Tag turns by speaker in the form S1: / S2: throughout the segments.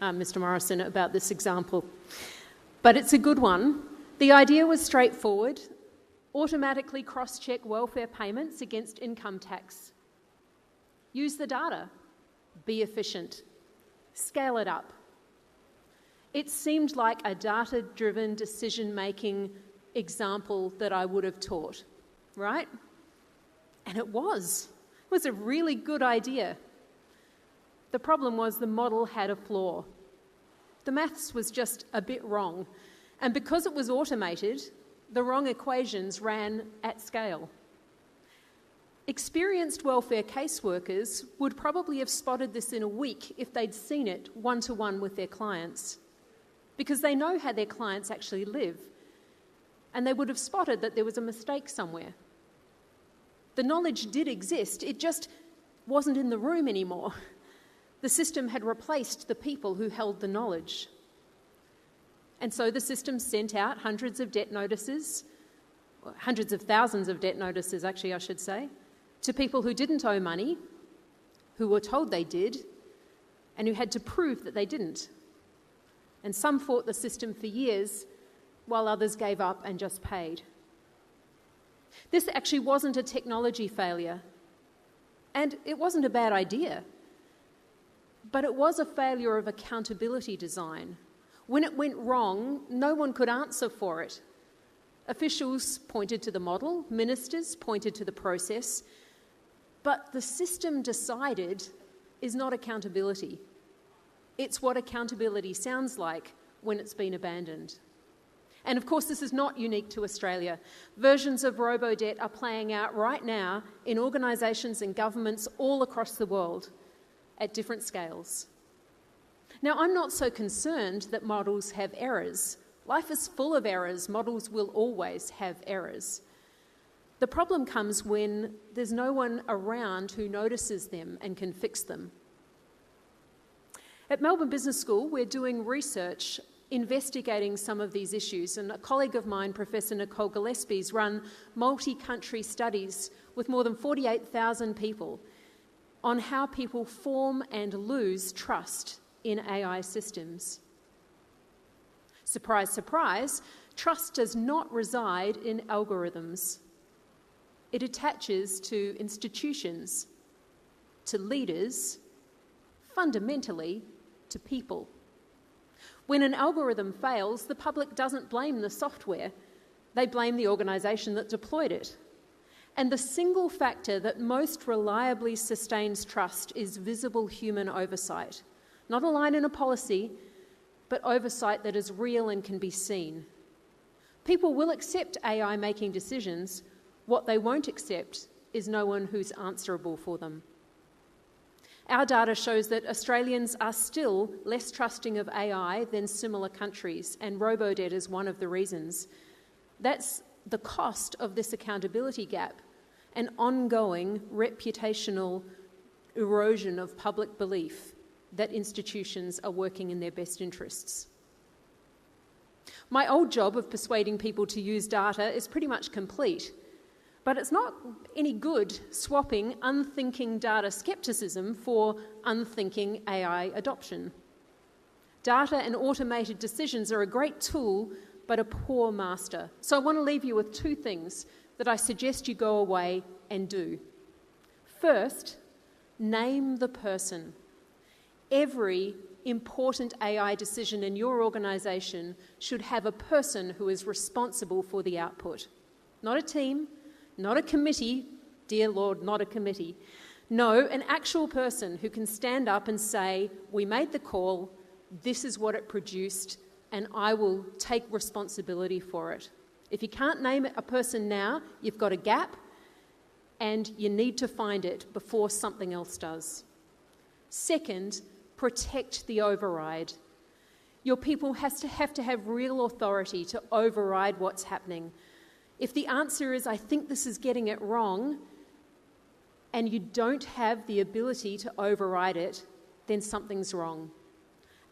S1: Mr. Morrison, about this example, but it's a good one. The idea was straightforward: automatically cross-check welfare payments against income tax. Use the data, be efficient, scale it up. It seemed like a data-driven decision-making example that I would have taught, right? And it was. It was a really good idea. The problem was the model had a flaw. The maths was just a bit wrong, and because it was automated, the wrong equations ran at scale. Experienced welfare caseworkers would probably have spotted this in a week if they'd seen it one-to-one with their clients, because they know how their clients actually live, and they would have spotted that there was a mistake somewhere. The knowledge did exist, it just wasn't in the room anymore. The system had replaced the people who held the knowledge. And so the system sent out hundreds of debt notices, hundreds of thousands of debt notices, actually, I should say, to people who didn't owe money, who were told they did, and who had to prove that they didn't. And some fought the system for years, while others gave up and just paid. This actually wasn't a technology failure, and it wasn't a bad idea, but it was a failure of accountability design. When it went wrong, no one could answer for it. Officials pointed to the model, ministers pointed to the process, but the system decided is not accountability. It's what accountability sounds like when it's been abandoned. And of course, this is not unique to Australia. Versions of robo-debt are playing out right now in organisations and governments all across the world at different scales. Now, I'm not so concerned that models have errors. Life is full of errors. Models will always have errors. The problem comes when there's no one around who notices them and can fix them. At Melbourne Business School, we're doing research investigating some of these issues, and a colleague of mine, Professor Nicole Gillespie's, run multi-country studies with more than 48,000 people on how people form and lose trust in AI systems. Surprise, surprise, trust does not reside in algorithms. It attaches to institutions, to leaders, fundamentally to people. When an algorithm fails, the public doesn't blame the software, they blame the organisation that deployed it. And the single factor that most reliably sustains trust is visible human oversight. Not a line in a policy, but oversight that is real and can be seen. People will accept AI making decisions. What they won't accept is no one who's answerable for them. Our data shows that Australians are still less trusting of AI than similar countries, and robo-debt is one of the reasons. That's the cost of this accountability gap, an ongoing reputational erosion of public belief that institutions are working in their best interests. My old job of persuading people to use data is pretty much complete, but it's not any good swapping unthinking data scepticism for unthinking AI adoption. Data and automated decisions are a great tool, but a poor master. So I want to leave you with two things that I suggest you go away and do. First, name the person. Every important AI decision in your organisation should have a person who is responsible for the output. Not a team, not a committee, dear Lord, not a committee. No, an actual person who can stand up and say, we made the call, this is what it produced, and I will take responsibility for it. If you can't name a person now, you've got a gap, and you need to find it before something else does. Second, protect the override. Your people have to have real authority to override what's happening. If the answer is, I think this is getting it wrong, and you don't have the ability to override it, then something's wrong.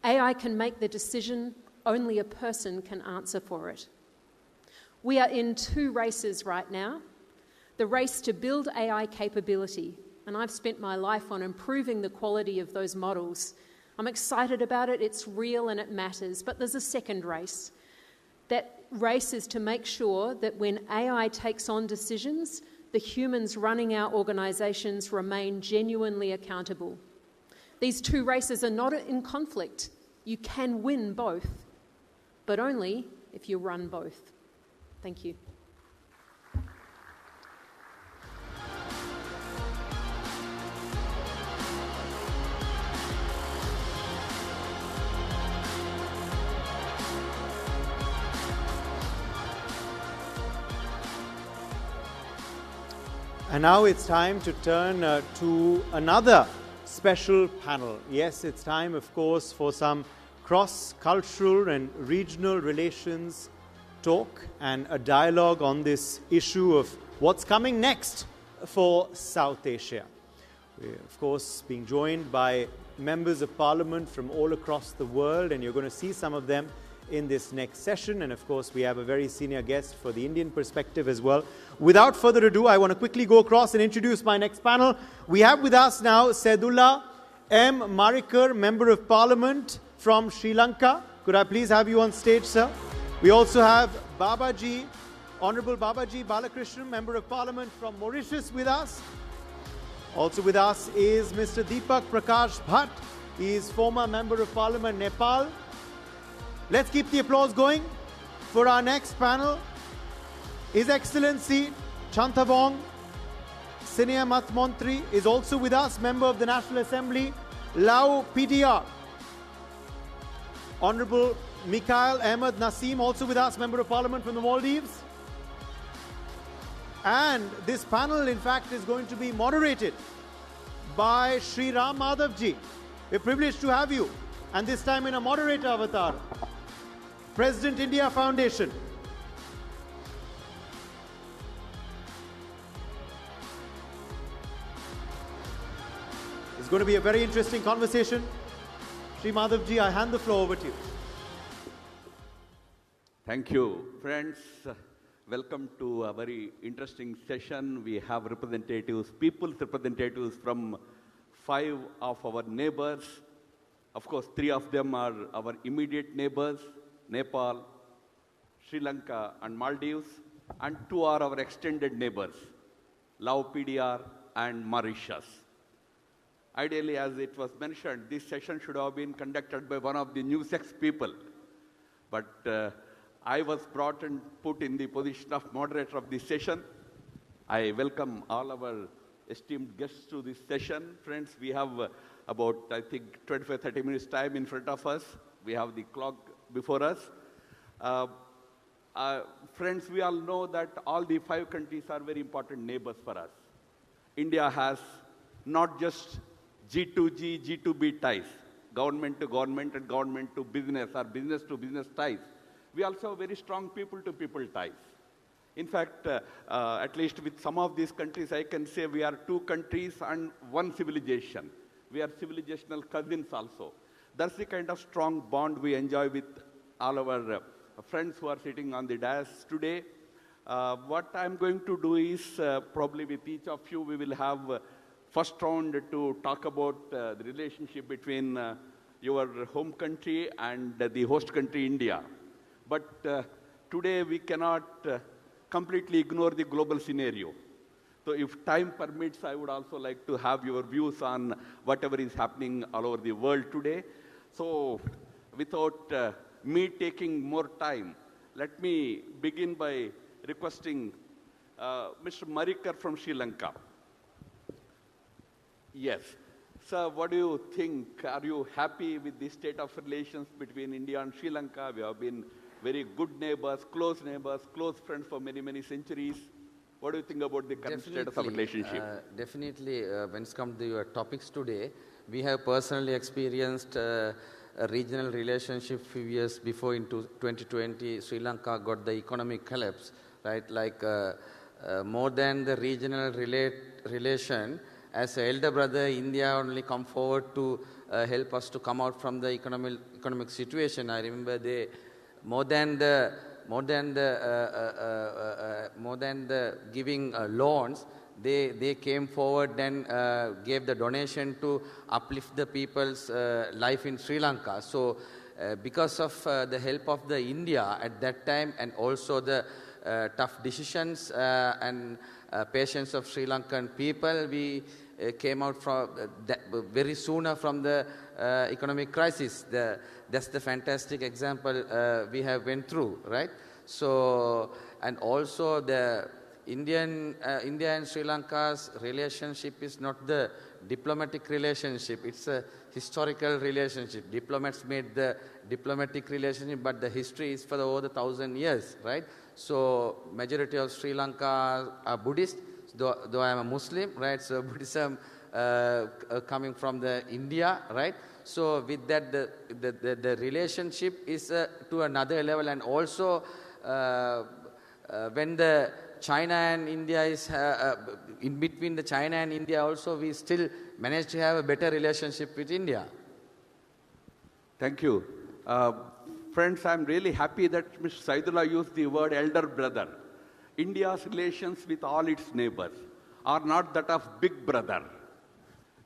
S1: AI can make the decision, only a person can answer for it. We are in two races right now. The race to build AI capability, and I've spent my life on improving the quality of those models. I'm excited about it, it's real and it matters. But there's a second race. That race is to make sure that when AI takes on decisions, the humans running our organisations remain genuinely accountable. These two races are not in conflict. You can win both, but only if you run both. Thank you.
S2: And now it's time to turn to another special panel. Yes, it's time, of course, for some cross-cultural and regional relations talk and a dialogue on this issue of what's coming next for South Asia. We're, of course, being joined by members of parliament from all across the world, and you're going to see some of them in this next session. And of course, we have a very senior guest for the Indian perspective as well. Without further ado, I want to quickly go across and introduce my next panel. We have with us now Saidullah M. Marikar, Member of Parliament from Sri Lanka. Could I please have you on stage, sir? We also have Babaji, Honorable Babaji Balakrishnan, Member of Parliament from Mauritius with us. Also with us is Mr. Deepak Prakash Bhatt. He is former Member of Parliament, Nepal. Let's keep the applause going for our next panel. His Excellency Chantavong Senior Mat Montri is also with us, Member of the National Assembly, Lao PDR. Honorable Mikhail Ahmed Nasim, also with us, Member of Parliament from the Maldives. And this panel, in fact, is going to be moderated by Sri Ram Madhavji. We're privileged to have you, and this time in a moderator avatar. President India Foundation. It's going to be a very interesting conversation. Sri Madhavji, I hand the floor over to you.
S3: Thank you. Friends, welcome to a very interesting session. We have representatives, people's representatives from 5 of our neighbors. Of course, 3 of them are our immediate neighbors, Nepal, Sri Lanka and Maldives, and 2 are our extended neighbors, Lao PDR and Mauritius. Ideally, as it was mentioned, this session should have been conducted by one of the NewsX people. But I was brought and put in the position of moderator of this session. I welcome all our esteemed guests to this session. Friends, we have about, I think, 25-30 minutes time in front of us. We have the clock before us. Friends, we all know that all the 5 countries are very important neighbors for us. India has not just G2G, G2B ties, government to government and government to business or business to business ties. We also have very strong people to people ties. In fact, at least with some of these countries, I can say we are 2 countries and 1 civilization. We are civilizational cousins also. That's the kind of strong bond we enjoy with all our friends who are sitting on the dais today. What I'm going to do is probably with each of you, we will have first round to talk about the relationship between your home country and the host country, India. But today we cannot completely ignore the global scenario. So if time permits, I would also like to have your views on whatever is happening all over the world today. So without me taking more time, let me begin by requesting Mr. Marikar from Sri Lanka. Yes. Sir, what do you think? Are you happy with the state of relations between India and Sri Lanka? We have been very good neighbors, close friends for many, many centuries. What do you think about the current status of relationship?
S4: Definitely, when it comes to your topics today, we have personally experienced a regional relationship few years before in 2020. Sri Lanka got the economic collapse, right? Like more than the regional relation, as an elder brother, India only come forward to help us to come out from the economic situation. I remember they more than the giving loans, they came forward and gave the donation to uplift the people's life in Sri Lanka. So because of the help of the India at that time, and also the tough decisions and patience of Sri Lankan people, we came out from very sooner from the economic crisis. That's the fantastic example we have went through, right? So, and also the India and Sri Lanka's relationship is not the diplomatic relationship, it's a historical relationship. Diplomats made the diplomatic relationship, but the history is for over 1,000 years, right? So majority of Sri Lanka are Buddhist, though I am a Muslim, right? So Buddhism coming from the India, right? So with that, the relationship is to another level, and also when the China and India is in between the China and India also, we still manage to have a better relationship with India.
S3: Thank you. Friends, I'm really happy that Mr. Saidullah used the word elder brother. India's relations with all its neighbors are not that of big brother.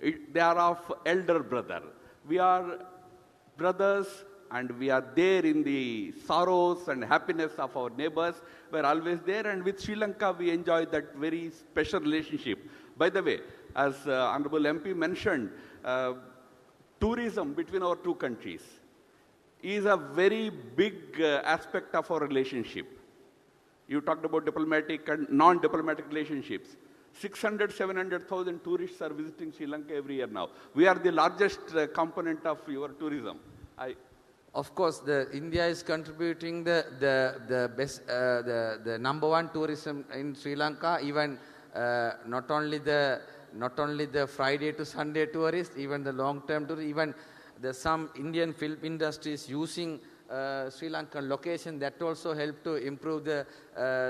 S3: They are of elder brother. We are brothers, and we are there in the sorrows and happiness of our neighbors. We're always there, and with Sri Lanka, we enjoy that very special relationship. By the way, as Honorable MP mentioned, tourism between our two countries is a very big aspect of our relationship. You talked about diplomatic and non-diplomatic relationships. 600, 700,000 tourists are visiting Sri Lanka every year now. We are the largest component of your tourism.
S4: Of course, India is contributing the best, the number one tourism in Sri Lanka. Even not only the Friday to Sunday tourists, even the long-term tourists, even some Indian film industries using Sri Lankan location, that also helped to improve the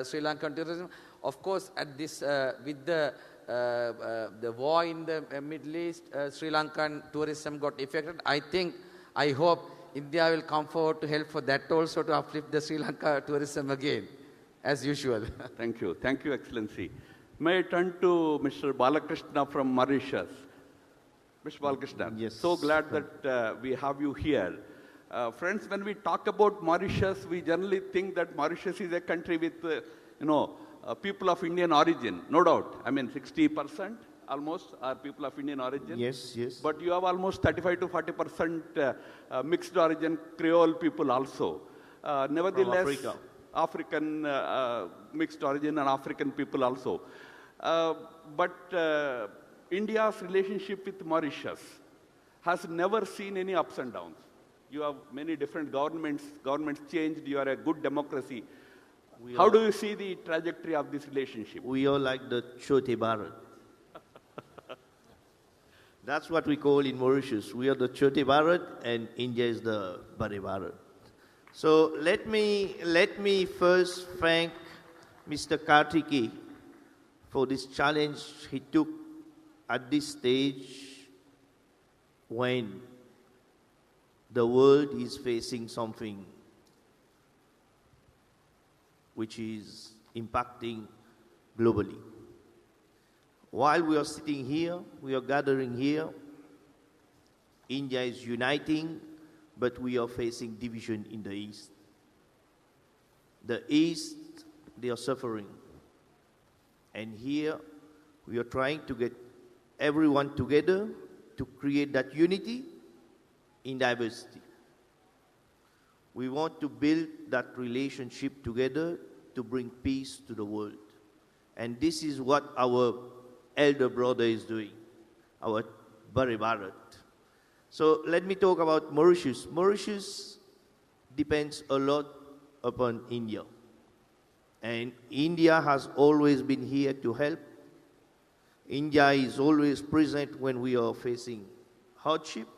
S4: Sri Lankan tourism. Of course, at this with the war in the Middle East, Sri Lankan tourism got affected. I hope India will come forward to help for that also, to uplift the Sri Lanka tourism again, as usual.
S3: Thank you. Thank you, Excellency. May I turn to Mr. Balakrishna from Mauritius? Mr. Balakrishna,
S5: yes.
S3: So glad that we have you here. Friends, when we talk about Mauritius, we generally think that Mauritius is a country with, people of Indian origin. No doubt. I mean, 60% almost are people of Indian origin.
S5: Yes, yes.
S3: But you have almost 35 to 40% mixed origin Creole people also. Nevertheless,
S5: from Africa.
S3: African mixed origin and African people also. But India's relationship with Mauritius has never seen any ups and downs. You have many different governments changed, you are a good democracy. How do you see the trajectory of this relationship?
S5: We are like the Chote Bharat. That's what we call in Mauritius. We are the Chote Bharat, and India is the Bade Bharat. So let me first thank Mr. Kartiki for this challenge he took at this stage when the world is facing something which is impacting globally. While we are sitting here, we are gathering here, India is uniting, but we are facing division in the East. The East, they are suffering. And here, we are trying to get everyone together to create that unity in diversity. We want to build that relationship together to bring peace to the world. And this is what our elder brother is doing, our Bade Bharat. So let me talk about Mauritius. Mauritius depends a lot upon India. And India has always been here to help. India is always present when we are facing hardship.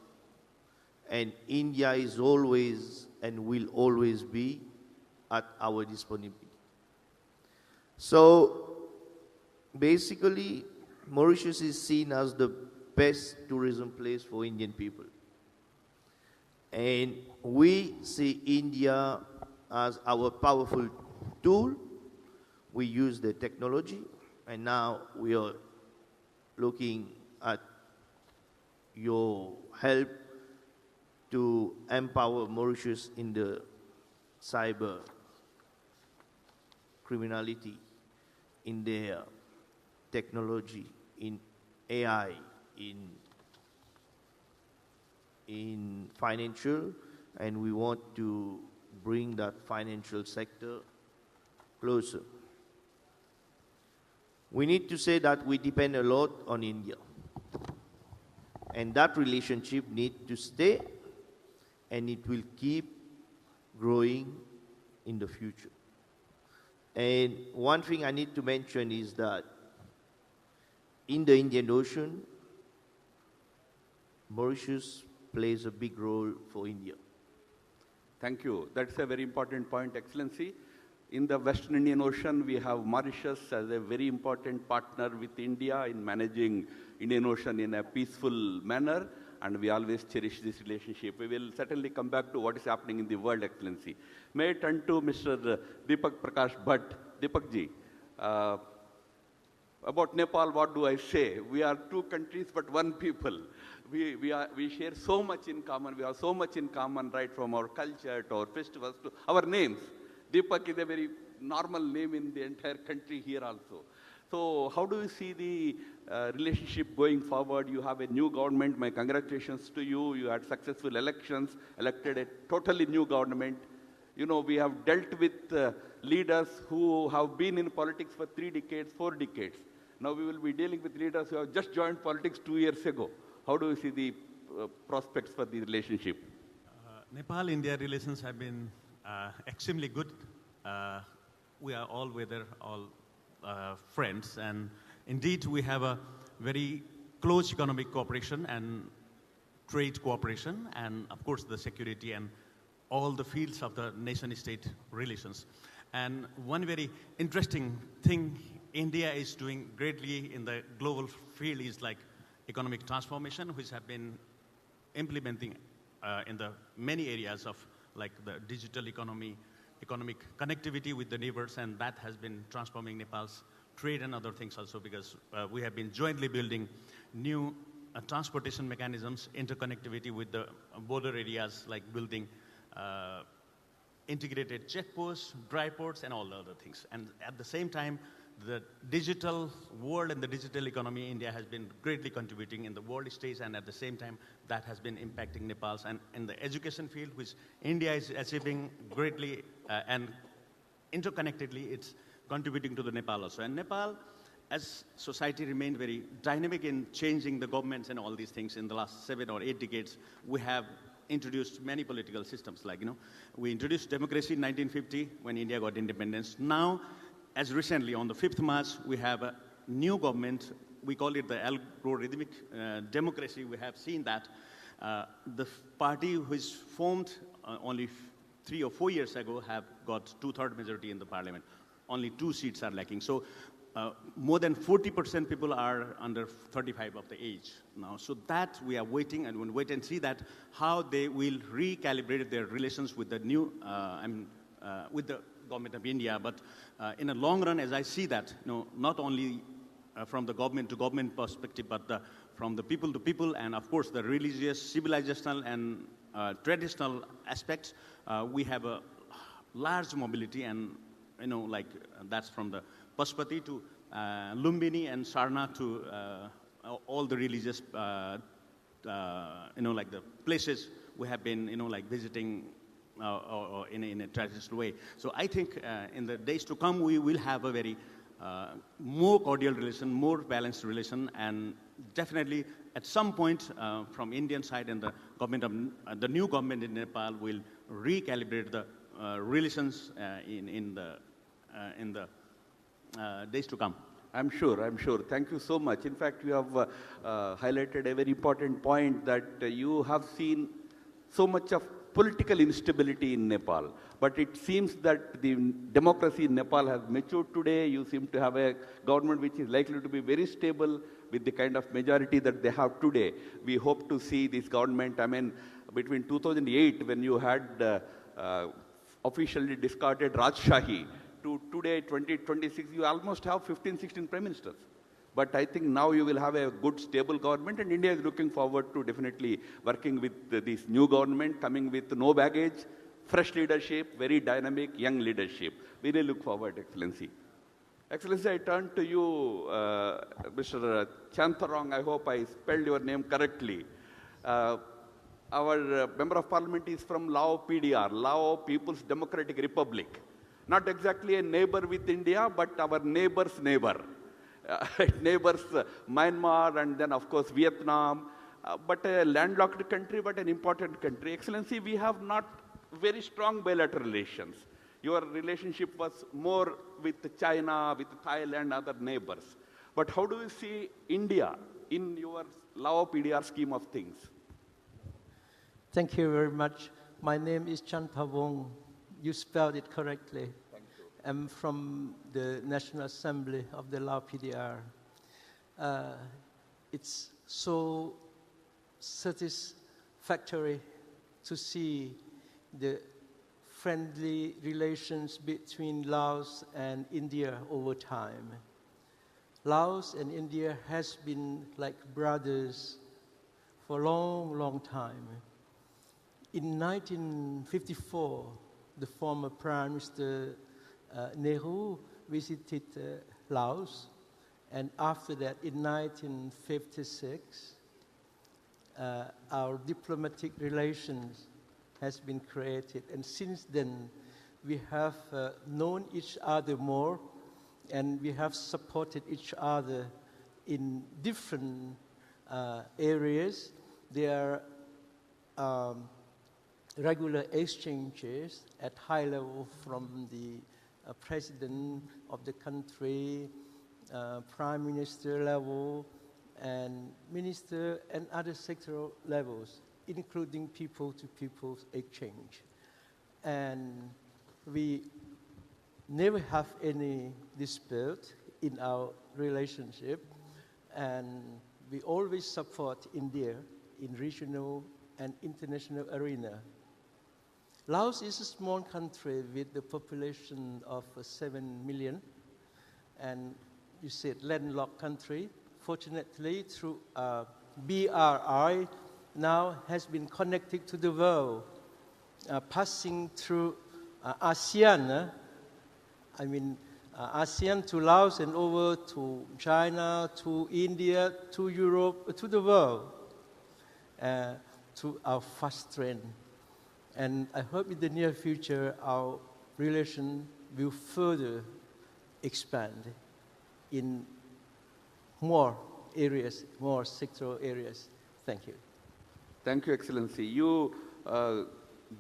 S5: And India is always and will always be at our disponibility. So basically, Mauritius is seen as the best tourism place for Indian people. And we see India as our powerful tool. We use the technology And now we are looking at your help to empower Mauritius in the cyber criminality, in their technology, in AI, in financial, and we want to bring that financial sector closer. We need to say that we depend a lot on India. And that relationship needs to stay, and it will keep growing in the future. And one thing I need to mention is that in the Indian Ocean, Mauritius plays a big role for India.
S3: Thank you. That's a very important point, Excellency. In the Western Indian Ocean, we have Mauritius as a very important partner with India in managing Indian Ocean in a peaceful manner, and we always cherish this relationship. We will certainly come back to what is happening in the world, Excellency. May I turn to Mr. Deepak Prakash Bhatt. Deepak ji, about Nepal, what do I say? We are two countries, but one people. We share so much in common. We have so much in common, right from our culture to our festivals to our names. Deepak is a very normal name in the entire country here also. So how do you see the relationship going forward? You have a new government. My congratulations to you. You had successful elections, elected a totally new government. You know, we have dealt with leaders who have been in politics for 3 decades, 4 decades. Now we will be dealing with leaders who have just joined politics 2 years ago. How do you see the prospects for the relationship?
S6: Nepal-India relations have been extremely good. We are all weather, all friends, and indeed we have a very close economic cooperation and trade cooperation, and of course the security and all the fields of the nation-state relations. And one very interesting thing India is doing greatly in the global field is like economic transformation, which have been implementing in the many areas of like the digital economy, economic connectivity with the neighbors, and that has been transforming Nepal's trade and other things also, because we have been jointly building new transportation mechanisms, interconnectivity with the border areas, like building integrated checkposts, dry ports, and all the other things. And at the same time, the digital world and the digital economy, India has been greatly contributing in the world stage, and at the same time, that has been impacting Nepal's. And in the education field, which India is achieving greatly and interconnectedly, it's contributing to the Nepal also. And Nepal, as society remained very dynamic in changing the governments and all these things in the last 7 or 8 decades, we have introduced many political systems. Like, we introduced democracy in 1950 when India got independence. Now, as recently, on the 5th March, we have a new government. We call it the algorithmic democracy. We have seen that the party which formed only 3 or 4 years ago have got 2/3 majority in the parliament. Only 2 seats are lacking. So more than 40% people are under 35 of the age now. So that we are waiting, and we'll wait and see that how they will recalibrate their relations with the new, with the government of India. But in a long run, as I see that, not only from the government to government perspective, but from the people to people, and of course the religious, civilizational, and traditional aspects, we have a large mobility, and that's from the Pashupati to Lumbini and Sarna to all the religious, like the places we have been, visiting or in a traditional way. So I think in the days to come, we will have a very more cordial relation, more balanced relation, and definitely at some point from Indian side and the government of the new government in Nepal will recalibrate the relations in the days to come.
S3: I'm sure. Thank you so much. In fact, you have highlighted a very important point that you have seen so much of political instability in Nepal. But it seems that the democracy in Nepal has matured today. You seem to have a government which is likely to be very stable with the kind of majority that they have today. We hope to see this government, between 2008, when you had officially discarded Rajshahi, to today, 2026, you almost have 15, 16 prime ministers. But I think now you will have a good, stable government, and India is looking forward to definitely working with this new government, coming with no baggage, fresh leadership, very dynamic, young leadership. We really look forward, Excellency. Excellency, I turn to you, Mr. Chantharong. I hope I spelled your name correctly. Our Member of Parliament is from Lao PDR, Lao People's Democratic Republic. Not exactly a neighbor with India, but our neighbor's neighbor. It neighbors Myanmar and then, of course, Vietnam. But a landlocked country, but an important country. Excellency, we have not very strong bilateral relations. Your relationship was more with China, with Thailand, other neighbors. But how do you see India in your Lao PDR scheme of things?
S7: Thank you very much. My name is Chanthavong. You spelled it correctly.
S3: Thank you.
S7: I'm from the National Assembly of the Lao PDR. It's so satisfactory to see the friendly relations between Laos and India over time. Laos and India has been like brothers for a long, long time. In 1954, the former Prime Minister Nehru visited Laos, and after that, in 1956, our diplomatic relations has been created, and since then, we have known each other more, and we have supported each other in different areas. There are regular exchanges at high level from the president of the country, prime minister level, and minister and other sectoral levels, including people-to-people exchange. And we never have any dispute in our relationship, and we always support India in regional and international arena. Laos is a small country with a population of 7 million, and you said landlocked country. Fortunately, through BRI, now has been connected to the world, passing through ASEAN. ASEAN to Laos and over to China, to India, to Europe, to the world, to our fast train. And I hope in the near future our relation will further expand in more areas, more sectoral areas. Thank you.
S3: Thank you, Excellency. You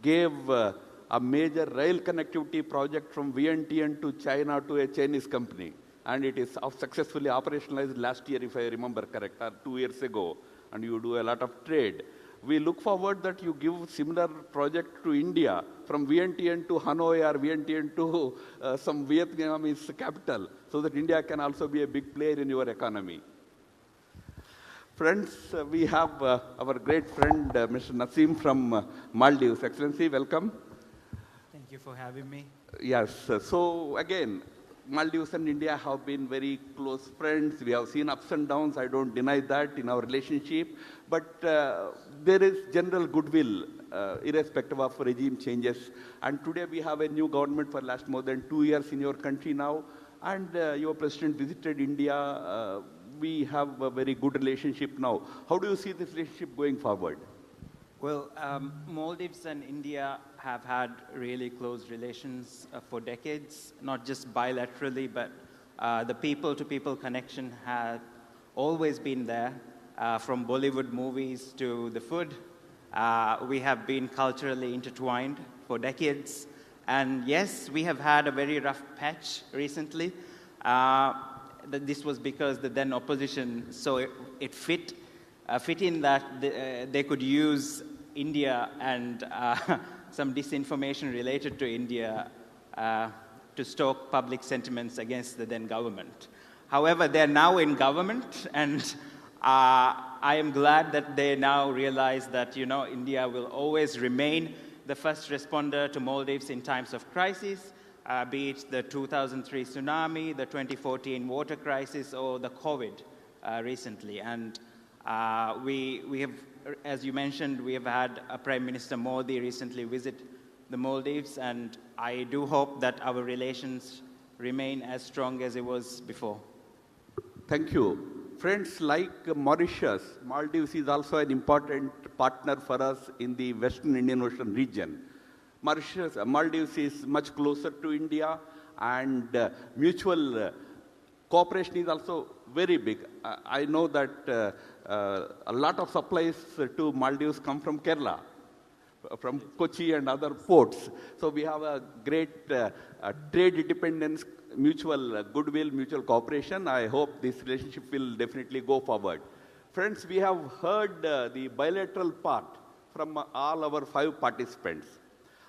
S3: gave a major rail connectivity project from Vientiane to China to a Chinese company. And it is successfully operationalized last year, if I remember correct, or 2 years ago. And you do a lot of trade. We look forward that you give similar project to India from Vientiane to Hanoi or Vientiane to some Vietnamese capital, so that India can also be a big player in your economy. Friends, we have our great friend, Mr. Naseem from Maldives. Excellency, welcome.
S8: Thank you for having me.
S3: Yes, so again, Maldives and India have been very close friends. We have seen ups and downs. I don't deny that in our relationship. But there is general goodwill, irrespective of regime changes. And today we have a new government for last more than 2 years in your country now. And your president visited India. We have a very good relationship now. How do you see this relationship going forward?
S8: Well, Maldives and India have had really close relations for decades, not just bilaterally, but the people-to-people connection had always been there, from Bollywood movies to the food. We have been culturally intertwined for decades. And yes, we have had a very rough patch recently. This was because the then opposition saw it fit in that they could use India and some disinformation related to India to stoke public sentiments against the then government. However, they're now in government, and I am glad that they now realize that, India will always remain the first responder to Maldives in times of crisis. be it the 2003 tsunami, the 2014 water crisis, or the COVID recently. And we have, as you mentioned, we have had Prime Minister Modi recently visit the Maldives, and I do hope that our relations remain as strong as it was before.
S3: Thank you. Friends like Mauritius, Maldives is also an important partner for us in the Western Indian Ocean region. Maldives is much closer to India, and mutual cooperation is also very big. I know that a lot of supplies to Maldives come from Kerala, from Kochi and other ports. So we have a great trade dependence, mutual goodwill, mutual cooperation. I hope this relationship will definitely go forward. Friends, we have heard the bilateral part from all our 5 participants.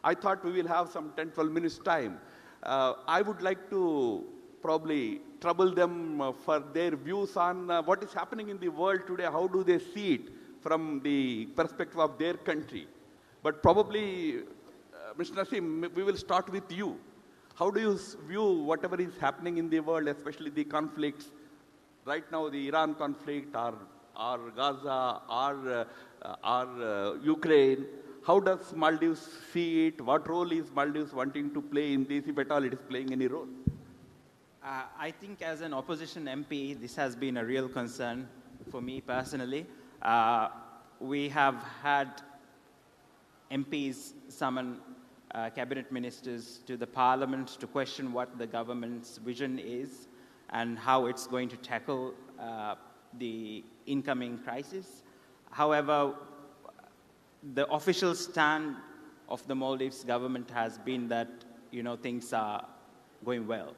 S3: I thought we will have some 10-12 minutes time. I would like to probably trouble them for their views on what is happening in the world today. How do they see it from the perspective of their country? But probably, Mr. Naseem, we will start with you. How do you view whatever is happening in the world, especially the conflicts, right now the Iran conflict, or Gaza, or Ukraine? How does Maldives see it? What role is Maldives wanting to play in this, if at all it is playing any role?
S8: I think as an opposition MP, this has been a real concern for me personally. We have had MPs summon cabinet ministers to the parliament to question what the government's vision is and how it's going to tackle the incoming crisis. However, the official stand of the Maldives government has been that, things are going well.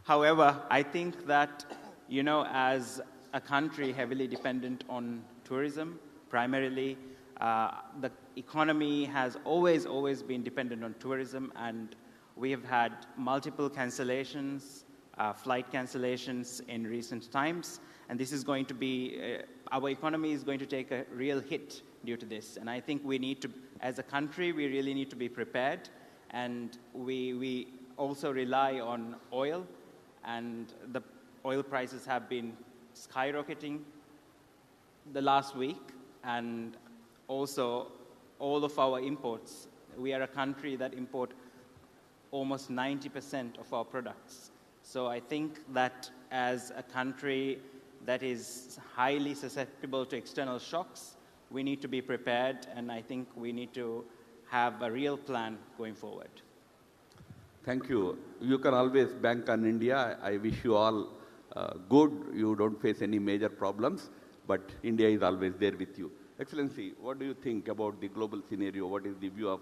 S8: However, I think that, as a country heavily dependent on tourism, primarily, the economy has always been dependent on tourism, and we have had multiple cancellations, flight cancellations in recent times, and this is going to be, our economy is going to take a real hit due to this. And I think we need to, as a country, we really need to be prepared, and we also rely on oil, and the oil prices have been skyrocketing the last week, and also all of our imports. We are a country that import almost 90% of our products. So I think that as a country that is highly susceptible to external shocks, we need to be prepared, and I think we need to have a real plan going forward.
S3: Thank you. You can always bank on India. I wish you all good. You don't face any major problems, but India is always there with you. Excellency, what do you think about the global scenario? What is the view of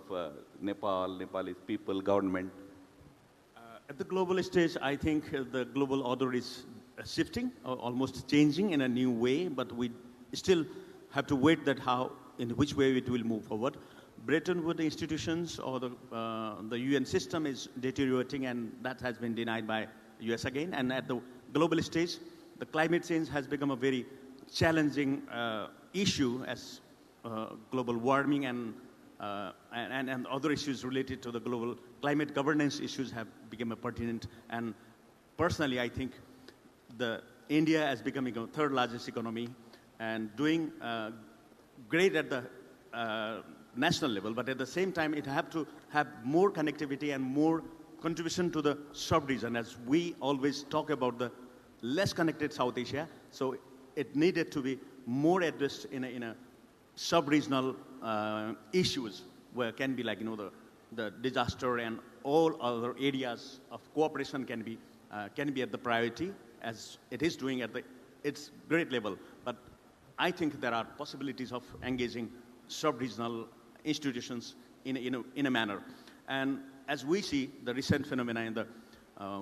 S3: Nepal, Nepalese people, government?
S6: At the global stage, I think the global order is shifting, almost changing in a new way, but we still have to wait that in which way it will move forward. Bretton Woods institutions or the UN system is deteriorating, and that has been denied by US again. And at the global stage, the climate change has become a very challenging issue, as global warming and other issues related to the global climate governance issues have become pertinent. And personally, I think India is becoming a third largest economy and doing great at the national level, but at the same time, it have to have more connectivity and more contribution to the sub-region, as we always talk about the less connected South Asia. So it needed to be more addressed in a sub-regional issues, where can be like, the disaster and all other areas of cooperation can be at the priority, as it is doing at its great level. But I think there are possibilities of engaging sub-regional institutions in a manner. And as we see the recent phenomena in the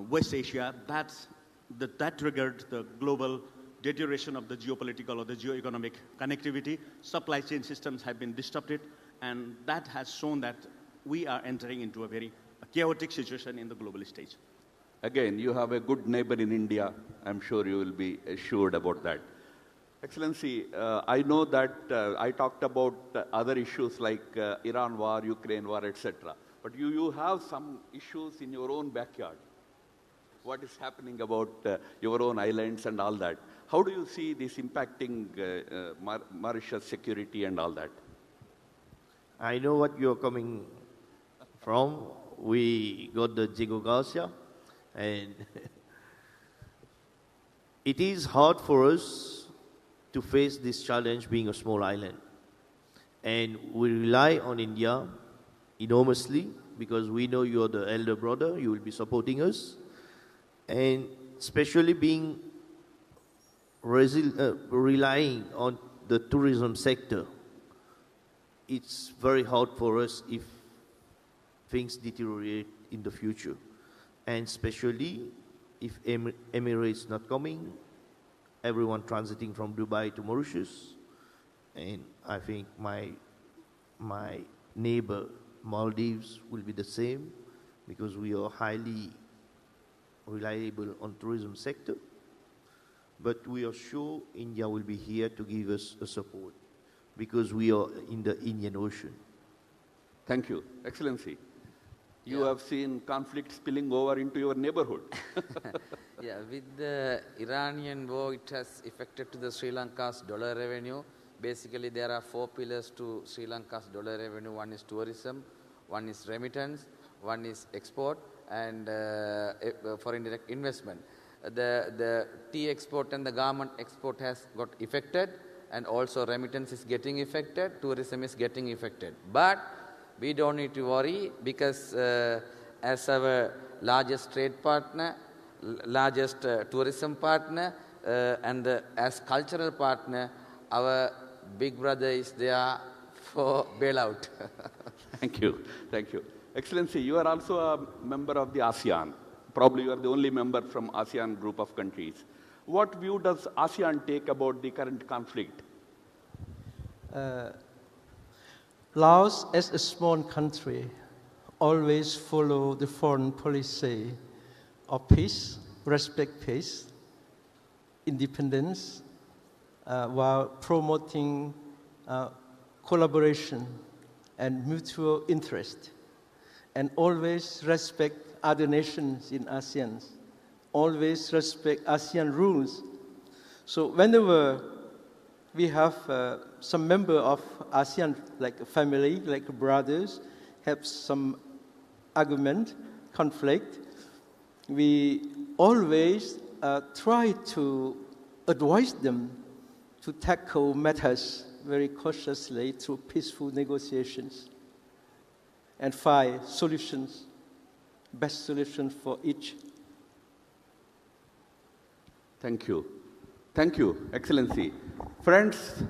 S6: West Asia, that triggered the global deterioration of the geopolitical or the geo-economic connectivity. Supply chain systems have been disrupted, and that has shown that we are entering into a very chaotic situation in the global stage.
S3: Again, you have a good neighbor in India. I'm sure you will be assured about that. Excellency, I know that I talked about other issues like Iran war, Ukraine war, etc. But you have some issues in your own backyard. What is happening about your own islands and all that? How do you see this impacting Mauritius security and all that?
S5: I know what you're coming from. We got the Diego Garcia, and it is hard for us to face this challenge being a small island. And we rely on India enormously because we know you're the elder brother, you will be supporting us. And especially being relying on the tourism sector, it's very hard for us if things deteriorate in the future. And especially if Emirates not coming, everyone transiting from Dubai to Mauritius. And I think my neighbor Maldives will be the same because we are highly reliable on tourism sector. But we are sure India will be here to give us a support because we are in the Indian Ocean.
S3: Thank you. Excellency, you have seen conflict spilling over into your neighborhood.
S4: Yeah, with the Iranian war, it has affected to the Sri Lanka's dollar revenue. Basically, there are 4 pillars to Sri Lanka's dollar revenue. One is tourism, one is remittance, one is export, and foreign direct investment. The tea export and the garment export has got affected, and also remittance is getting affected, tourism is getting affected. But we don't need to worry because as our largest trade partner, largest tourism partner, and as cultural partner, our big brother is there for bailout.
S3: Thank you. Thank you. Excellency, you are also a member of the ASEAN. Probably you are the only member from ASEAN group of countries. What view does ASEAN take about the current conflict?
S7: Laos, as a small country, always follow the foreign policy of peace, respect peace, independence, while promoting collaboration and mutual interest, and always respect other nations in ASEAN, always respect ASEAN rules. So whenever we have some member of ASEAN, like a family, like brothers, have some argument, conflict, we always try to advise them to tackle matters very cautiously through peaceful negotiations and find solutions, best solution for each.
S3: Thank you. Thank you, Excellency. Friends,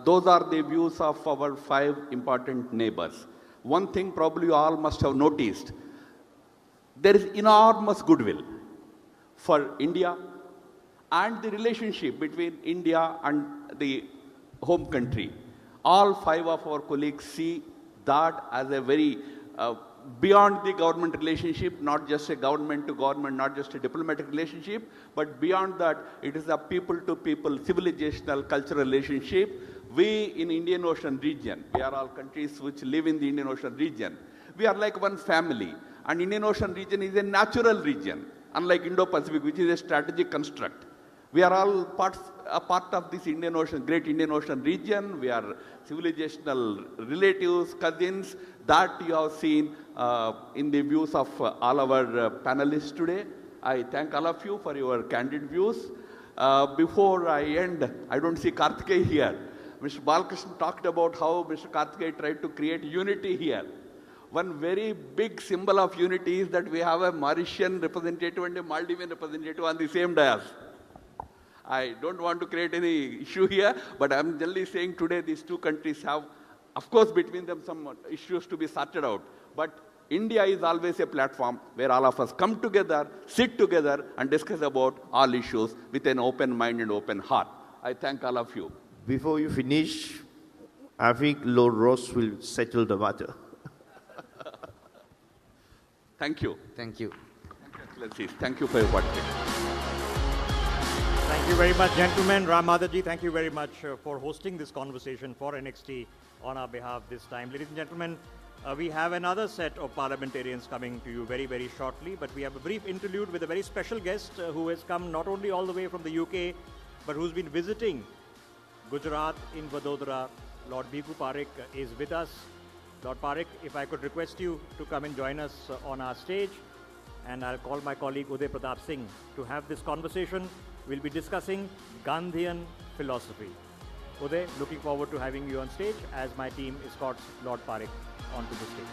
S3: those are the views of our 5 important neighbors. One thing probably you all must have noticed, there is enormous goodwill for India and the relationship between India and the home country. All 5 of our colleagues see that as a very beyond the government relationship, not just a government to government, not just a diplomatic relationship, but beyond that, it is a people-to-people, civilizational, cultural relationship. We in Indian Ocean region, we are all countries which live in the Indian Ocean region. We are like one family, and Indian Ocean region is a natural region, unlike Indo-Pacific, which is a strategic construct. We are all a part of this Indian Ocean, great Indian Ocean region. We are civilizational relatives, cousins, that you have seen in the views of all our panelists today. I thank all of you for your candid views. Before I end, I don't see Karthikey here. Mr. Balkrishnan talked about how Mr. Karthikey tried to create unity here. One very big symbol of unity is that we have a Mauritian representative and a Maldivian representative on the same dais. I don't want to create any issue here, but I'm generally saying today these 2 countries have, of course, between them some issues to be sorted out. But India is always a platform where all of us come together, sit together, and discuss about all issues with an open mind and open heart. I thank all of you.
S5: Before you finish, I think Lord Ross will settle the matter.
S3: Thank you.
S4: Thank you.
S3: Thank you, Excellencies. Thank you for your participation.
S9: Thank you very much, gentlemen. Ram Madhaji, thank you very much for hosting this conversation for NXT on our behalf this time. Ladies and gentlemen, We have another set of parliamentarians coming to you very, very shortly, but we have a brief interlude with a very special guest who has come not only all the way from the UK, but who's been visiting Gujarat in Vadodara. Lord Bhiku Parekh is with us. Lord Parekh, if I could request you to come and join us on our stage, and I'll call my colleague Uday Pratap Singh to have this conversation. We'll be discussing Gandhian philosophy. Uday, looking forward to having you on stage as my team escorts Lord Parekh onto the stage.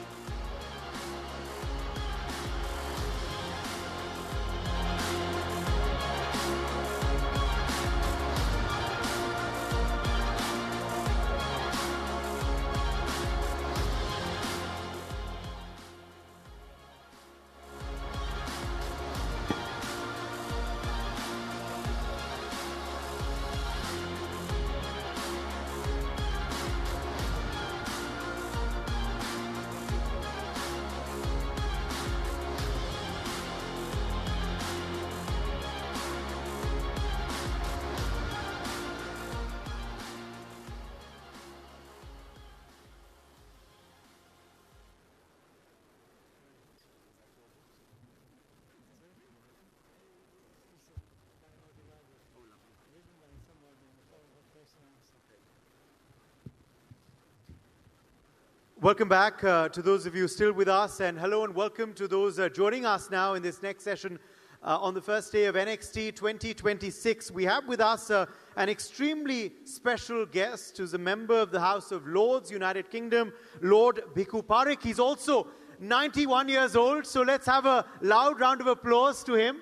S2: Welcome back to those of you still with us, and hello and welcome to those joining us now in this next session on the first day of NXT 2026. We have with us an extremely special guest who's a member of the House of Lords, United Kingdom, Lord Bhiku Parekh. He's also 91 years old, so let's have a loud round of applause to him.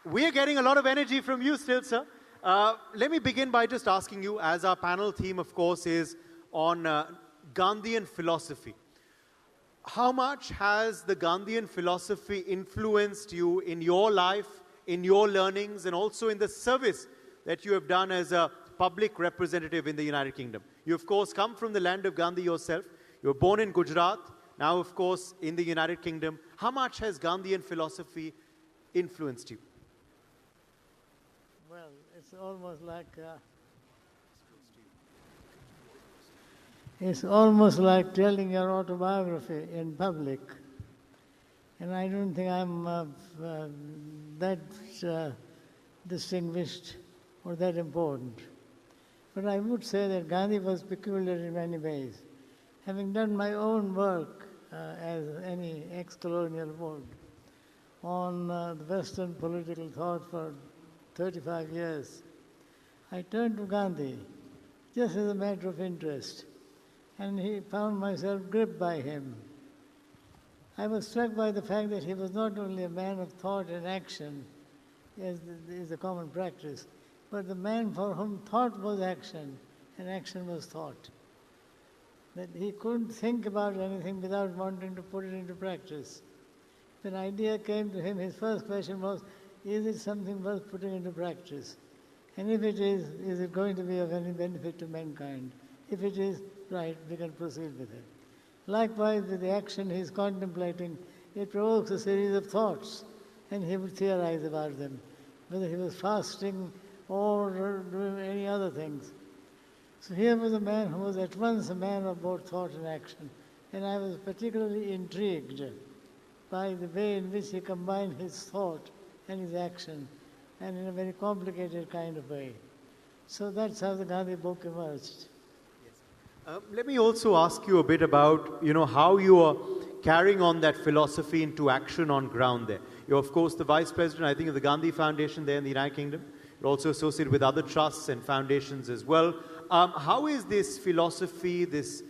S2: We are getting a lot of energy from you still, sir. Let me begin by just asking you, as our panel theme, of course, is on Gandhian philosophy. How much has the Gandhian philosophy influenced you in your life, in your learnings, and also in the service that you have done as a public representative in the United Kingdom? You, of course, come from the land of Gandhi yourself. You were born in Gujarat, now, of course, in the United Kingdom. How much has Gandhian philosophy influenced you?
S10: Well, it's almost like telling your autobiography in public. And I don't think I'm that distinguished or that important. But I would say that Gandhi was peculiar in many ways. Having done my own work, as any ex-colonial would, on the Western political thought for 35 years, I turned to Gandhi just as a matter of interest. And he found myself gripped by him. I was struck by the fact that he was not only a man of thought and action, as is the common practice, but the man for whom thought was action and action was thought. That he couldn't think about anything without wanting to put it into practice. If an idea came to him, his first question was, is it something worth putting into practice? And if it is it going to be of any benefit to mankind? If it is, right, we can proceed with it. Likewise, with the action he is contemplating, it provokes a series of thoughts, and he would theorize about them, whether he was fasting or doing any other things. So here was a man who was at once a man of both thought and action, and I was particularly intrigued by the way in which he combined his thought and his action, and in a very complicated kind of way. So that's how the Gandhi book emerged.
S2: Let me also ask you a bit about, how you are carrying on that philosophy into action on ground there. You're, of course, the Vice President, I think, of the Gandhi Foundation there in the United Kingdom. You're also associated with other trusts and foundations as well. How is this philosophy, these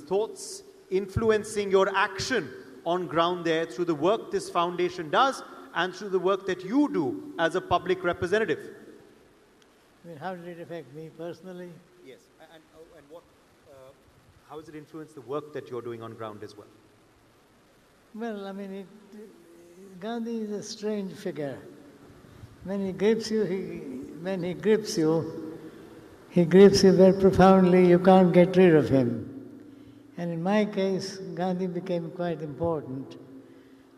S2: thoughts influencing your action on ground there through the work this foundation does and through the work that you do as a public representative?
S10: I mean, how did it affect me personally?
S2: Yes, and how has it influenced the work that you're doing on ground as well?
S10: Well, I mean, Gandhi is a strange figure. When he grips you, he grips you very profoundly. You can't get rid of him. And in my case, Gandhi became quite important,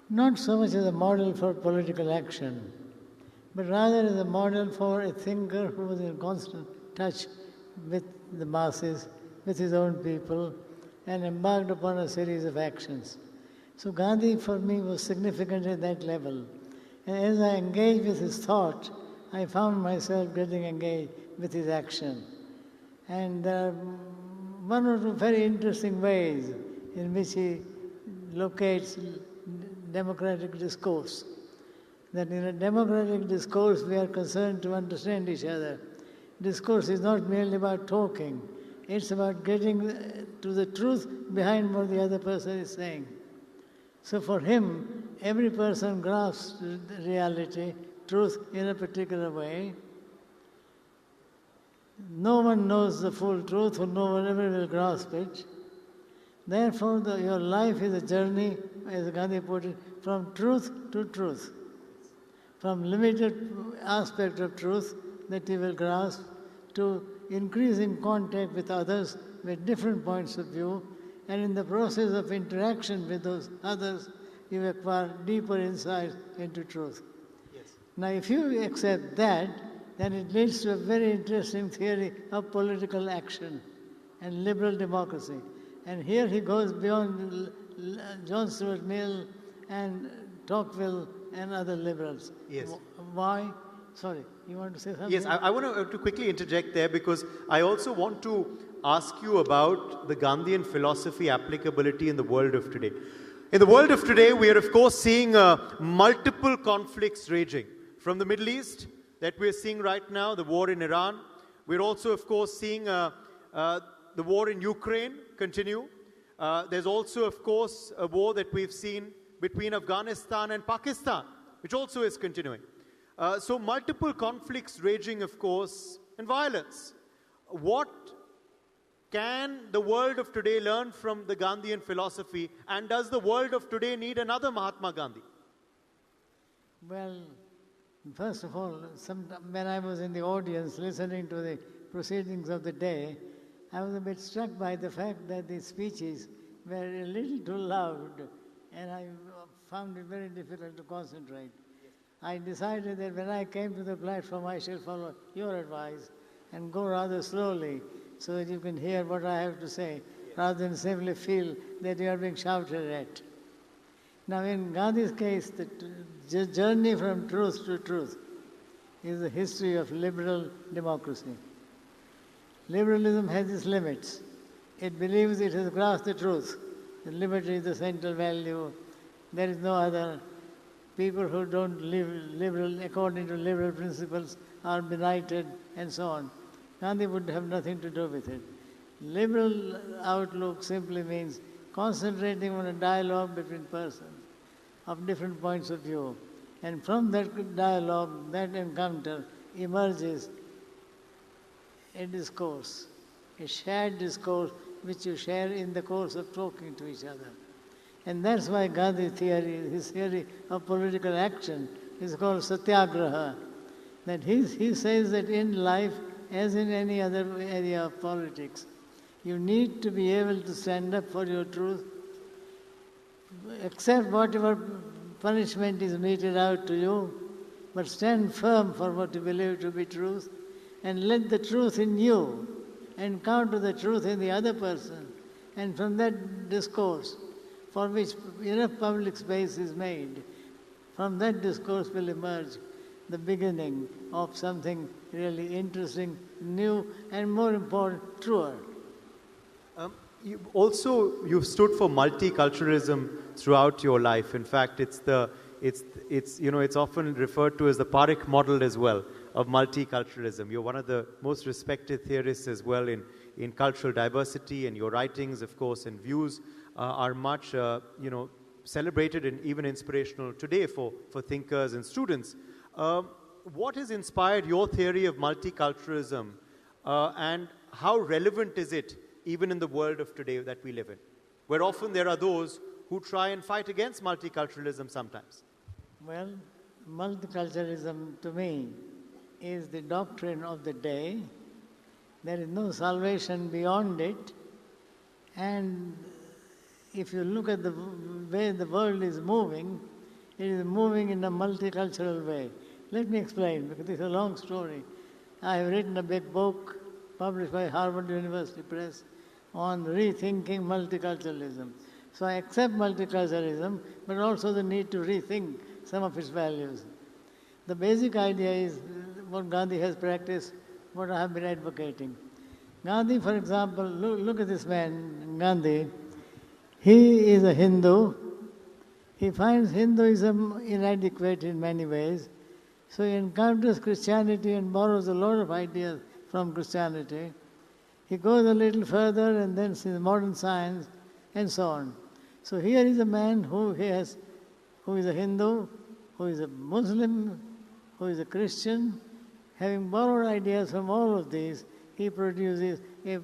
S10: not so much as a model for political action, but rather as a model for a thinker who was in constant touch with the masses, with his own people, and embarked upon a series of actions. So Gandhi for me was significant at that level. And as I engaged with his thought, I found myself getting engaged with his action. And there are one or two very interesting ways in which he locates democratic discourse. That in a democratic discourse we are concerned to understand each other. Discourse is not merely about talking. It's about getting to the truth behind what the other person is saying. So for him, every person grasps reality, truth in a particular way. No one knows the full truth, or no one ever will grasp it. Therefore, your life is a journey, as Gandhi put it, from truth to truth. From limited aspect of truth that you will grasp to increasing contact with others with different points of view, and in the process of interaction with those others, you acquire deeper insight into truth. Yes. Now, if you accept that, then it leads to a very interesting theory of political action and liberal democracy. And here he goes beyond John Stuart Mill and Tocqueville and other liberals.
S2: Yes.
S10: Why? Sorry, you want to say something?
S2: Yes, I want to quickly interject there because I also want to ask you about the Gandhian philosophy applicability in the world of today. In the world of today, we are of course seeing multiple conflicts raging. From the Middle East, that we're seeing right now, the war in Iran. We're also of course seeing the war in Ukraine continue. There's also of course a war that we've seen between Afghanistan and Pakistan, which also is continuing. So multiple conflicts raging, of course, and violence. What can the world of today learn from the Gandhian philosophy, and does the world of today need another Mahatma Gandhi?
S10: Well, first of all, when I was in the audience listening to the proceedings of the day, I was a bit struck by the fact that the speeches were a little too loud, and I found it very difficult to concentrate. I decided that when I came to the platform, I shall follow your advice and go rather slowly so that you can hear what I have to say, rather than simply feel that you are being shouted at. Now, in Gandhi's case, the journey from truth to truth is the history of liberal democracy. Liberalism has its limits. It believes it has grasped the truth. The liberty is the central value. There is no other. People who don't live liberal, according to liberal principles, are benighted, and so on. Gandhi would have nothing to do with it. Liberal outlook simply means concentrating on a dialogue between persons of different points of view. And from that dialogue, that encounter, emerges a discourse, a shared discourse which you share in the course of talking to each other. And that's why Gandhi's theory, his theory of political action, is called satyagraha. That he says that in life, as in any other area of politics, you need to be able to stand up for your truth, accept whatever punishment is meted out to you, but stand firm for what you believe to be truth, and let the truth in you encounter the truth in the other person. And from that discourse, for which enough public space is made, from that discourse will emerge the beginning of something really interesting, new, and more important, truer.
S2: You've stood for multiculturalism throughout your life. In fact, it's often referred to as the Parekh model as well of multiculturalism. You're one of the most respected theorists as well in cultural diversity, and your writings, of course, and views are much celebrated and even inspirational today for thinkers and students. What has inspired your theory of multiculturalism, and how relevant is it even in the world of today that we live in, where often there are those who try and fight against multiculturalism sometimes?
S10: Well, multiculturalism to me is the doctrine of the day. There is no salvation beyond it. And if you look at the way the world is moving, it is moving in a multicultural way. Let me explain, because it's a long story. I have written a big book published by Harvard University Press on rethinking multiculturalism. So I accept multiculturalism, but also the need to rethink some of its values. The basic idea is what Gandhi has practiced, what I have been advocating. Gandhi, for example, look at this man, Gandhi. He is a Hindu. He finds Hinduism inadequate in many ways. So he encounters Christianity and borrows a lot of ideas from Christianity. He goes a little further and then sees modern science and so on. So here is a man who is a Hindu, who is a Muslim, who is a Christian. Having borrowed ideas from all of these, he produces a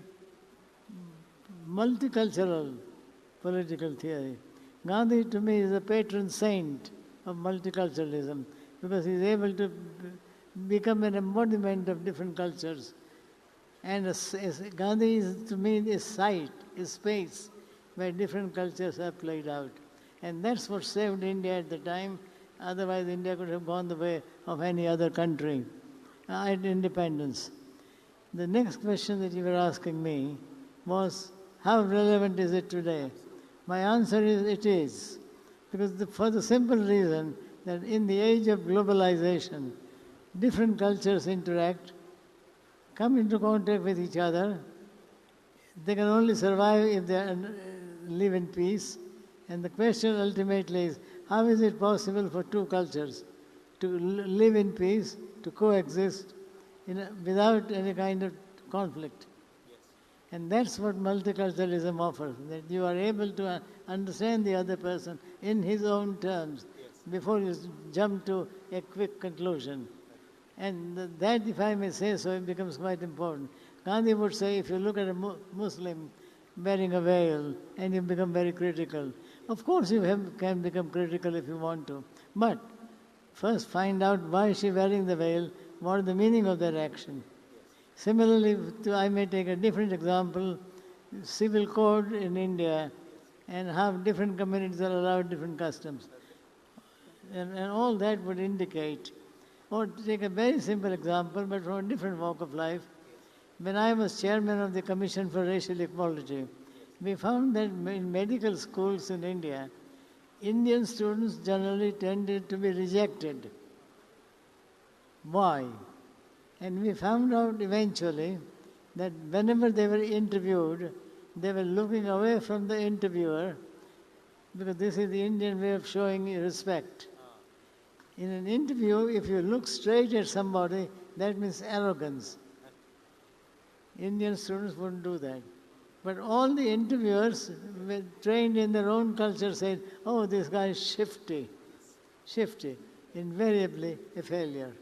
S10: multicultural political theory. Gandhi, to me, is a patron saint of multiculturalism because he is able to become an embodiment of different cultures. And Gandhi is, to me, a site, a space where different cultures are played out. And that's what saved India at the time. Otherwise, India could have gone the way of any other country at independence. The next question that you were asking me was, how relevant is it today? My answer is, it is. Because for the simple reason that in the age of globalization, different cultures interact, come into contact with each other. They can only survive if they live in peace. And the question ultimately is, how is it possible for two cultures to live in peace, to coexist without any kind of conflict? Yes. And that's what multiculturalism offers, that you are able to understand the other person in his own terms before you jump to a quick conclusion. And that, if I may say so, it becomes quite important. Gandhi would say, if you look at a Muslim wearing a veil and you become very critical, of course you can become critical if you want to. But first find out why is she wearing the veil, what is the meaning of that action. Similarly, I may take a different example, civil code in India, and how different communities are allowed different customs. And all that would indicate, or to take a very simple example, but from a different walk of life. When I was chairman of the Commission for Racial Equality, we found that in medical schools in India, Indian students generally tended to be rejected. Why? And we found out eventually that whenever they were interviewed, they were looking away from the interviewer, because this is the Indian way of showing respect. In an interview, if you look straight at somebody, that means arrogance. Indian students wouldn't do that. But all the interviewers were trained in their own culture said, oh, this guy is shifty, invariably a failure.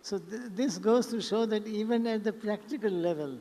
S10: So this goes to show that even at the practical level,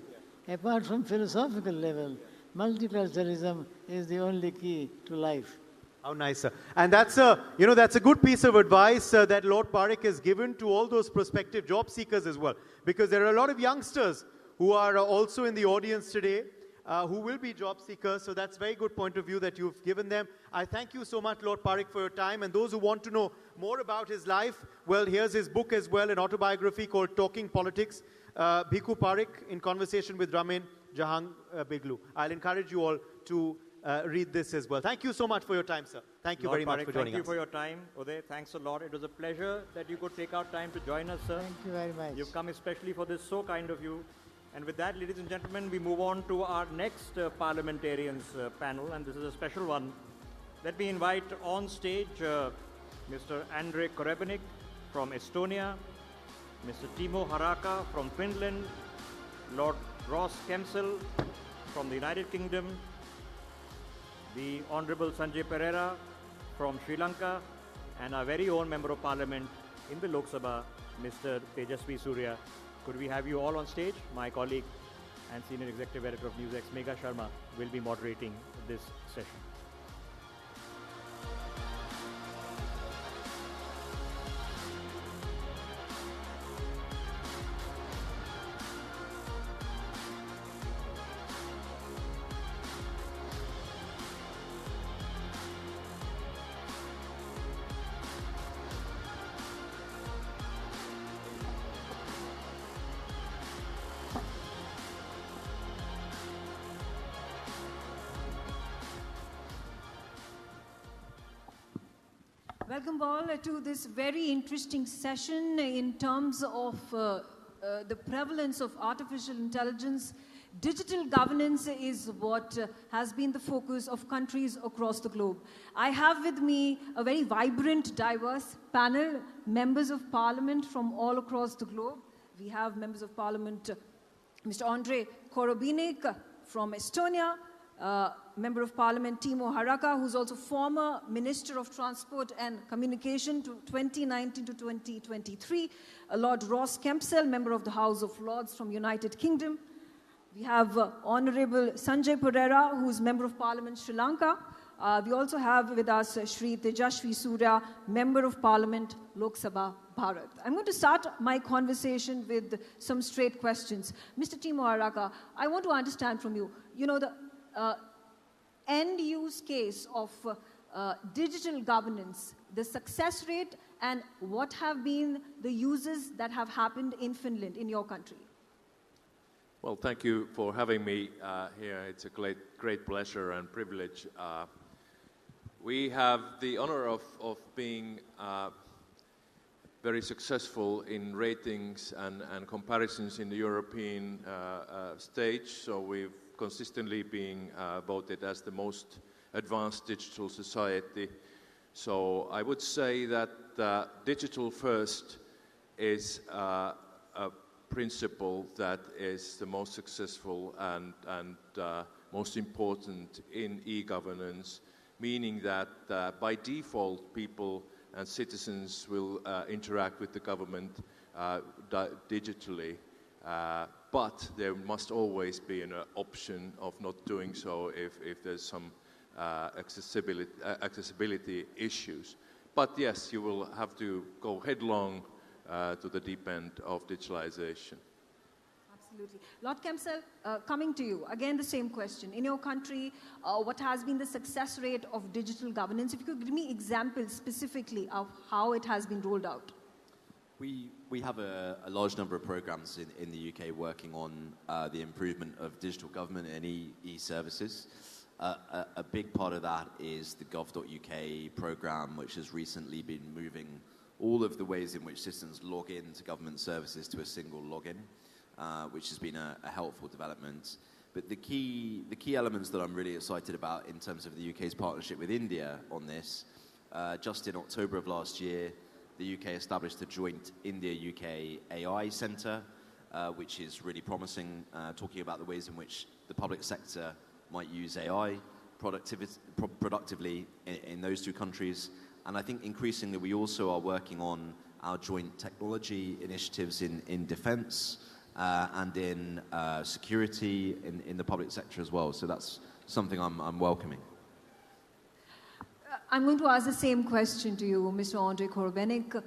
S10: apart from philosophical level, multiculturalism is the only key to life.
S2: How nice, sir. And that's a good piece of advice that Lord Parekh has given to all those prospective job seekers as well. Because there are a lot of youngsters who are also in the audience today who will be job seekers. So that's a very good point of view that you've given them. I thank you so much, Lord Parekh, for your time. And those who want to know more about his life, well, here's his book as well, an autobiography called Talking Politics. Bhikkhu Parekh in conversation with Ramin Jahang Biglu. I'll encourage you all to read this as well. Thank you so much for your time, sir. Thank you
S9: Lord
S2: very much
S9: Parekh,
S2: for joining us.
S9: Thank you for your time, Uday. Thanks a lot. It was a pleasure that you could take out time to join us, sir.
S10: Thank you very much.
S9: You've come especially for this, so kind of you. And with that, ladies and gentlemen, we move on to our next parliamentarians panel, and this is a special one. Let me invite on stage Mr. Andrei Korebenik from Estonia, Mr. Timo Haraka from Finland, Lord Ross Kempsell from the United Kingdom, the Honorable Sanjay Pereira from Sri Lanka, and our very own Member of Parliament in the Lok Sabha, Mr. Tejasvi Surya. Could we have you all on stage? My colleague and Senior Executive Editor of NewsX, Megha Sharma, will be moderating this session.
S11: Welcome all to this very interesting session in terms of the prevalence of artificial intelligence. Digital governance is what has been the focus of countries across the globe. I have with me a very vibrant, diverse panel, members of parliament from all across the globe. We have members of parliament, Mr. Andrei Korobinik from Estonia, Member of Parliament Timo Haraka, who's also former Minister of Transport and Communication to 2019 to 2023, Lord Ross Kempsell, Member of the House of Lords from United Kingdom. We have Honorable Sanjay Pereira, who's Member of Parliament Sri Lanka. We also have with us Shri Tejashwi Surya, Member of Parliament Lok Sabha Bharat. I'm going to start my conversation with some straight questions. Mr. Timo Haraka, I want to understand from you, the end use case of digital governance, the success rate, and what have been the uses that have happened in Finland, in your country?
S12: Well, thank you for having me here. It's a great pleasure and privilege. We have the honor of being very successful in ratings and comparisons in the European stage, so we've consistently being voted as the most advanced digital society. So I would say that digital first is a principle that is the most successful and most important in e-governance, meaning that by default people and citizens will interact with the government digitally. But there must always be an option of not doing so if there's some accessibility issues. But yes, you will have to go headlong to the deep end of digitalization.
S11: Absolutely. Lord Kempsell, coming to you, again the same question. In your country, what has been the success rate of digital governance? If you could give me examples specifically of how it has been rolled out.
S13: We have a large number of programs in the UK working on the improvement of digital government and e-services. A big part of that is the gov.uk program, which has recently been moving all of the ways in which citizens log in to government services to a single login, which has been a helpful development. But the key elements that I'm really excited about in terms of the UK's partnership with India on this, just in October of last year, the UK established a joint India-UK AI Centre, which is really promising, talking about the ways in which the public sector might use AI productively in those two countries. And I think increasingly we also are working on our joint technology initiatives in defence and in security in the public sector as well. So that's something I'm welcoming.
S11: I'm going to ask the same question to you, Mr. Andrei Korobinik.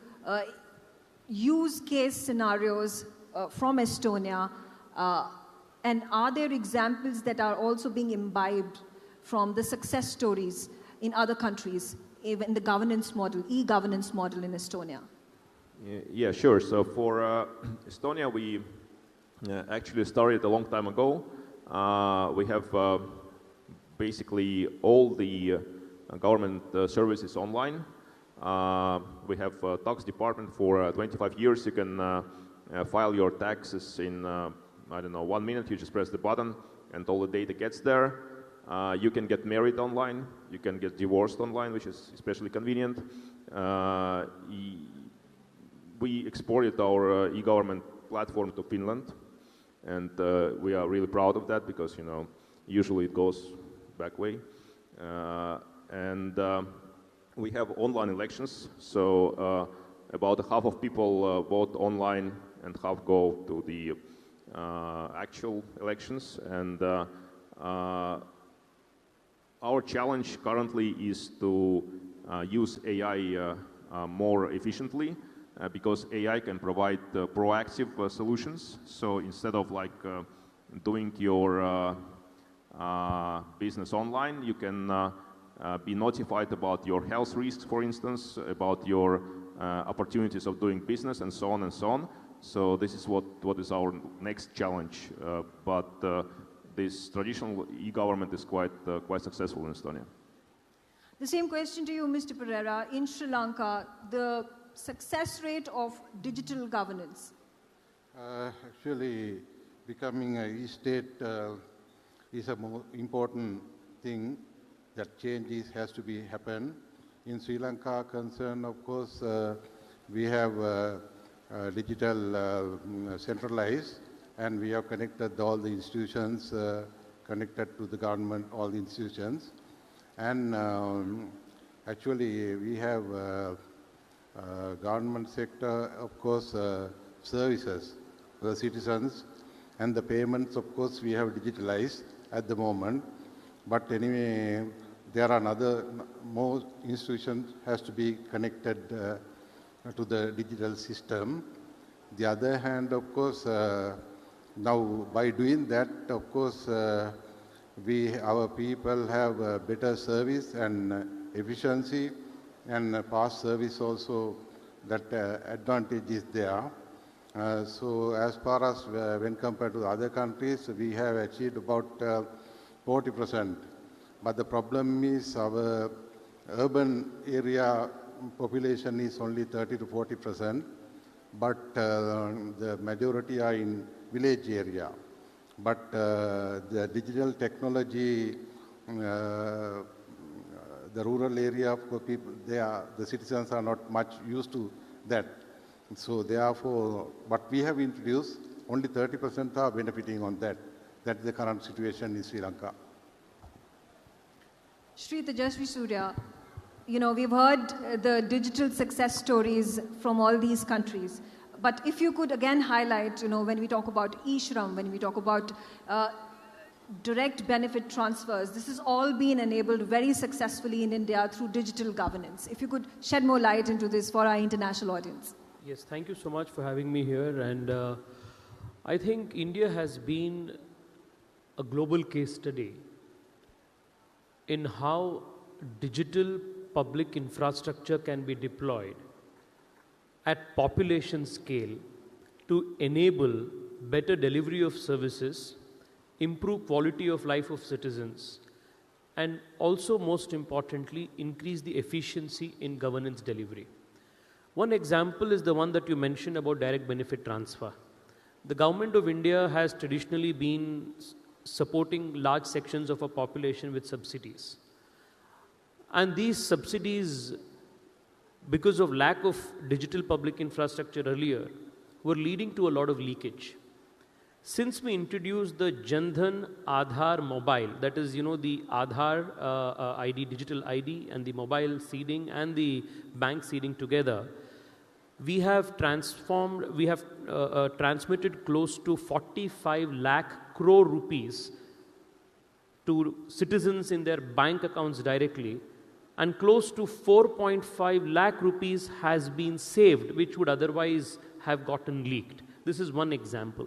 S11: Use case scenarios from Estonia, and are there examples that are also being imbibed from the success stories in other countries, even the governance model, e-governance model in Estonia?
S14: Yeah, sure. So for Estonia, we actually started a long time ago. We have basically all the government services online. We have a tax department for 25 years. You can file your taxes in, 1 minute. You just press the button and all the data gets there. You can get married online. You can get divorced online, which is especially convenient. We exported our e-government platform to Finland, and we are really proud of that because, usually it goes back way. And we have online elections, so about half of people vote online and half go to the actual elections. And our challenge currently is to use AI more efficiently because AI can provide proactive solutions. So instead of doing your business online, you can be notified about your health risks, for instance, about your opportunities of doing business, and so on and so on. So this is what is our next challenge. But this traditional e-government is quite successful in Estonia.
S11: The same question to you, Mr. Pereira. In Sri Lanka, the success rate of digital governance?
S15: Actually, becoming a e-state is a more important thing. That change has to be happen. In Sri Lanka concern, of course, we have digital centralized, and we have connected all the institutions connected to the government, all the institutions. And actually, we have government sector, of course, services for the citizens, and the payments, of course, we have digitalized at the moment. But anyway, there are more institutions has to be connected to the digital system. The other hand, of course, now by doing that, of course, our people have better service and efficiency, and past service also, that advantage is there. So as far as when compared to other countries, we have achieved about 40%. But the problem is our urban area population is only 30 to 40%, but the majority are in village area. But the digital technology, the rural area for people, the citizens are not much used to that. So therefore, what we have introduced, only 30% are benefiting on that. That is the current situation in Sri Lanka.
S11: Shri Tejasvi Surya, we've heard the digital success stories from all these countries. But if you could again highlight, when we talk about e-Shram, when we talk about direct benefit transfers, this has all been enabled very successfully in India through digital governance. If you could shed more light into this for our international audience.
S16: Yes, thank you so much for having me here. And I think India has been a global case study in how digital public infrastructure can be deployed at population scale to enable better delivery of services, improve quality of life of citizens, and also, most importantly, increase the efficiency in governance delivery. One example is the one that you mentioned about direct benefit transfer. The government of India has traditionally been supporting large sections of a population with subsidies. And these subsidies, because of lack of digital public infrastructure earlier, were leading to a lot of leakage. Since we introduced the Jan Dhan Aadhaar mobile, that is, the Aadhaar ID, digital ID, and the mobile seeding and the bank seeding together, we have transmitted close to 45 lakh crore rupees to citizens in their bank accounts directly, and close to 4.5 lakh rupees has been saved, which would otherwise have gotten leaked. This is one example.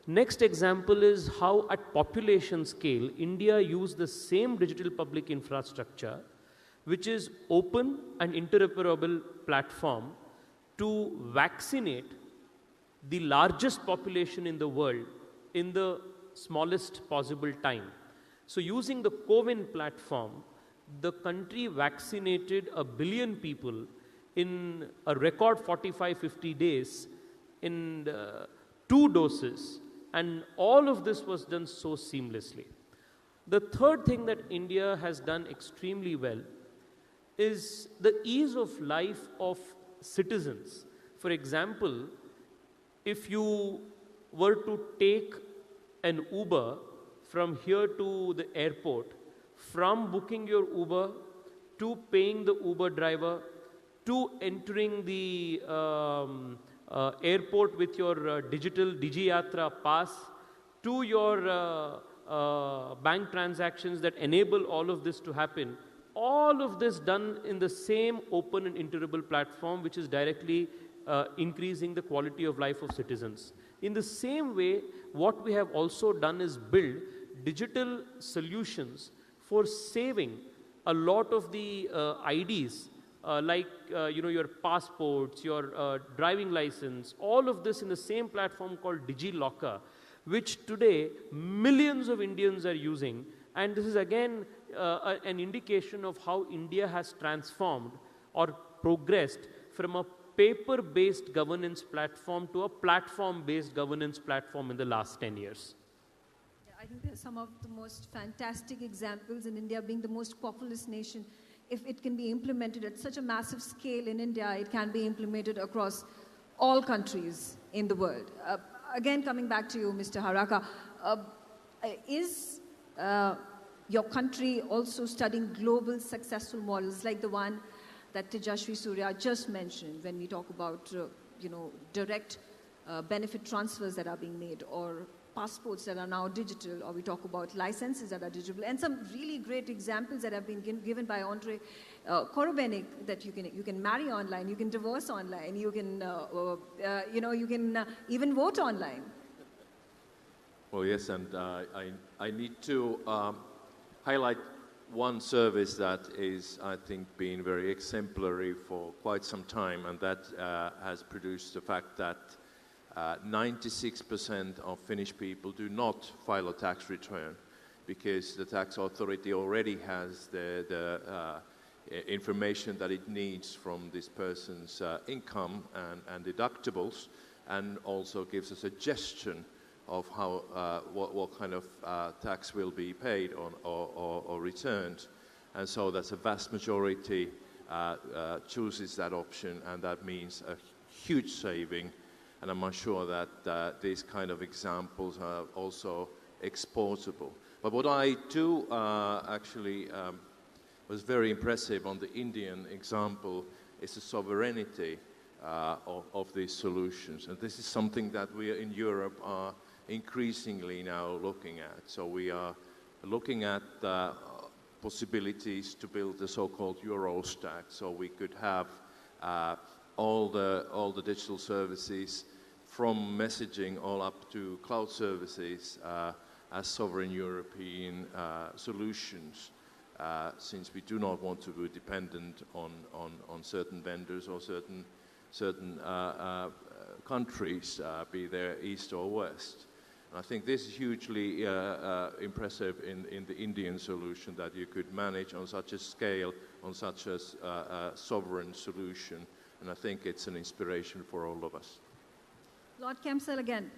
S16: Next example is how at population scale, India used the same digital public infrastructure, which is open and interoperable platform, to vaccinate the largest population in the world in the smallest possible time. So using the CoWIN platform, the country vaccinated 1 billion people in a record 45-50 days in 2 doses, and all of this was done so seamlessly. The third thing that India has done extremely well is the ease of life of citizens. For example, if you were to take an Uber from here to the airport, from booking your Uber to paying the Uber driver to entering the airport with your digital DigiYatra pass, to your bank transactions that enable all of this to happen, all of this done in the same open and interoperable platform, which is directly increasing the quality of life of citizens. In the same way, what we have also done is build digital solutions for saving a lot of the IDs, like your passports, your driving license, all of this in the same platform called DigiLocker, which today millions of Indians are using. And this is again an indication of how India has transformed or progressed from a paper-based governance platform to a platform-based governance platform in the last 10 years.
S11: I think there are some of the most fantastic examples in India being the most populous nation. If it can be implemented at such a massive scale in India, it can be implemented across all countries in the world. Again, coming back to you, Mr. Haraka, is your country also studying global successful models like the one that Tejashwi Surya just mentioned when we talk about, direct benefit transfers that are being made, or passports that are now digital, or we talk about licenses that are digital, and some really great examples that have been given by Andre Korobenik, that you can marry online, you can divorce online, you can even vote online.
S12: Well, yes, and I need to highlight one service that is, I think, being very exemplary for quite some time, and that has produced the fact that 96% of Finnish people do not file a tax return because the tax authority already has the information that it needs from this person's income and deductibles, and also gives a suggestion of how what kind of tax will be paid on or returned. And so that's a vast majority chooses that option, and that means a huge saving. And I'm not sure that these kind of examples are also exportable. But what I do actually was very impressive on the Indian example is the sovereignty of these solutions. And this is something that we in Europe are increasingly now looking at. So we are looking at possibilities to build the so-called Euro stack, so we could have all the digital services from messaging all up to cloud services as sovereign European solutions, since we do not want to be dependent on certain vendors or certain countries, be they east or west. And I think this is hugely impressive in the Indian solution, that you could manage on such a scale, on such a sovereign solution. And I think it's an inspiration for all of us.
S11: Lord Kempsell, again,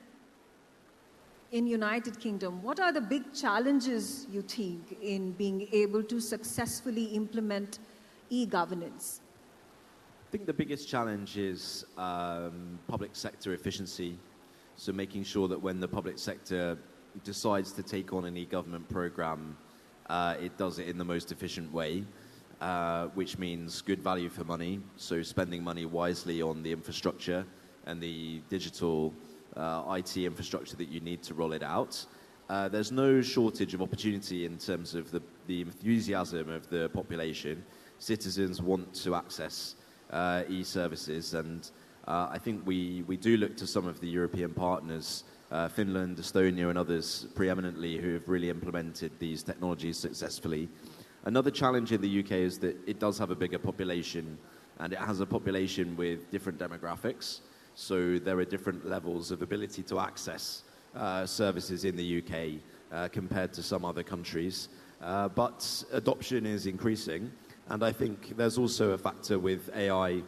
S11: in United Kingdom, what are the big challenges you think in being able to successfully implement e-governance?
S13: I think the biggest challenge is public sector efficiency. So making sure that when the public sector decides to take on an e-government program, it does it in the most efficient way, which means good value for money. So spending money wisely on the infrastructure and the digital IT infrastructure that you need to roll it out. There's no shortage of opportunity in terms of the enthusiasm of the population. Citizens want to access e-services, and I think we do look to some of the European partners, Finland, Estonia and others preeminently, who have really implemented these technologies successfully. Another challenge in the UK is that it does have a bigger population, and it has a population with different demographics. So there are different levels of ability to access services in the UK compared to some other countries. But adoption is increasing, and I think there's also a factor with AI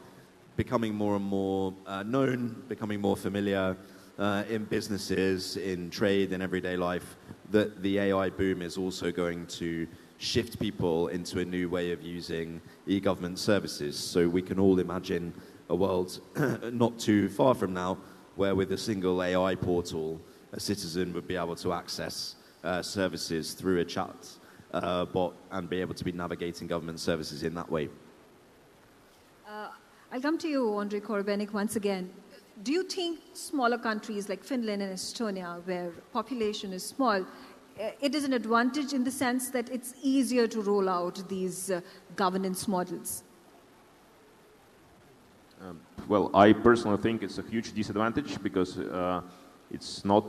S13: becoming more and more known, becoming more familiar in businesses, in trade, in everyday life, that the AI boom is also going to shift people into a new way of using e-government services. So we can all imagine a world not too far from now where with a single AI portal, a citizen would be able to access services through a chat bot and be able to be navigating government services in that way.
S11: I'll come to you, Andre Korobenik, once again. Do you think smaller countries like Finland and Estonia, where population is small, it is an advantage in the sense that it's easier to roll out these governance models?
S14: Well, I personally think it's a huge disadvantage because it's not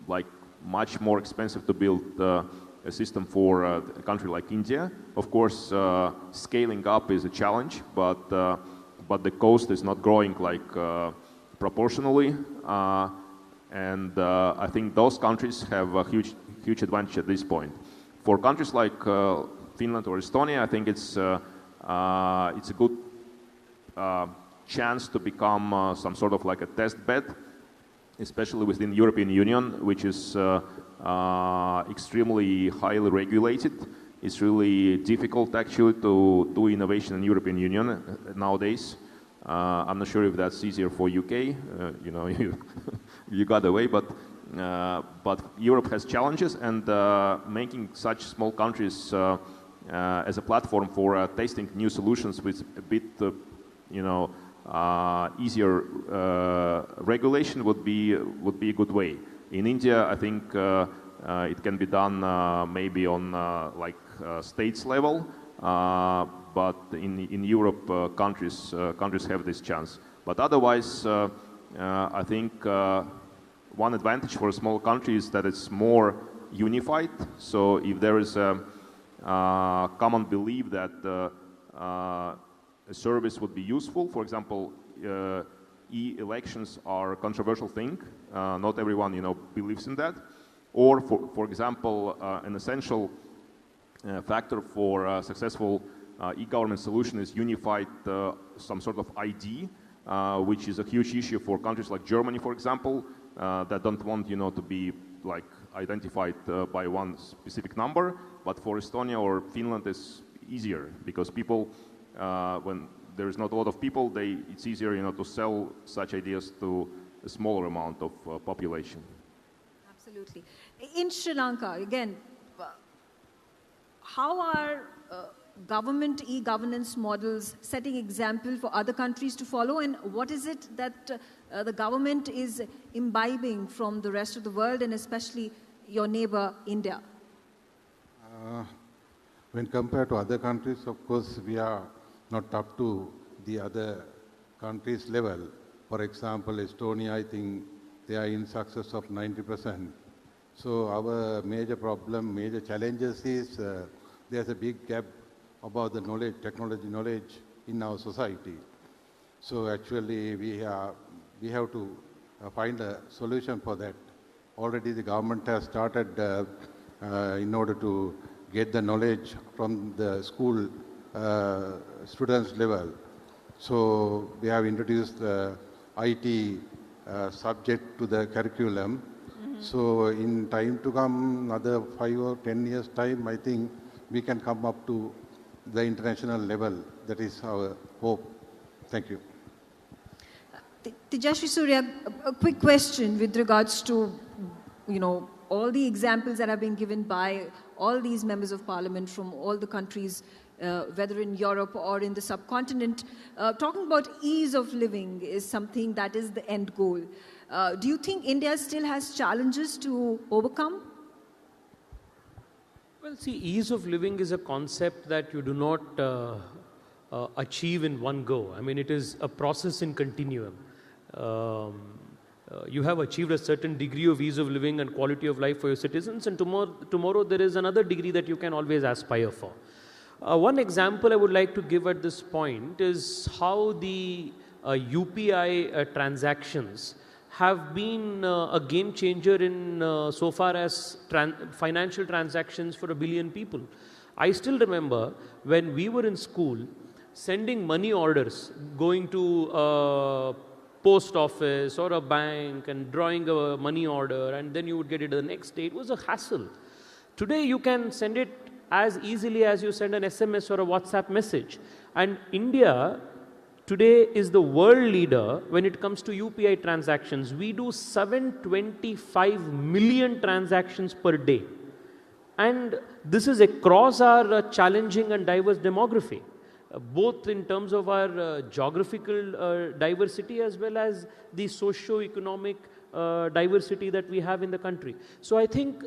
S14: like much more expensive to build a system for a country like India. Of course, scaling up is a challenge, but the cost is not growing like proportionally, and I think those countries have a huge advantage at this point. For countries like Finland or Estonia. I think it's a good chance to become some sort of like a test bed, especially within the European Union, which is extremely highly regulated. It's really difficult actually to do innovation in the European Union nowadays. I'm not sure if that's easier for UK. You know, you got away, but Europe has challenges, and making such small countries as a platform for testing new solutions with a bit, you know, easier regulation would be a good way. In India, I think it can be done maybe on like states level, but in Europe, countries have this chance. But otherwise, I think one advantage for a small country is that it's more unified. So if there is a common belief that a service would be useful, for example, e-elections are a controversial thing. Not everyone, you know, believes in that. Or, for example, an essential factor for a successful e-government solution is unified some sort of ID, which is a huge issue for countries like Germany, for example, that don't want, you know, to be like identified by one specific number. But for Estonia or Finland, it's easier because people, when there is not a lot of people, it's easier, you know, to sell such ideas to a smaller amount of population.
S11: Absolutely. In Sri Lanka, again, how are government e-governance models setting example for other countries to follow, and what is it that the government is imbibing from the rest of the world, and especially your neighbor, India?
S15: When compared to other countries, of course, we are not up to the other countries' level. For example, Estonia, I think they are in success of 90%. So our major problem, major challenges is there's a big gap about the knowledge, technology knowledge in our society. So actually we have to find a solution for that. Already the government has started in order to get the knowledge from the school students level. So we have introduced the IT subject to the curriculum. So in time to come, another 5 or 10 years time, I think we can come up to the international level. That is our hope. Thank you.
S11: Tejashwi Surya, a quick question with regards to, you know, all the examples that have been given by all these members of parliament from all the countries, whether in Europe or in the subcontinent. Talking about ease of living is something that is the end goal. Do you think India still has challenges to overcome?
S16: Well, see, ease of living is a concept that you do not achieve in one go. I mean, it is a process in continuum. You have achieved a certain degree of ease of living and quality of life for your citizens, and tomorrow there is another degree that you can always aspire for. One example I would like to give at this point is how the UPI transactions have been a game changer in so far as financial transactions for 1 billion people. I still remember when we were in school, sending money orders, going to a post office or a bank and drawing a money order, and then you would get it the next day. It was a hassle. Today you can send it as easily as you send an SMS or a WhatsApp message. And India today is the world leader when it comes to UPI transactions. We do 725 million transactions per day. And this is across our challenging and diverse demography, both in terms of our geographical diversity as well as the socio-economic diversity that we have in the country. So I think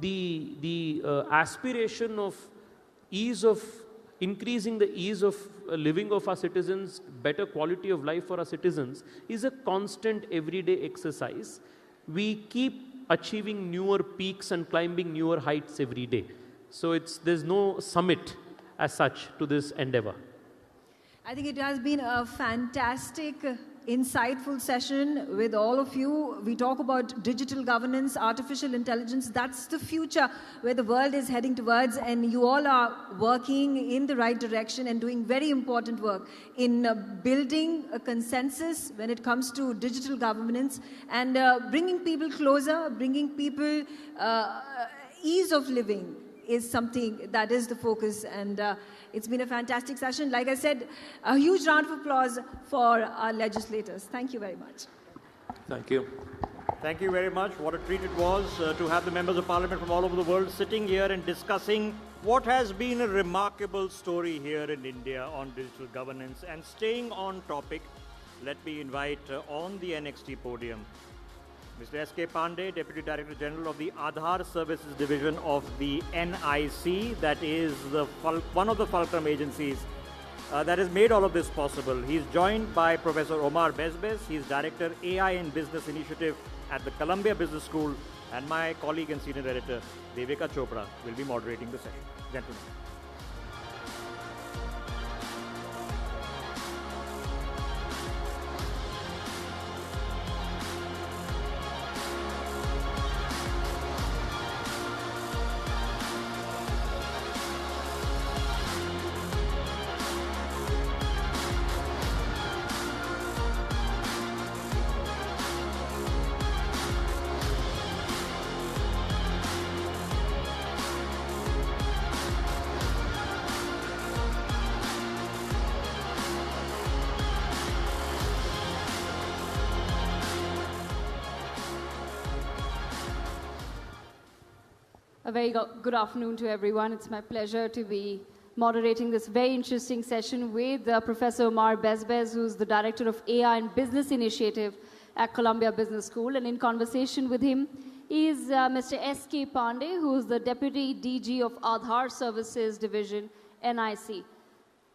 S16: the aspiration of increasing the ease of living of our citizens, better quality of life for our citizens is a constant everyday exercise. We keep achieving newer peaks and climbing newer heights every day. So there's no summit as such to this endeavor.
S11: I think it has been a fantastic insightful session with all of you. We talk about digital governance, artificial intelligence. That's the future where the world is heading towards, and you all are working in the right direction and doing very important work in building a consensus when it comes to digital governance and bringing people closer, bringing people ease of living is something that is the focus, and it's been a fantastic session. Like I said, a huge round of applause for our legislators. Thank you very much.
S9: Thank you. Thank you very much. What a treat it was to have the members of parliament from all over the world sitting here and discussing what has been a remarkable story here in India on digital governance. And staying on topic, let me invite on the NXT podium Mr. S.K. Pandey, Deputy Director General of the Aadhaar Services Division of the NIC, that is one of the fulcrum agencies that has made all of this possible. He's joined by Professor Omar Bezbez. He's Director AI and Business Initiative at the Columbia Business School, and my colleague and Senior Editor Devika Chopra will be moderating the session. Gentlemen.
S17: A very good afternoon to everyone. It's my pleasure to be moderating this very interesting session with Professor Omar Bezbez, who's the Director of AI and Business Initiative at Columbia Business School. And in conversation with him is Mr. S.K. Pandey, who's the Deputy DG of Aadhaar Services Division, NIC.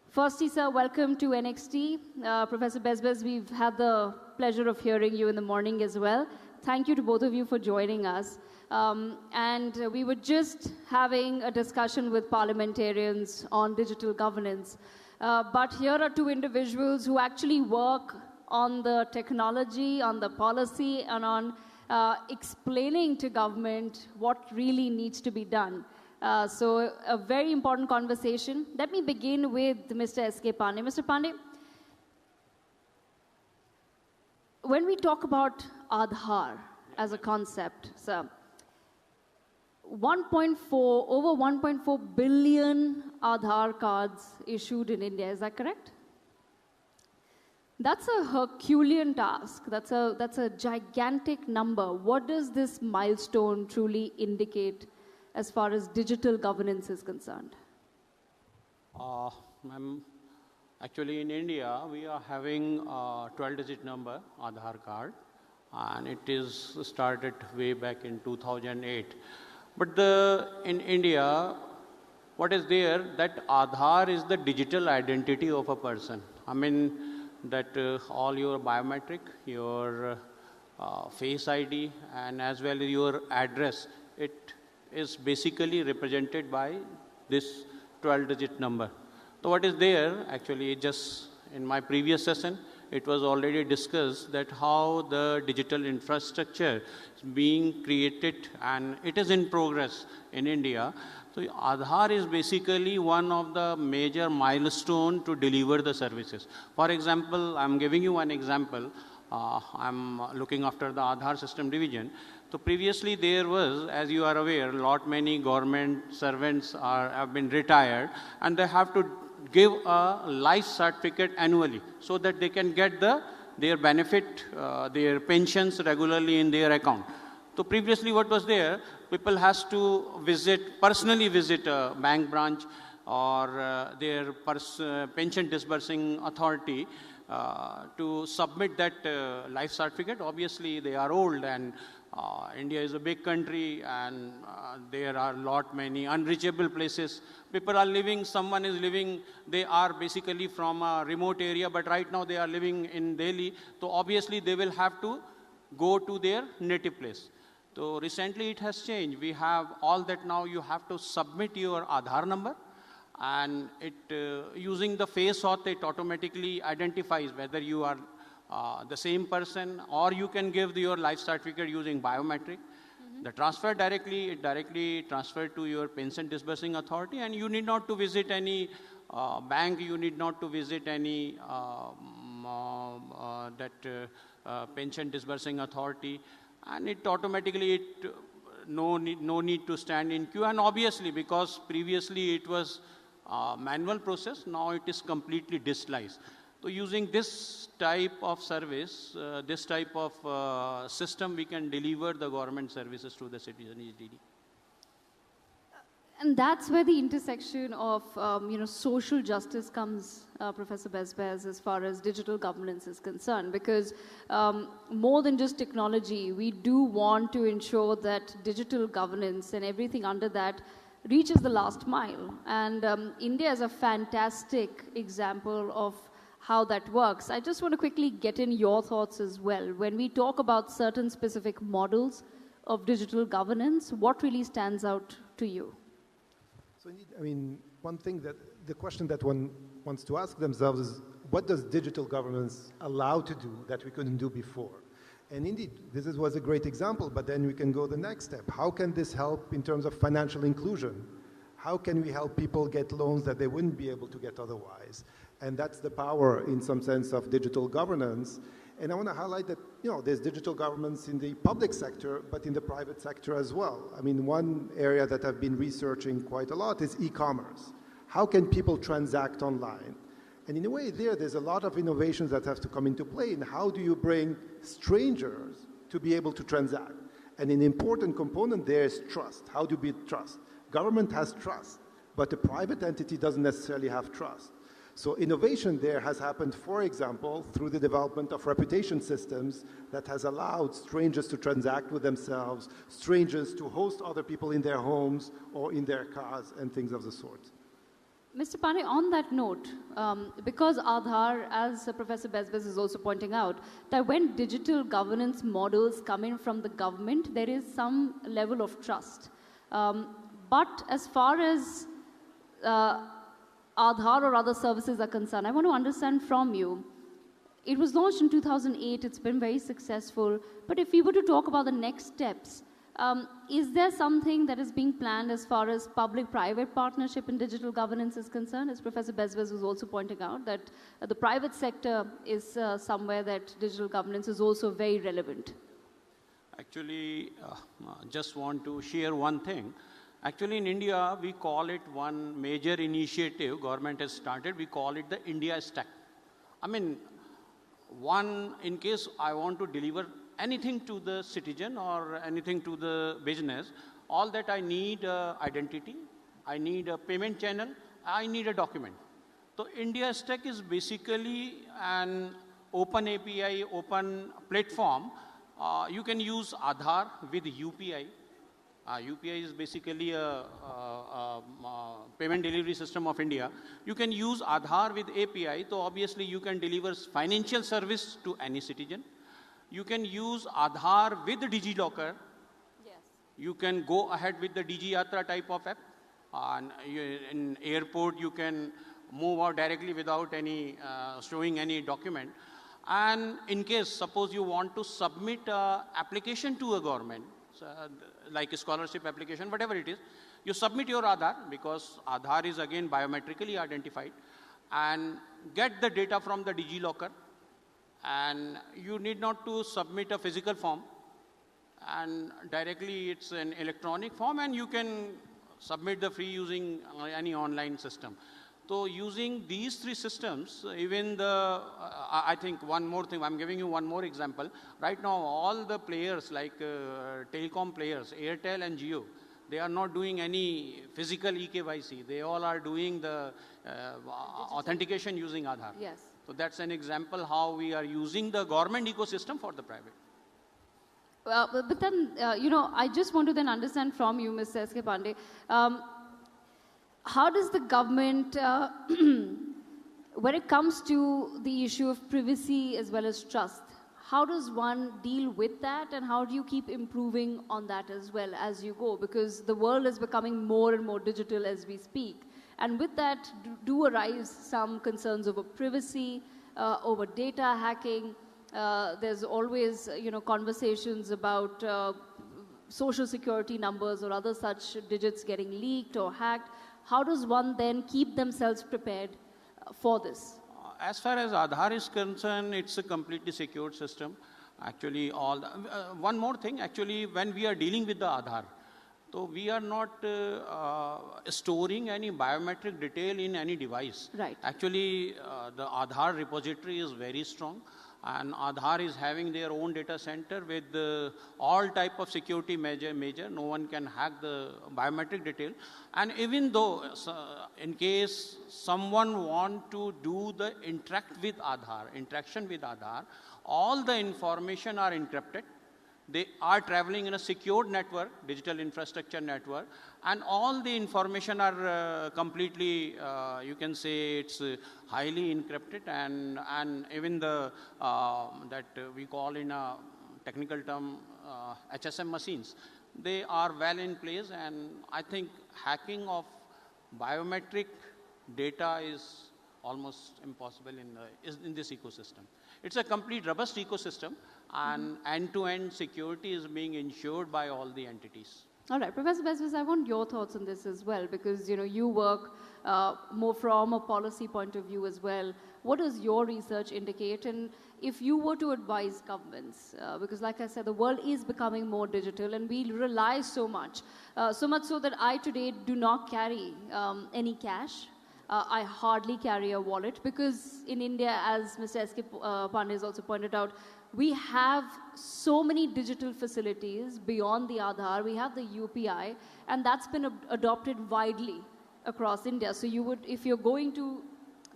S17: Firstly, sir, welcome to NXT. Professor Bezbez, we've had the pleasure of hearing you in the morning as well. Thank you to both of you for joining us. And we were just having a discussion with parliamentarians on digital governance. But here are two individuals who actually work on the technology, on the policy, and on explaining to government what really needs to be done. So a very important conversation. Let me begin with Mr. S.K. Pandey. Mr. Pandey, when we talk about Aadhaar as a concept, sir, over 1.4 billion Aadhaar cards issued in India, is that correct? That's a Herculean task. That's a gigantic number. What does this milestone truly indicate as far as digital governance is concerned?
S18: Actually, in India, we are having a 12-digit number, Aadhaar card, and it is started way back in 2008. But in India, what is there, that Aadhaar is the digital identity of a person. I mean, that all your biometric, your face ID, and as well as your address, it is basically represented by this 12-digit number. So what is there, actually, just in my previous session, it was already discussed that how the digital infrastructure is being created and it is in progress in India. So Aadhaar is basically one of the major milestones to deliver the services. For example, I'm giving you one example. I'm looking after the Aadhaar system division. So previously there was, as you are aware, many government servants have been retired, and they have to give a life certificate annually so that they can get their benefit, their pensions regularly in their account. So previously what was there, people has to personally visit a bank branch or their pension disbursing authority to submit that life certificate. Obviously they are old, and India is a big country, and there are many unreachable places. People are living, someone is living, they are basically from a remote area, but right now they are living in Delhi. So obviously they will have to go to their native place. So recently it has changed. We have all that now. You have to submit your Aadhaar number, and it using the face auth, it automatically identifies whether you are the same person, or you can give your life certificate using biometric. The transfer directly transferred to your pension disbursing authority, and you need not to visit any bank, you need not to visit any pension disbursing authority, and it automatically, no need to stand in queue. And obviously, because previously it was manual process, now it is completely digitalized. So using this type of service, this type of system, we can deliver the government services to the citizen easily.
S17: And that's where the intersection of social justice comes, Professor Bezbez, as far as digital governance is concerned, because more than just technology, we do want to ensure that digital governance and everything under that reaches the last mile. And India is a fantastic example of how that works. I just want to quickly get in your thoughts as well. When we talk about certain specific models of digital governance, what really stands out to you?
S19: So indeed, I mean, one thing that the question that one wants to ask themselves is, what does digital governance allow to do that we couldn't do before? And indeed, this was a great example, but then we can go the next step. How can this help in terms of financial inclusion? How can we help people get loans that they wouldn't be able to get otherwise? And that's the power, in some sense, of digital governance. And I want to highlight that, there's digital governance in the public sector, but in the private sector as well. I mean, one area that I've been researching quite a lot is e-commerce. How can people transact online? And in a way there's a lot of innovations that have to come into play. And how do you bring strangers to be able to transact? And an important component there is trust. How do you build trust? Government has trust, but a private entity doesn't necessarily have trust. So innovation there has happened, for example, through the development of reputation systems that has allowed strangers to transact with themselves, strangers to host other people in their homes or in their cars and things of the sort.
S17: Mr. Pandey, on that note, because Aadhaar, as Professor Bezbez is also pointing out, that when digital governance models come in from the government, there is some level of trust. But as far as Aadhaar or other services are concerned, I want to understand from you, it was launched in 2008, it's been very successful, but if we were to talk about the next steps, is there something that is being planned as far as public-private partnership in digital governance is concerned? As Professor Bezbez was also pointing out, that the private sector is somewhere that digital governance is also very relevant.
S18: Actually, just want to share one thing. Actually, in India, we call it one major initiative government has started. We call it the India Stack. I mean, in case I want to deliver anything to the citizen or anything to the business, all that I need identity, I need a payment channel, I need a document. So India Stack is basically an open API, open platform. You can use Aadhaar with UPI. UPI is basically a payment delivery system of India. You can use Aadhaar with API, so obviously you can deliver financial service to any citizen. You can use Aadhaar with DigiLocker. Yes. You can go ahead with the Digi Yatra type of app. And in airport, you can move out directly without any showing any document. And in case, suppose you want to submit an application to a government, like a scholarship application, whatever it is, you submit your Aadhaar, because Aadhaar is again biometrically identified, and get the data from the DigiLocker. And you need not to submit a physical form, and directly it's an electronic form, and you can submit the free using any online system. So using these three systems, even I think one more thing, I'm giving you one more example. Right now, all the players like telecom players, Airtel and Jio, they are not doing any physical eKYC. They all are doing the authentication using Aadhaar.
S17: Yes.
S18: So that's an example how we are using the government ecosystem for the private.
S17: But then, I just want to then understand from you, Mr. S.K. Pandey, how does the government, when it comes to the issue of privacy as well as trust, how does one deal with that, and how do you keep improving on that as well as you go? Because the world is becoming more and more digital as we speak. And with that do arise some concerns over privacy, over data hacking, There's always, conversations about social security numbers or other such digits getting leaked or hacked. How does one then keep themselves prepared for this?
S18: As far as Aadhaar is concerned, it's a completely secured system. Actually, one more thing, actually, when we are dealing with the Aadhaar, so we are not storing any biometric detail in any device.
S17: Right.
S18: Actually, the Aadhaar repository is very strong, and Aadhaar is having their own data center with all type of security measure. No one can hack the biometric detail. And even though, in case someone want to do the interaction with Aadhaar, all the information are encrypted. They are traveling in a secured network, digital infrastructure network, and all the information are completely, you can say it's highly encrypted, and even the, that we call in a technical term, HSM machines, they are well in place, and I think hacking of biometric data is almost impossible in this ecosystem. It's a complete robust ecosystem, and end-to-end security is being ensured by all the entities.
S17: All right, Professor Besbes, I want your thoughts on this as well, because you work more from a policy point of view as well. What does your research indicate? And if you were to advise governments, because like I said, the world is becoming more digital, and we rely so much so that I today do not carry any cash. I hardly carry a wallet, because in India, as Mr. S.K. Pandey has also pointed out, we have so many digital facilities beyond the Aadhaar. We have the UPI, and that's been adopted widely across India. So you would, if you're going to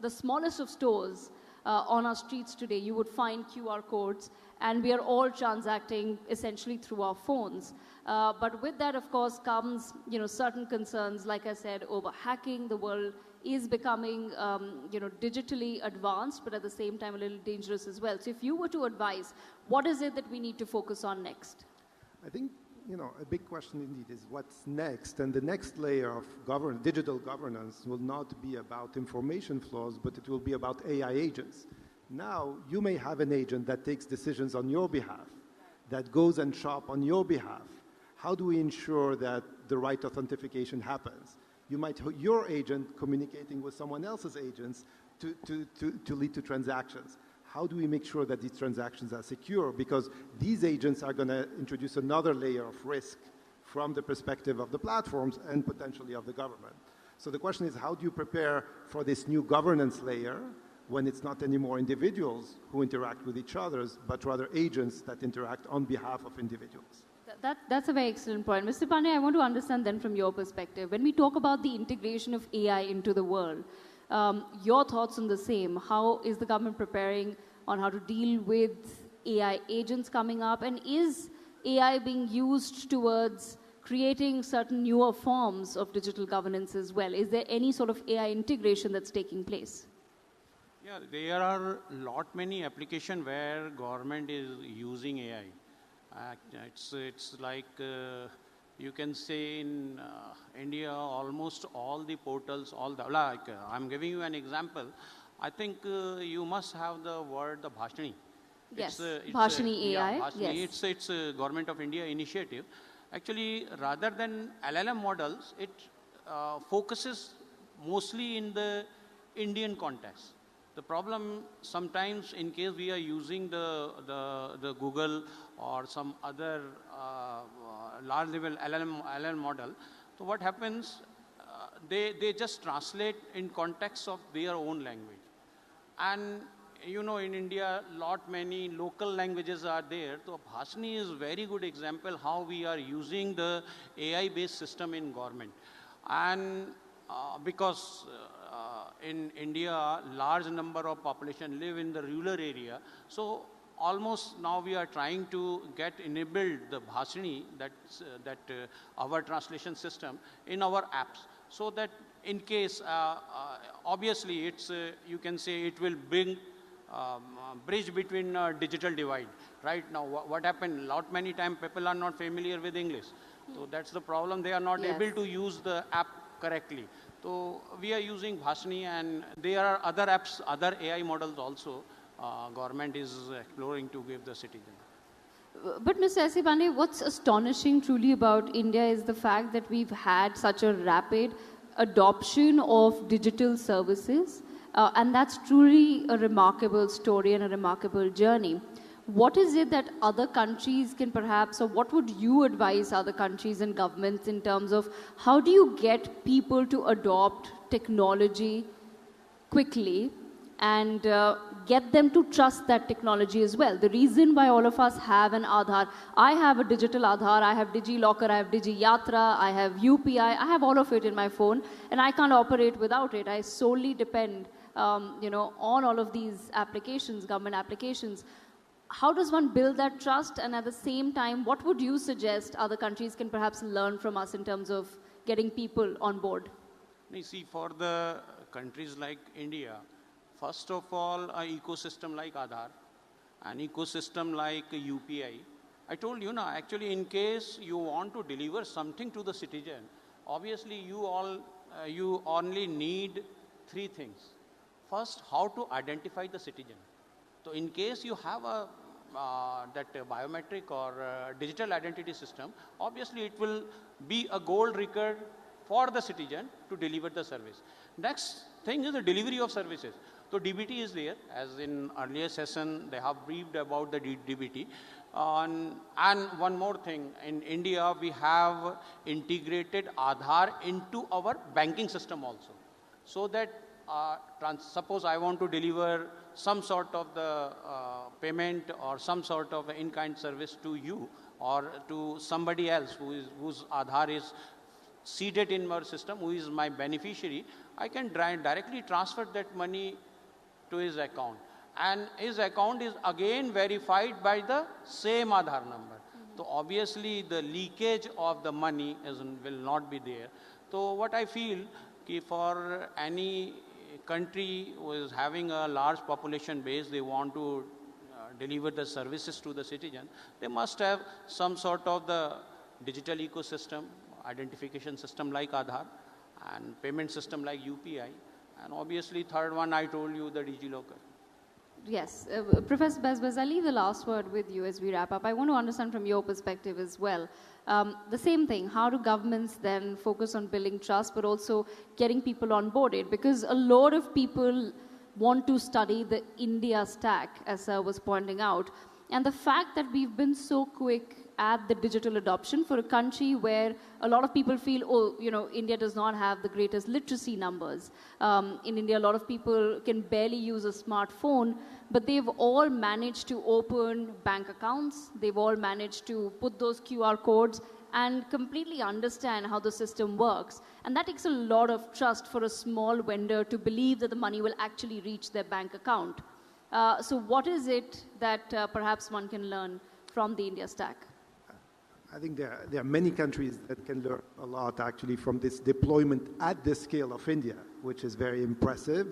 S17: the smallest of stores on our streets today, you would find QR codes, and we are all transacting essentially through our phones. But with that, of course, comes certain concerns, like I said, over hacking. The world is becoming digitally advanced, but at the same time a little dangerous as well. So if you were to advise, what is it that we need to focus on next?
S19: I think a big question indeed is what's next, and the next layer of digital governance will not be about information flows, but it will be about AI agents. Now you may have an agent that takes decisions on your behalf, that goes and shop on your behalf. How do we ensure that the right authentication happens? You might have your agent communicating with someone else's agents to lead to transactions. How do we make sure that these transactions are secure? Because these agents are going to introduce another layer of risk from the perspective of the platforms and potentially of the government. So the question is, how do you prepare for this new governance layer when it's not anymore individuals who interact with each other, but rather agents that interact on behalf of individuals?
S17: That's a very excellent point. Mr. Pandey, I want to understand then from your perspective, when we talk about the integration of AI into the world, your thoughts on the same. How is the government preparing on how to deal with AI agents coming up? And is AI being used towards creating certain newer forms of digital governance as well? Is there any sort of AI integration that's taking place?
S18: Yeah, there are many applications where government is using AI. It's like you can say in India, almost all the portals, I'm giving you an example. I think you must have the word the Bhashani.
S17: Yes, Bhashani AI.
S18: Yeah, Bhashani.
S17: Yes.
S18: It's a Government of India initiative. Actually, rather than LLM models, it focuses mostly in the Indian context. The problem sometimes, in case we are using the Google or some other large level LLM model, so what happens, they just translate in context of their own language. And in India, many local languages are there. So Bhashani is a very good example how we are using the AI-based system in government. And because in India, large number of population live in the rural area. So almost now we are trying to get enabled the Bhashani, that our translation system in our apps, so that in case, obviously it's, you can say it will bring bridge between digital divide. Right now, what happened, many times people are not familiar with English. So that's the problem. They are not able to use the app correctly. So we are using Bhashani, and there are other apps, other AI models also, government is exploring to give the citizen.
S17: But Mr. S. Pandey, what's astonishing truly about India is the fact that we've had such a rapid adoption of digital services, and that's truly a remarkable story and a remarkable journey. What is it that other countries can perhaps, or what would you advise other countries and governments in terms of how do you get people to adopt technology quickly and get them to trust that technology as well? The reason why all of us have an Aadhaar, I have a digital Aadhaar, I have DigiLocker, I have DigiYatra, I have UPI, I have all of it in my phone, and I can't operate without it. I solely depend on all of these applications, government applications. How does one build that trust? And at the same time, what would you suggest other countries can perhaps learn from us in terms of getting people on board?
S18: You see, for the countries like India, first of all, an ecosystem like Aadhaar, an ecosystem like UPI. I told you now, actually, in case you want to deliver something to the citizen, obviously you only need three things. First, how to identify the citizen. So in case you have that biometric or digital identity system, obviously it will be a gold record for the citizen to deliver the service. Next thing is the delivery of services. So DBT is there, as in earlier session they have briefed about the DBT. And one more thing, in India we have integrated Aadhaar into our banking system also. So that suppose I want to deliver some sort of the payment or some sort of in-kind service to you or to somebody else whose Aadhaar is seeded in our system, who is my beneficiary, I can directly transfer that money to his account. And his account is again verified by the same Aadhaar number. So obviously the leakage of the money will not be there. So what I feel, for any country who is having a large population base, they want to deliver the services to the citizen, they must have some sort of the digital ecosystem, identification system like Aadhaar, and payment system like UPI, and obviously third one I told you, the DigiLocker.
S17: Yes. Professor Bezbez, I'll leave the last word with you as we wrap up. I want to understand from your perspective as well. The same thing, how do governments then focus on building trust but also getting people on board it? Because a lot of people want to study the India stack, as I was pointing out. And the fact that we've been so quick at the digital adoption for a country where a lot of people feel, oh, India does not have the greatest literacy numbers. In India, a lot of people can barely use a smartphone, but they've all managed to open bank accounts. They've all managed to put those QR codes and completely understand how the system works. And that takes a lot of trust for a small vendor to believe that the money will actually reach their bank account. So what is it that perhaps one can learn from the India stack?
S19: I think there are many countries that can learn a lot actually from this deployment at the scale of India, which is very impressive.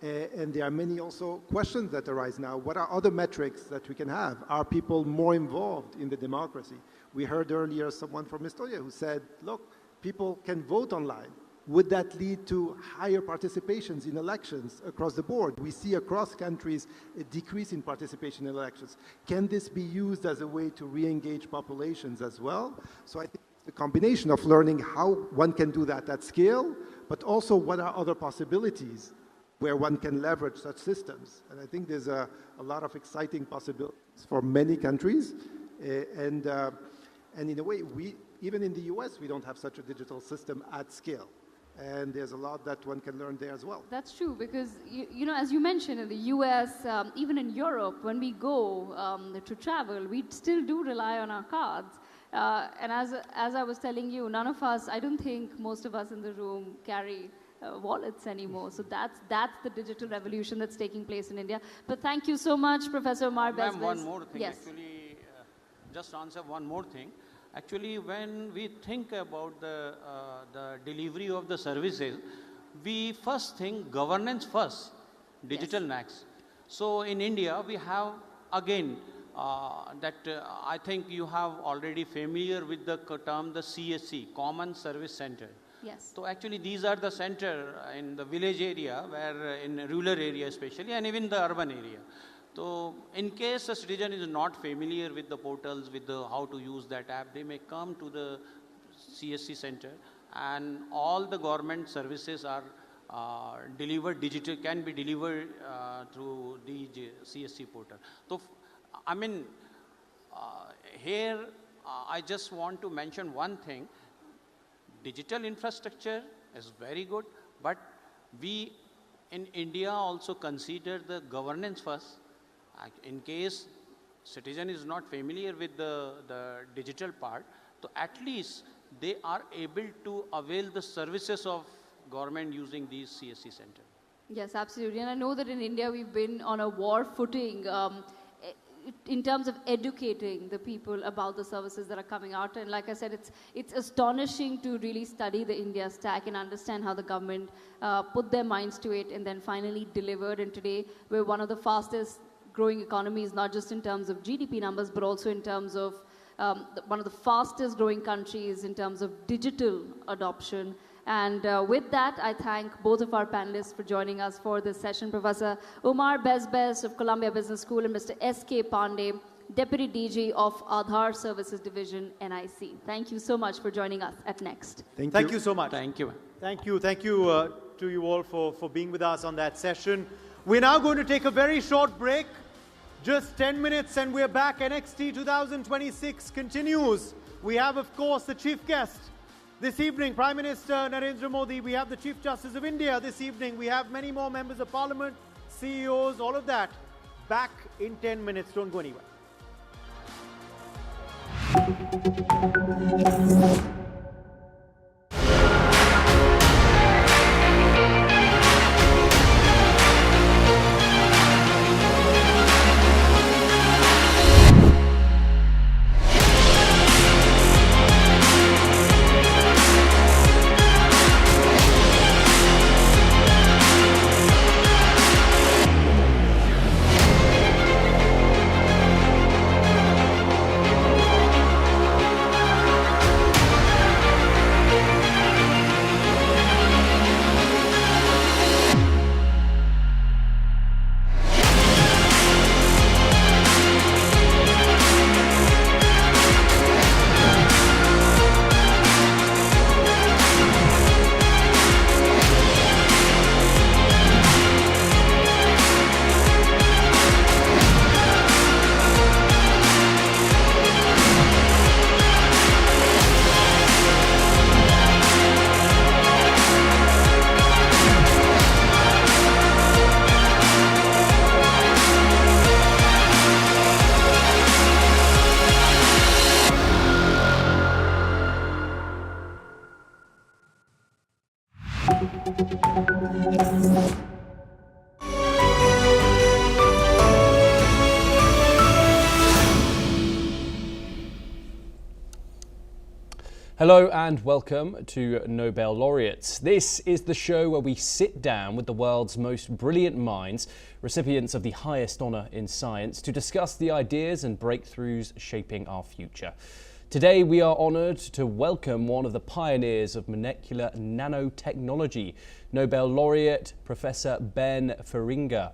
S19: And there are many also questions that arise now. What are other metrics that we can have? Are people more involved in the democracy? We heard earlier someone from Estonia who said, look, people can vote online. Would that lead to higher participations in elections across the board? We see across countries a decrease in participation in elections. Can this be used as a way to re-engage populations as well? So I think the combination of learning how one can do that at scale, but also what are other possibilities where one can leverage such systems. And I think there's a lot of exciting possibilities for many countries. And in a way, even in the US, we don't have such a digital system at scale. And there's a lot that one can learn there as well.
S17: That's true, because, as you mentioned, in the US, even in Europe, when we go to travel, we still do rely on our cards. And as I was telling you, none of us, I don't think most of us in the room carry wallets anymore. So that's the digital revolution that's taking place in India. But thank you so much, Professor Omar Bezbez.
S18: One more thing,
S17: yes.
S18: Actually, just answer one more thing. Actually, when we think about the delivery of the services, we first think governance first, digital next. So in India, we have again I think you have already familiar with the term the CSC, Common Service Center.
S17: Yes.
S18: So actually these are the center in the village area, where in rural area especially, and even the urban area. So in case a citizen is not familiar with the portals, with how to use that app, they may come to the CSC center, and all the government services are delivered digital, can be delivered through the CSC portal. So I mean, here I just want to mention one thing. Digital infrastructure is very good, but we in India also consider the governance first. In case citizen is not familiar with the digital part, so at least they are able to avail the services of government using these CSC center.
S17: Yes, absolutely. And I know that in India we've been on a war footing in terms of educating the people about the services that are coming out. And like I said, it's astonishing to really study the India stack and understand how the government put their minds to it and then finally delivered. And today we're one of the fastest growing economies, not just in terms of GDP numbers, but also in terms of one of the fastest growing countries in terms of digital adoption. And with that, I thank both of our panelists for joining us for this session. Professor Umar Bezbez of Columbia Business School and Mr. S.K. Pandey, Deputy DG of Aadhaar Services Division, NIC. Thank you so much for joining us at Next.
S2: Thank you so much.
S18: Thank you.
S2: Thank you to you all for being with us on that session. We're now going to take a very short break, just 10 minutes, and we're back. NXT 2026 continues. We have, of course, the chief guest this evening, Prime Minister Narendra Modi. We have the Chief Justice of India this evening. We have many more members of Parliament, CEOs, all of that. Back in 10 minutes. Don't go anywhere.
S20: Hello and welcome to Nobel Laureates. This is the show where we sit down with the world's most brilliant minds, recipients of the highest honour in science, to discuss the ideas and breakthroughs shaping our future. Today we are honoured to welcome one of the pioneers of molecular nanotechnology, Nobel laureate Professor Ben Feringa.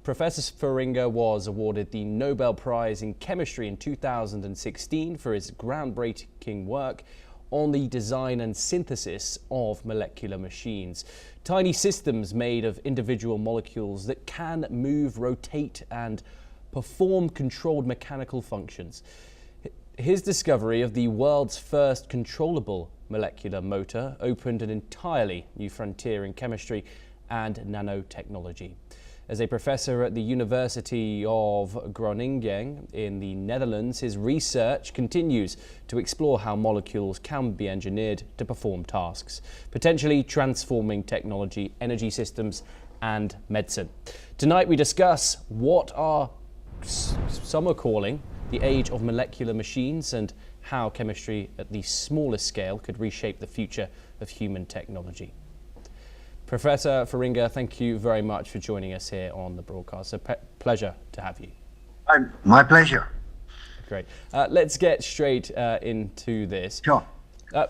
S20: Professor Feringa was awarded the Nobel Prize in Chemistry in 2016 for his groundbreaking work on the design and synthesis of molecular machines. Tiny systems made of individual molecules that can move, rotate, and perform controlled mechanical functions. His discovery of the world's first controllable molecular motor opened an entirely new frontier in chemistry and nanotechnology. As a professor at the University of Groningen in the Netherlands, his research continues to explore how molecules can be engineered to perform tasks, potentially transforming technology, energy systems, and medicine. Tonight we discuss what some are calling the age of molecular machines and how chemistry at the smallest scale could reshape the future of human technology. Professor Feringa, thank you very much for joining us here on the broadcast. It's a pleasure to have you.
S21: My pleasure.
S20: Great. Let's get straight into this.
S21: Sure.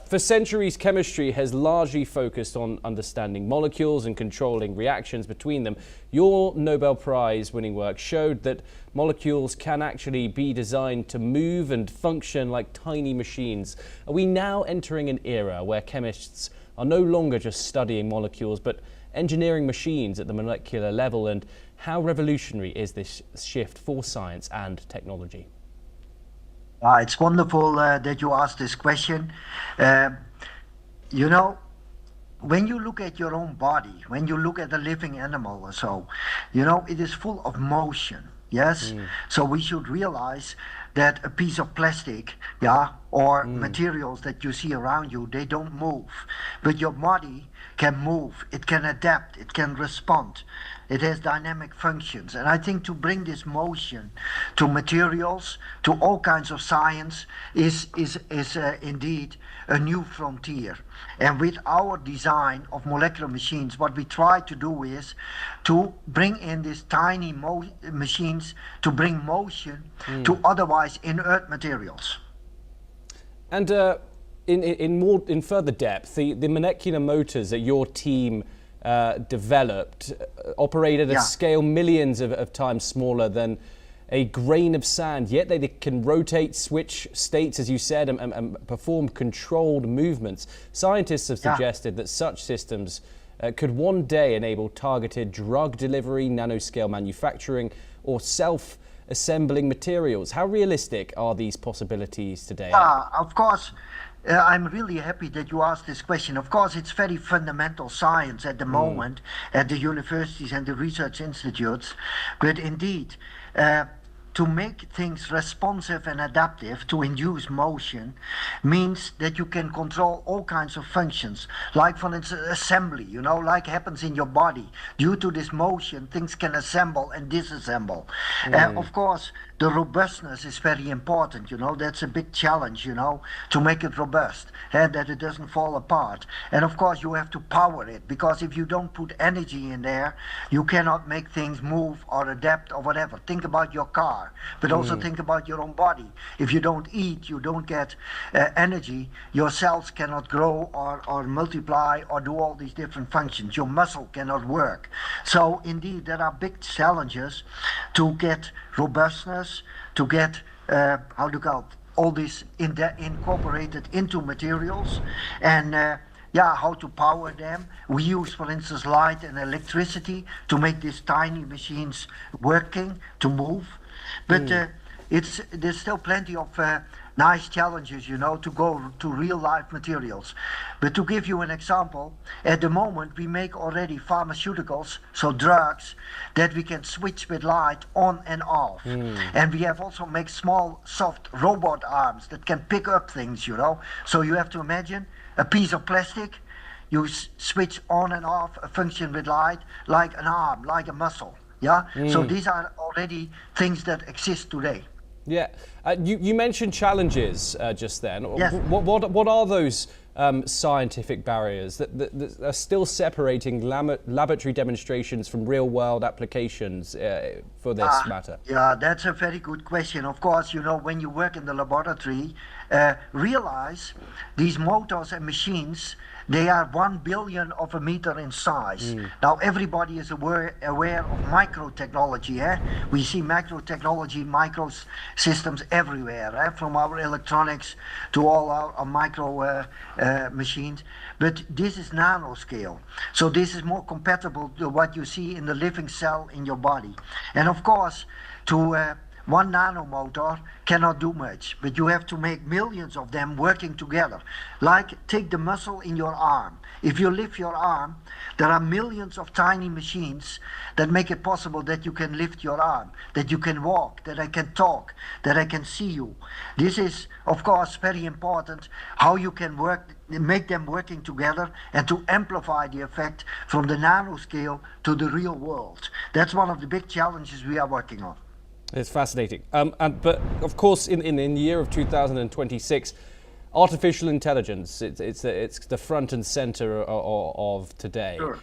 S20: For centuries, chemistry has largely focused on understanding molecules and controlling reactions between them. Your Nobel Prize-winning work showed that molecules can actually be designed to move and function like tiny machines. Are we now entering an era where chemists are no longer just studying molecules, but engineering machines at the molecular level? And how revolutionary is this shift for science and technology?
S21: It's wonderful that you asked this question. You know, when you look at your own body, when you look at a living animal or so, you know, it is full of motion. Yes? So we should realize that a piece of plastic, or materials that you see around you, they don't move. But your body can move, it can adapt, it can respond. It has dynamic functions. And I think to bring this motion to materials, to all kinds of science, is indeed a new frontier. And with our design of molecular machines, what we try to do is to bring in these tiny machines to bring motion to otherwise inert materials.
S20: And in further depth, the molecular motors that your team developed operate at a scale millions of times smaller than a grain of sand, yet they can rotate, switch states, as you said, and perform controlled movements. Scientists have suggested that such systems could one day enable targeted drug delivery, nanoscale manufacturing, or self-assembling materials. How realistic are these possibilities today?
S21: Of course. I'm really happy that you asked this question. Of course, it's very fundamental science at the moment at the universities and the research institutes. But indeed, to make things responsive and adaptive, to induce motion, means that you can control all kinds of functions. Like, for instance, assembly, you know, like happens in your body. Due to this motion, things can assemble and disassemble. Of course, the robustness is very important, you know, that's a big challenge, you know, to make it robust and that it doesn't fall apart. And of course you have to power it, because if you don't put energy in there, you cannot make things move or adapt or whatever. Think about your car, but also think about your own body. If you don't eat, you don't get energy, your cells cannot grow or multiply or do all these different functions. Your muscle cannot work. So indeed, there are big challenges to get robustness, to get all this incorporated into materials, and how to power them. We use, for instance, light and electricity to make these tiny machines working, to move. But there's still plenty of nice challenges, you know, to go to real life materials. But to give you an example, at the moment we make already pharmaceuticals, so drugs, that we can switch with light on and off. And we have also made small soft robot arms that can pick up things, you know. So you have to imagine a piece of plastic, you switch on and off a function with light, like an arm, like a muscle. So these are already things that exist today.
S20: Yeah, you mentioned challenges just then.
S21: Yes.
S20: What are those scientific barriers that are still separating laboratory demonstrations from real-world applications for this matter?
S21: Yeah, that's a very good question. Of course, you know, when you work in the laboratory, realize these motors and machines, they are 1 billion of a meter in size. Now everybody is aware of micro-technology. We see macro-technology, micro-systems everywhere, from our electronics to all our micro machines. But this is nanoscale. So this is more compatible to what you see in the living cell in your body. And of course, to one nanomotor cannot do much, but you have to make millions of them working together. Like, take the muscle in your arm. If you lift your arm, there are millions of tiny machines that make it possible that you can lift your arm, that you can walk, that I can talk, that I can see you. This is, of course, very important, how you can make them working together and to amplify the effect from the nanoscale to the real world. That's one of the big challenges we are working on.
S20: It's fascinating. But of course, in the year of 2026, artificial intelligence, it's the front and center of today.
S21: Sure.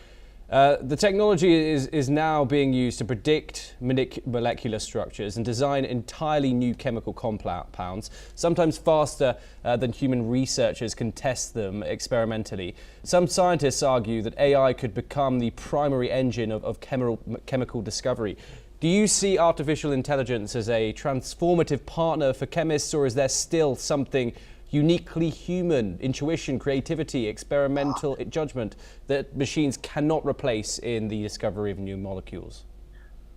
S20: The technology is now being used to predict molecular structures and design entirely new chemical compounds, sometimes faster than human researchers can test them experimentally. Some scientists argue that AI could become the primary engine of chemical discovery. Do you see artificial intelligence as a transformative partner for chemists, or is there still something uniquely human, intuition, creativity, experimental judgment that machines cannot replace in the discovery of new molecules?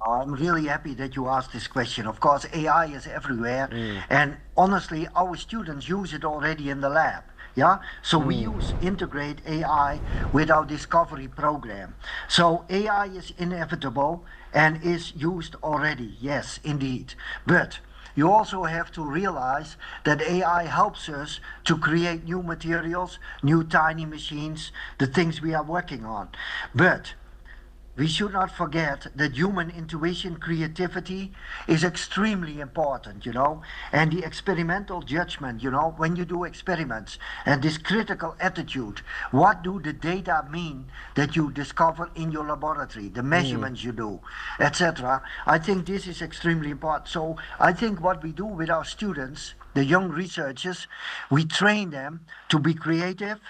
S21: I'm really happy that you asked this question. Of course, AI is everywhere, and honestly, our students use it already in the lab. Yeah, so we integrate AI with our discovery program. So AI is inevitable and is used already. Yes, indeed. But you also have to realize that AI helps us to create new materials, new tiny machines, the things we are working on. But we should not forget that human intuition, creativity is extremely important, you know, and the experimental judgment, you know, when you do experiments, and this critical attitude, what do the data mean that you discover in your laboratory, the measurements you do, etc. I think this is extremely important. So I think what we do with our students, the young researchers, we train them to be creative,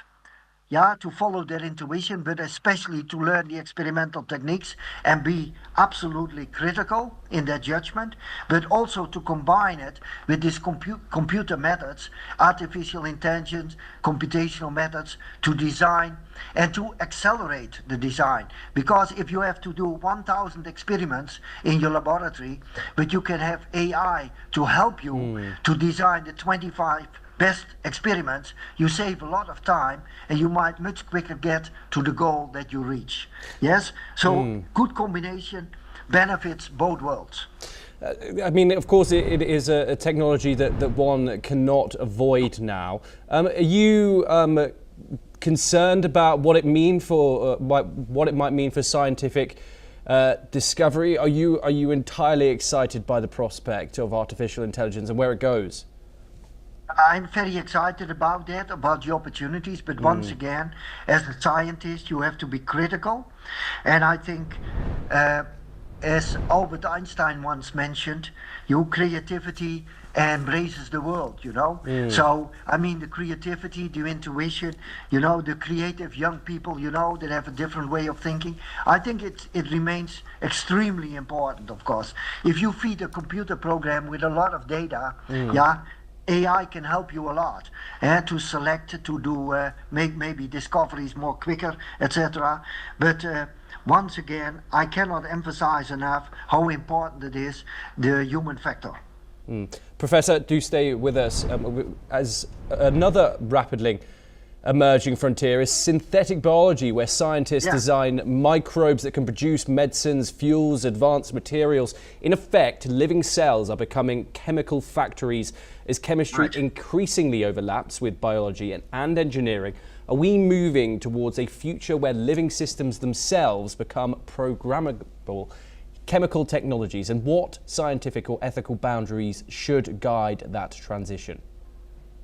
S21: yeah, to follow their intuition, but especially to learn the experimental techniques and be absolutely critical in their judgment, but also to combine it with these computer methods, artificial intelligence, computational methods to design and to accelerate the design. Because if you have to do 1,000 experiments in your laboratory, but you can have AI to help you to design the 25 best experiments, you save a lot of time and you might much quicker get to the goal that you reach. Yes? So good combination benefits both worlds.
S20: I mean, of course, it is a technology that one cannot avoid now. Are you concerned about what it what it might mean for scientific discovery? Are you entirely excited by the prospect of artificial intelligence and where it goes?
S21: I'm very excited about that, about the opportunities, but once again, as a scientist, you have to be critical. And I think, as Albert Einstein once mentioned, your creativity embraces the world, you know? So, I mean, the creativity, the intuition, you know, the creative young people, you know, that have a different way of thinking. I think it remains extremely important, of course. If you feed a computer program with a lot of data, AI can help you a lot to select, to do, make maybe discoveries more quicker, etc. But once again, I cannot emphasize enough how important it is, the human factor.
S20: Professor, do stay with us. As another rapidly emerging frontier is synthetic biology, where scientists design microbes that can produce medicines, fuels, advanced materials. In effect, living cells are becoming chemical factories as chemistry increasingly overlaps with biology and engineering. Are we moving towards a future where living systems themselves become programmable chemical technologies, and what scientific or ethical boundaries should guide that transition?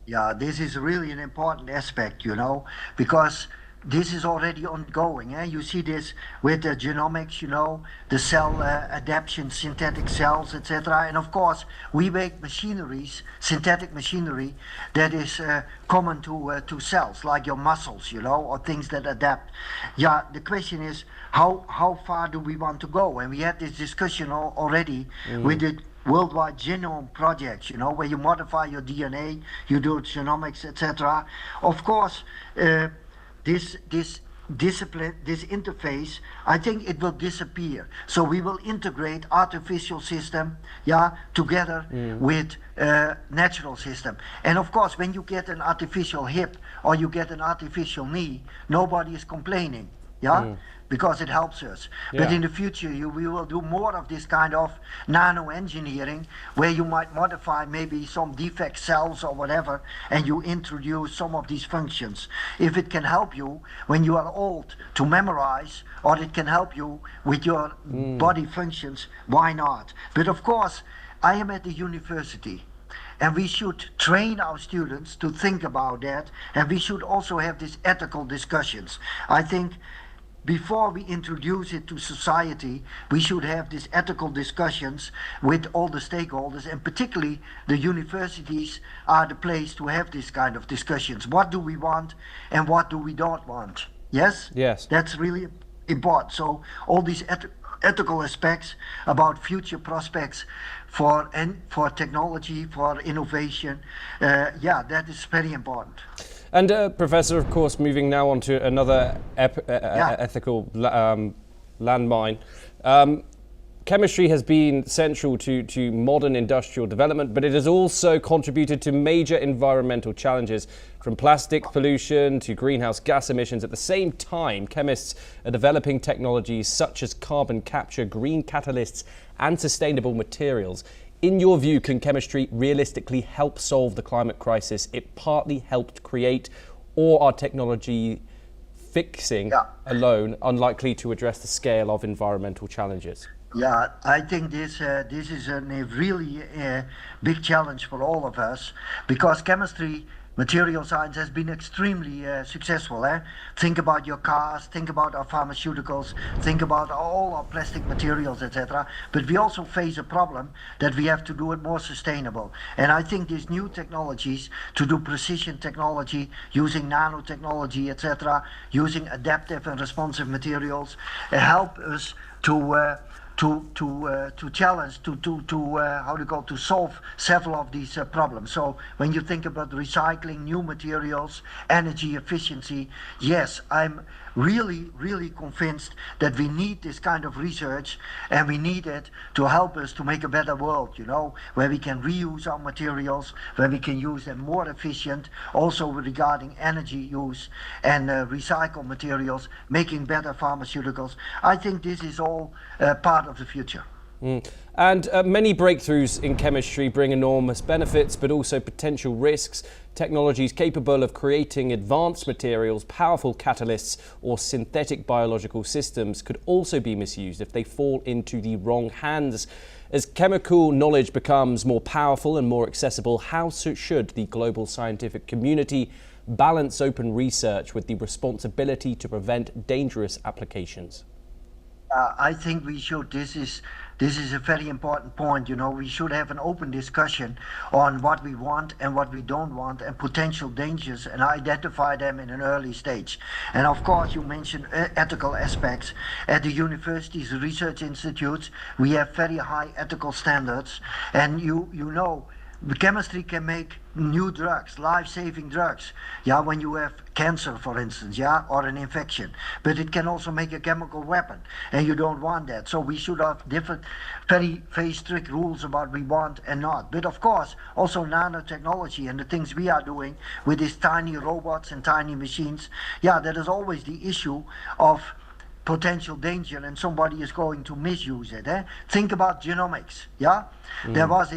S21: Yeah, this is really an important aspect, you know, because this is already ongoing. You see this with the genomics, you know, the cell adaptation, synthetic cells, etc. And of course, we make machineries, synthetic machinery, that is common to cells, like your muscles, you know, or things that adapt. Yeah, the question is, how far do we want to go? And we had this discussion already with the worldwide genome projects, you know, where you modify your DNA, you do genomics, etc. Of course, this discipline, this interface, I think it will disappear. So we will integrate artificial system, together with natural system. And of course, when you get an artificial hip or you get an artificial knee, nobody is complaining, because it helps us. But in the future, we will do more of this kind of nano engineering, where you might modify maybe some defect cells or whatever, and you introduce some of these functions. If it can help you when you are old to memorize, or it can help you with your body functions, why not? But of course, I am at the university, and we should train our students to think about that, and we should also have these ethical discussions. I think before we introduce it to society, we should have these ethical discussions with all the stakeholders, and particularly the universities are the place to have this kind of discussions. What do we want and what do we don't want? Yes?
S20: Yes.
S21: That's really important. So all these ethical aspects about future prospects for technology, for innovation, that is very important.
S20: And Professor, of course, moving now on to another ethical landmine. Chemistry has been central to modern industrial development, but it has also contributed to major environmental challenges, from plastic pollution to greenhouse gas emissions. At the same time, chemists are developing technologies such as carbon capture, green catalysts, and sustainable materials. In your view, can chemistry realistically help solve the climate crisis it partly helped create, or are technology fixing alone unlikely to address the scale of environmental challenges?
S21: Yeah, I think this is a really big challenge for all of us, because chemistry, material science has been extremely successful. Think about your cars, think about our pharmaceuticals, think about all our plastic materials, etc. But we also face a problem that we have to do it more sustainable. And I think these new technologies, to do precision technology, using nanotechnology, etc., using adaptive and responsive materials, help us to challenge, to solve several of these problems. So when you think about recycling, new materials, energy efficiency, yes, I'm really convinced that we need this kind of research, and we need it to help us to make a better world, where we can reuse our materials, where we can use them more efficient, also regarding energy use, and recycle materials, making better pharmaceuticals. I think this is all part of the future.
S20: And many breakthroughs in chemistry bring enormous benefits, but also potential risks. Technologies capable of creating advanced materials, powerful catalysts, or synthetic biological systems could also be misused if they fall into the wrong hands. As chemical knowledge becomes more powerful and more accessible, how should the global scientific community balance open research with the responsibility to prevent dangerous applications?
S21: I think we should. This is a very important point. We should have an open discussion on what we want and what we don't want, and potential dangers, and identify them in an early stage. And of course, you mentioned ethical aspects. At the universities, research institutes, we have very high ethical standards, and you know, chemistry can make new drugs, life-saving drugs, when you have cancer, for instance, or an infection. But it can also make a chemical weapon, and you don't want that. So we should have different, very strict rules about what we want and not. But of course, also nanotechnology and the things we are doing with these tiny robots and tiny machines, that is always the issue of potential danger, and somebody is going to misuse it. Think about genomics, There was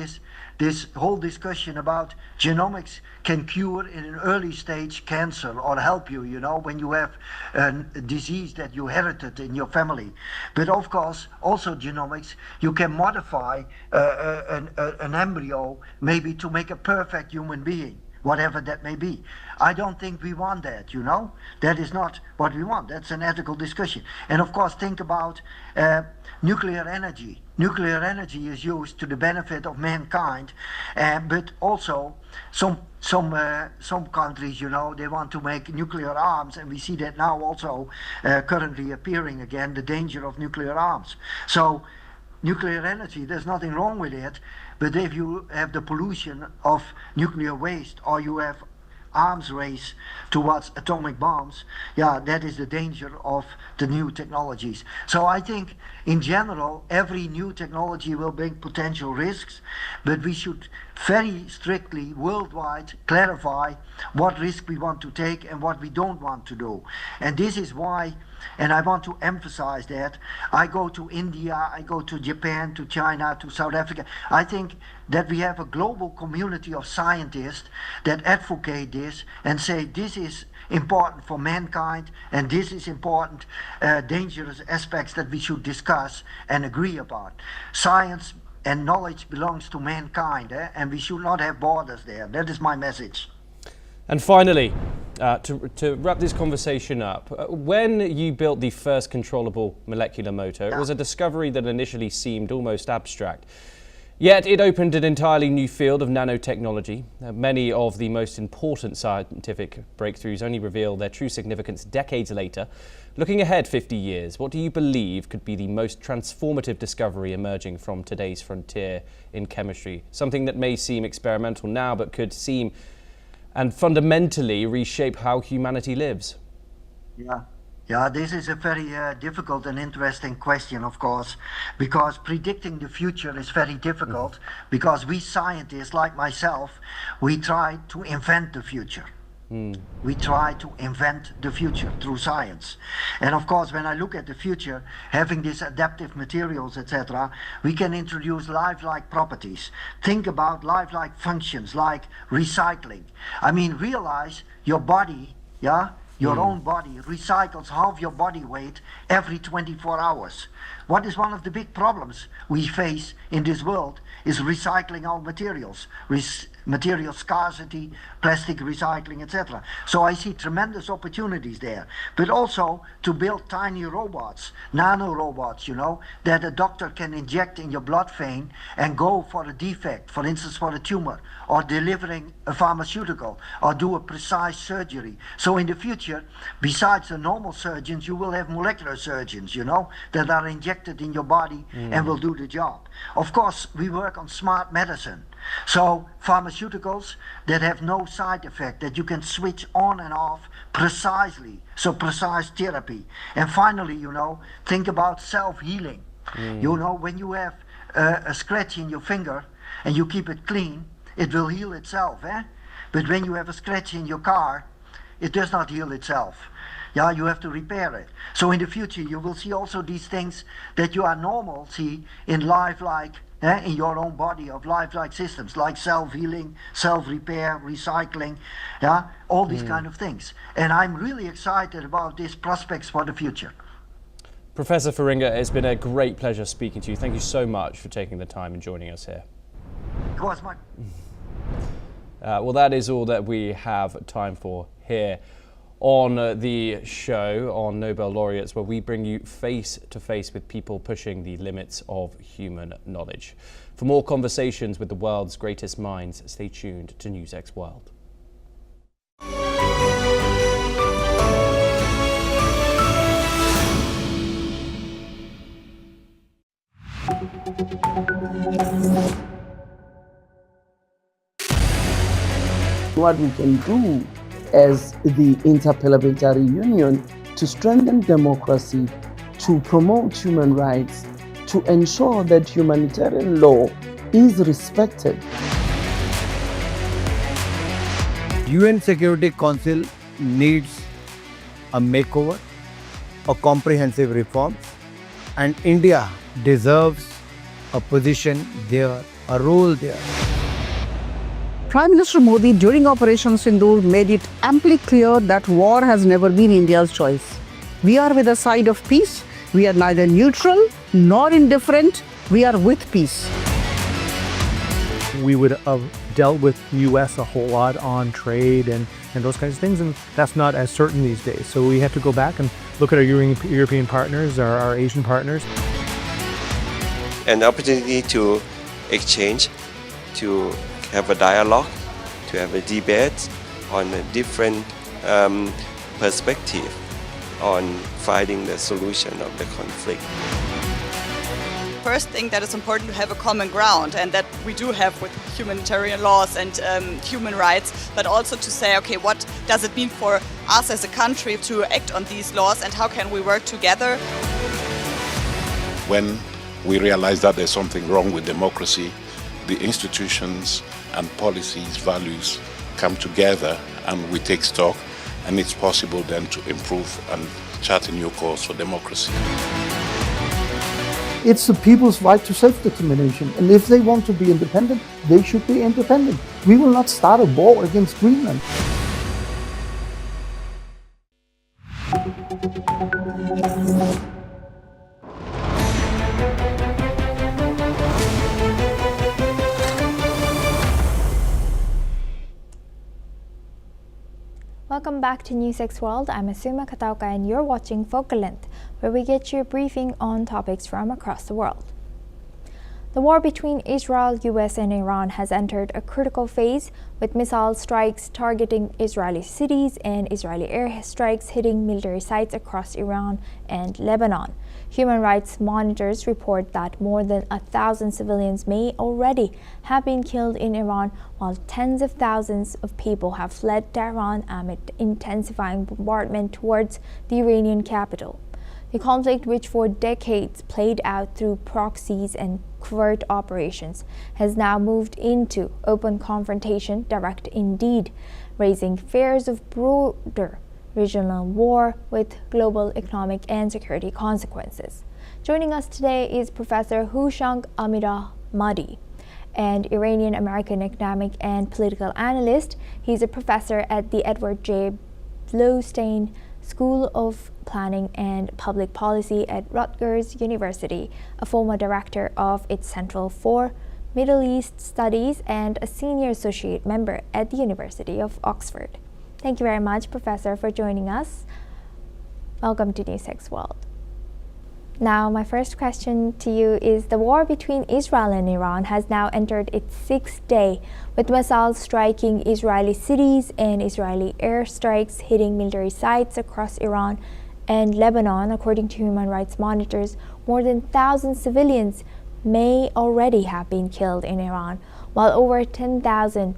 S21: this whole discussion about genomics can cure in an early stage cancer, or help you, when you have a disease that you inherited in your family. But of course, also genomics, you can modify an embryo maybe to make a perfect human being, whatever that may be. I don't think we want that, That is not what we want. That's an ethical discussion. And of course, think about nuclear energy. Nuclear energy is used to the benefit of mankind, but also some countries, they want to make nuclear arms, and we see that now also currently appearing again, the danger of nuclear arms. So nuclear energy, there's nothing wrong with it, but if you have the pollution of nuclear waste, or you have arms race towards atomic bombs, that is the danger of the new technologies. So I think in general, every new technology will bring potential risks, but we should very strictly worldwide clarify what risk we want to take and what we don't want to do. And this is why, and I want to emphasize that, I go to India, I go to Japan, to China, to South Africa. I think that we have a global community of scientists that advocate this and say this is important for mankind, and this is important, dangerous aspects that we should discuss and agree about. Science and knowledge belongs to mankind, and we should not have borders there. That is my message.
S20: And finally, to wrap this conversation up, when you built the first controllable molecular motor, it was a discovery that initially seemed almost abstract. Yet it opened an entirely new field of nanotechnology. Many of the most important scientific breakthroughs only reveal their true significance decades later. Looking ahead 50 years, what do you believe could be the most transformative discovery emerging from today's frontier in chemistry? Something that may seem experimental now, but could seem and fundamentally reshape how humanity lives.
S21: Yeah, this is a very difficult and interesting question, of course, because predicting the future is very difficult, because we scientists, like myself, we try to invent the future. We try to invent the future through science. And of course, when I look at the future, having these adaptive materials, etc., we can introduce lifelike properties. Think about lifelike functions like recycling. I mean, realize your body, your own body recycles half your body weight every 24 hours. What is one of the big problems we face in this world is recycling our materials, material scarcity, plastic recycling, etc. So I see tremendous opportunities there, but also to build tiny robots, nano robots, that a doctor can inject in your blood vein and go for a defect, for instance for a tumor, or delivering a pharmaceutical, or do a precise surgery. So in the future, besides the normal surgeons, you will have molecular surgeons, that are injected in your body and will do the job. Of course, we work on smart medicine. So pharmaceuticals that have no side effect, that you can switch on and off precisely, so precise therapy. And finally, think about self-healing. When you have a scratch in your finger and you keep it clean, it will heal itself. But when you have a scratch in your car, it does not heal itself. You have to repair it. So in the future, you will see also these things that you are normal see in lifelike, in your own body, of lifelike systems like self-healing, self-repair, recycling, all these kind of things. And I'm really excited about these prospects for the future.
S20: Professor Feringa, it's been a great pleasure speaking to you. Thank you so much for taking the time and joining us here.
S21: It was my...
S20: Well, that is all that we have time for here on the show on Nobel Laureates, where we bring you face to face with people pushing the limits of human knowledge. For more conversations with the world's greatest minds, stay tuned to NewsX World.
S1: What we can do as the Interparliamentary Union to strengthen democracy, to promote human rights, to ensure that humanitarian law is respected.
S22: UN Security Council needs a makeover, a comprehensive reforms, and India deserves a position there, a role there.
S23: Prime Minister Modi during Operation Sindoor made it amply clear that war has never been India's choice. We are with the side of peace. We are neither neutral nor indifferent. We are with peace.
S24: We would have dealt with the US a whole lot on trade and those kinds of things, and that's not as certain these days. So we have to go back and look at our European partners, our Asian partners.
S25: An opportunity to exchange, to have a dialogue, to have a debate on a different perspective on finding the solution of the conflict.
S26: First thing that is important to have a common ground, and that we do have with humanitarian laws and human rights, but also to say, okay, what does it mean for us as a country to act on these laws and how can we work together?
S27: When we realize that there's something wrong with democracy, the institutions and policies, values come together and we take stock, and it's possible then to improve and chart a new course for democracy.
S22: It's the people's right to self-determination, and if they want to be independent, they should be independent. We will not start a war against Greenland.
S3: Welcome back to NewsX World. I'm Asuma Katauka and you're watching Focal Length, where we get you a briefing on topics from across the world. The war between Israel, US and Iran has entered a critical phase, with missile strikes targeting Israeli cities and Israeli airstrikes hitting military sites across Iran and Lebanon. Human rights monitors report that more than 1,000 civilians may already have been killed in Iran, while tens of thousands of people have fled Tehran amid intensifying bombardment towards the Iranian capital. The conflict, which for decades played out through proxies and covert operations, has now moved into open confrontation, direct indeed, raising fears of broader regional war with global economic and security consequences. Joining us today is Professor Houshang Amirahmadi, an Iranian-American economic and political analyst. He's a professor at the Edward J. Blaustein School of Planning and Public Policy at Rutgers University, a former director of its Central for Middle East Studies, and a senior associate member at the University of Oxford. Thank you very much, Professor, for joining us. Welcome to NewsX World. Now, my first question to you is, the war between Israel and Iran has now entered its 6th day, with missiles striking Israeli cities and Israeli airstrikes hitting military sites across Iran and Lebanon. According to human rights monitors, more than 1,000 civilians may already have been killed in Iran, while over 10,000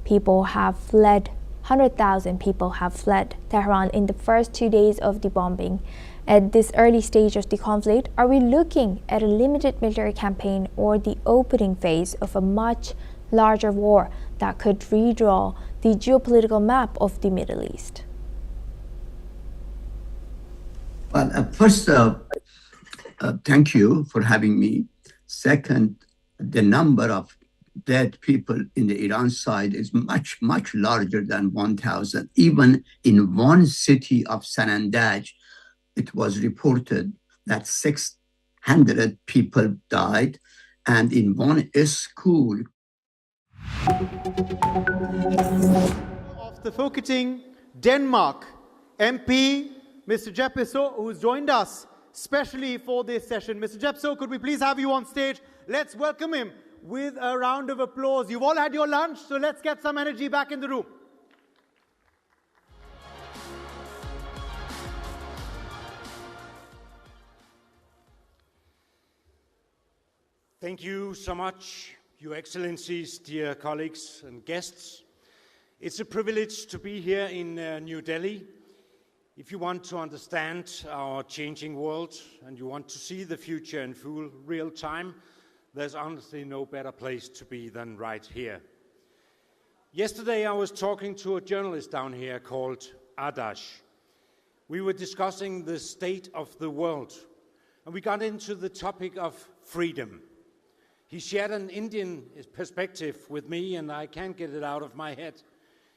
S3: people have fled. 100,000 people have fled Tehran in the first 2 days of the bombing. At this early stage of the conflict, are we looking at a limited military campaign or the opening phase of a much larger war that could redraw the geopolitical map of the Middle East?
S4: Well, first, thank you for having me. Second, the number of dead people in the Iran side is much, much larger than 1,000. Even in one city of Sanandaj, it was reported that 600 people died, and in one school.
S2: Of the Folketing, Denmark, MP, Mr. Jeppesø, who's joined us specially for this session. Mr. Jeppesø, could we please have you on stage? Let's welcome him with a round of applause. You've all had your lunch, so let's get some energy back in the room.
S5: Thank you so much, Your Excellencies, dear colleagues and guests. It's a privilege to be here in New Delhi. If you want to understand our changing world and you want to see the future in full real time, there's honestly no better place to be than right here. Yesterday I was talking to a journalist down here called Adash. We were discussing the state of the world, and we got into the topic of freedom. He shared an Indian perspective with me, and I can't get it out of my head.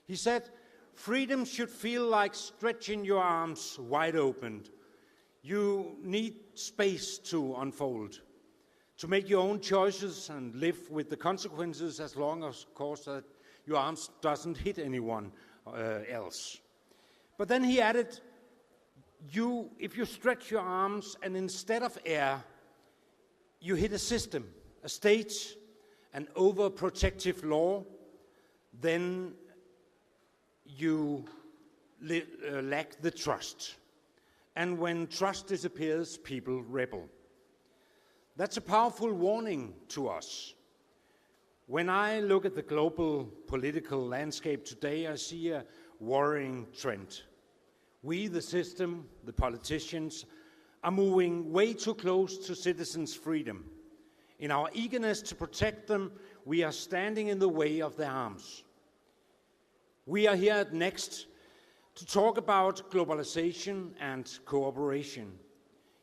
S5: He said, freedom should feel like stretching your arms wide open. You need space to unfold, to make your own choices and live with the consequences, as long as, of course, that your arms doesn't hit anyone else. But then he added, if you stretch your arms and instead of air, you hit a system, a state, an overprotective law, then you lack the trust. And when trust disappears, people rebel. That's a powerful warning to us. When I look at the global political landscape today, I see a worrying trend. We, the system, the politicians, are moving way too close to citizens' freedom. In our eagerness to protect them, we are standing in the way of their arms. We are here at NXT to talk about globalization and cooperation.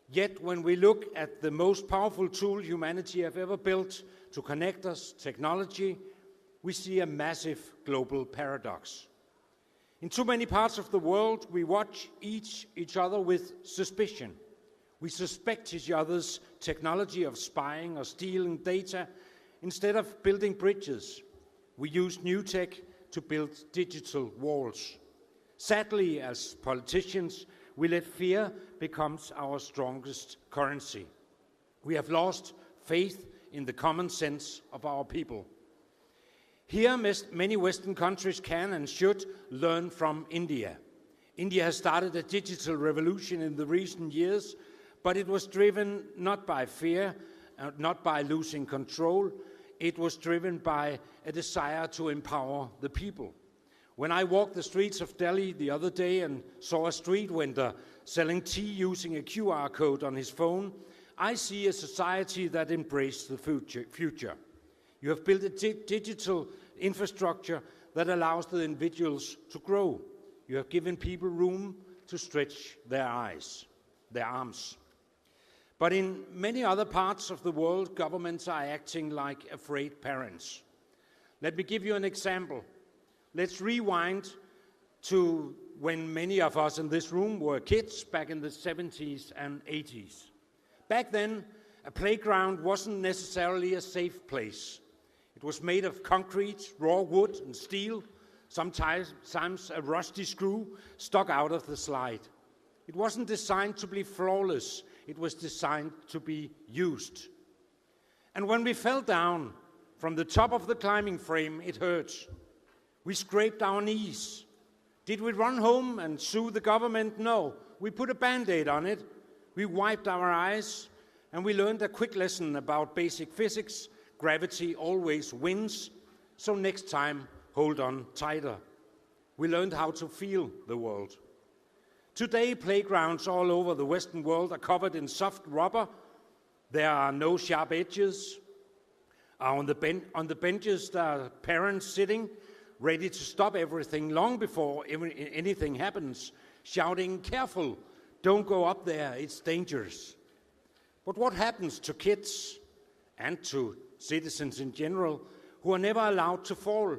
S5: Yet when we look at the most powerful tool humanity have ever built to connect us, technology, we see a massive global paradox. In too many parts of the world, we watch each other with suspicion. We suspect each other's technology of spying or stealing data. Instead of building bridges, we use new tech to build digital walls. Sadly, as politicians, we let fear become our strongest currency. We have lost faith in the common sense of our people. Here, many Western countries can and should learn from India. India has started a digital revolution in the recent years, but it was driven not by fear, not by losing control. It was driven by a desire to empower the people. When I walked the streets of Delhi the other day and saw a street vendor selling tea using a QR code on his phone, I see a society that embraces the future. You have built a digital infrastructure that allows the individuals to grow. You have given people room to stretch their arms. But in many other parts of the world, governments are acting like afraid parents. Let me give you an example. Let's rewind to when many of us in this room were kids back in the 70s and 80s. Back then, a playground wasn't necessarily a safe place. It was made of concrete, raw wood, and steel, sometimes a rusty screw stuck out of the slide. It wasn't designed to be flawless. It was designed to be used. And when we fell down from the top of the climbing frame, it hurt. We scraped our knees. Did we run home and sue the government? No. We put a Band-Aid on it. We wiped our eyes, and we learned a quick lesson about basic physics. Gravity always wins, so next time, hold on tighter. We learned how to feel the world. Today, playgrounds all over the Western world are covered in soft rubber. There are no sharp edges. On the benches, there are parents sitting, ready to stop everything long before anything happens, shouting, "Careful, don't go up there, it's dangerous." But what happens to kids and to citizens in general who are never allowed to fall?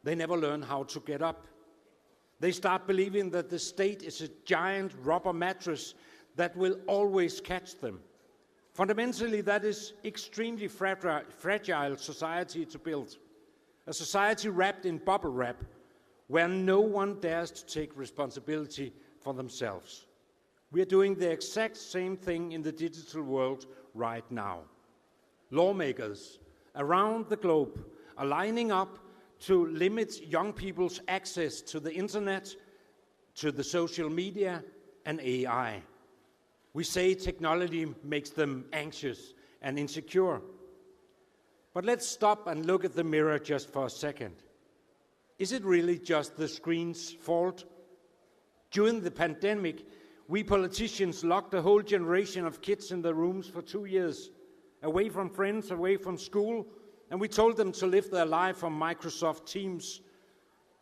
S5: They never learn how to get up. They start believing that the state is a giant rubber mattress that will always catch them. Fundamentally, that is extremely fragile society to build. A society wrapped in bubble wrap where no one dares to take responsibility for themselves. We are doing the exact same thing in the digital world right now. Lawmakers around the globe are lining up to limit young people's access to the internet, to the social media, and AI. We say technology makes them anxious and insecure. But let's stop and look at the mirror just for a second. Is it really just the screen's fault? During the pandemic, we politicians locked a whole generation of kids in their rooms for 2 years, away from friends, away from school, and we told them to live their life on Microsoft Teams.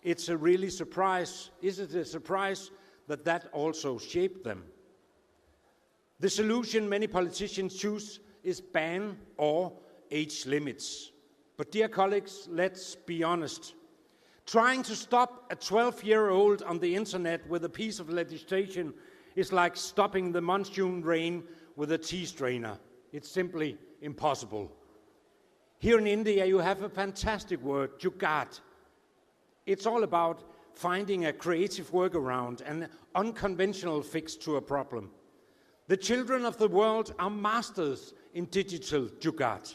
S5: It's a really surprise. Is it a surprise that that also shaped them? The solution many politicians choose is ban or age limits. But dear colleagues, let's be honest. Trying to stop a 12-year-old on the internet with a piece of legislation is like stopping the monsoon rain with a tea strainer. It's simply impossible. Here in India, you have a fantastic word, jugaad. It's all about finding a creative workaround, an unconventional fix to a problem. The children of the world are masters in digital jugaad.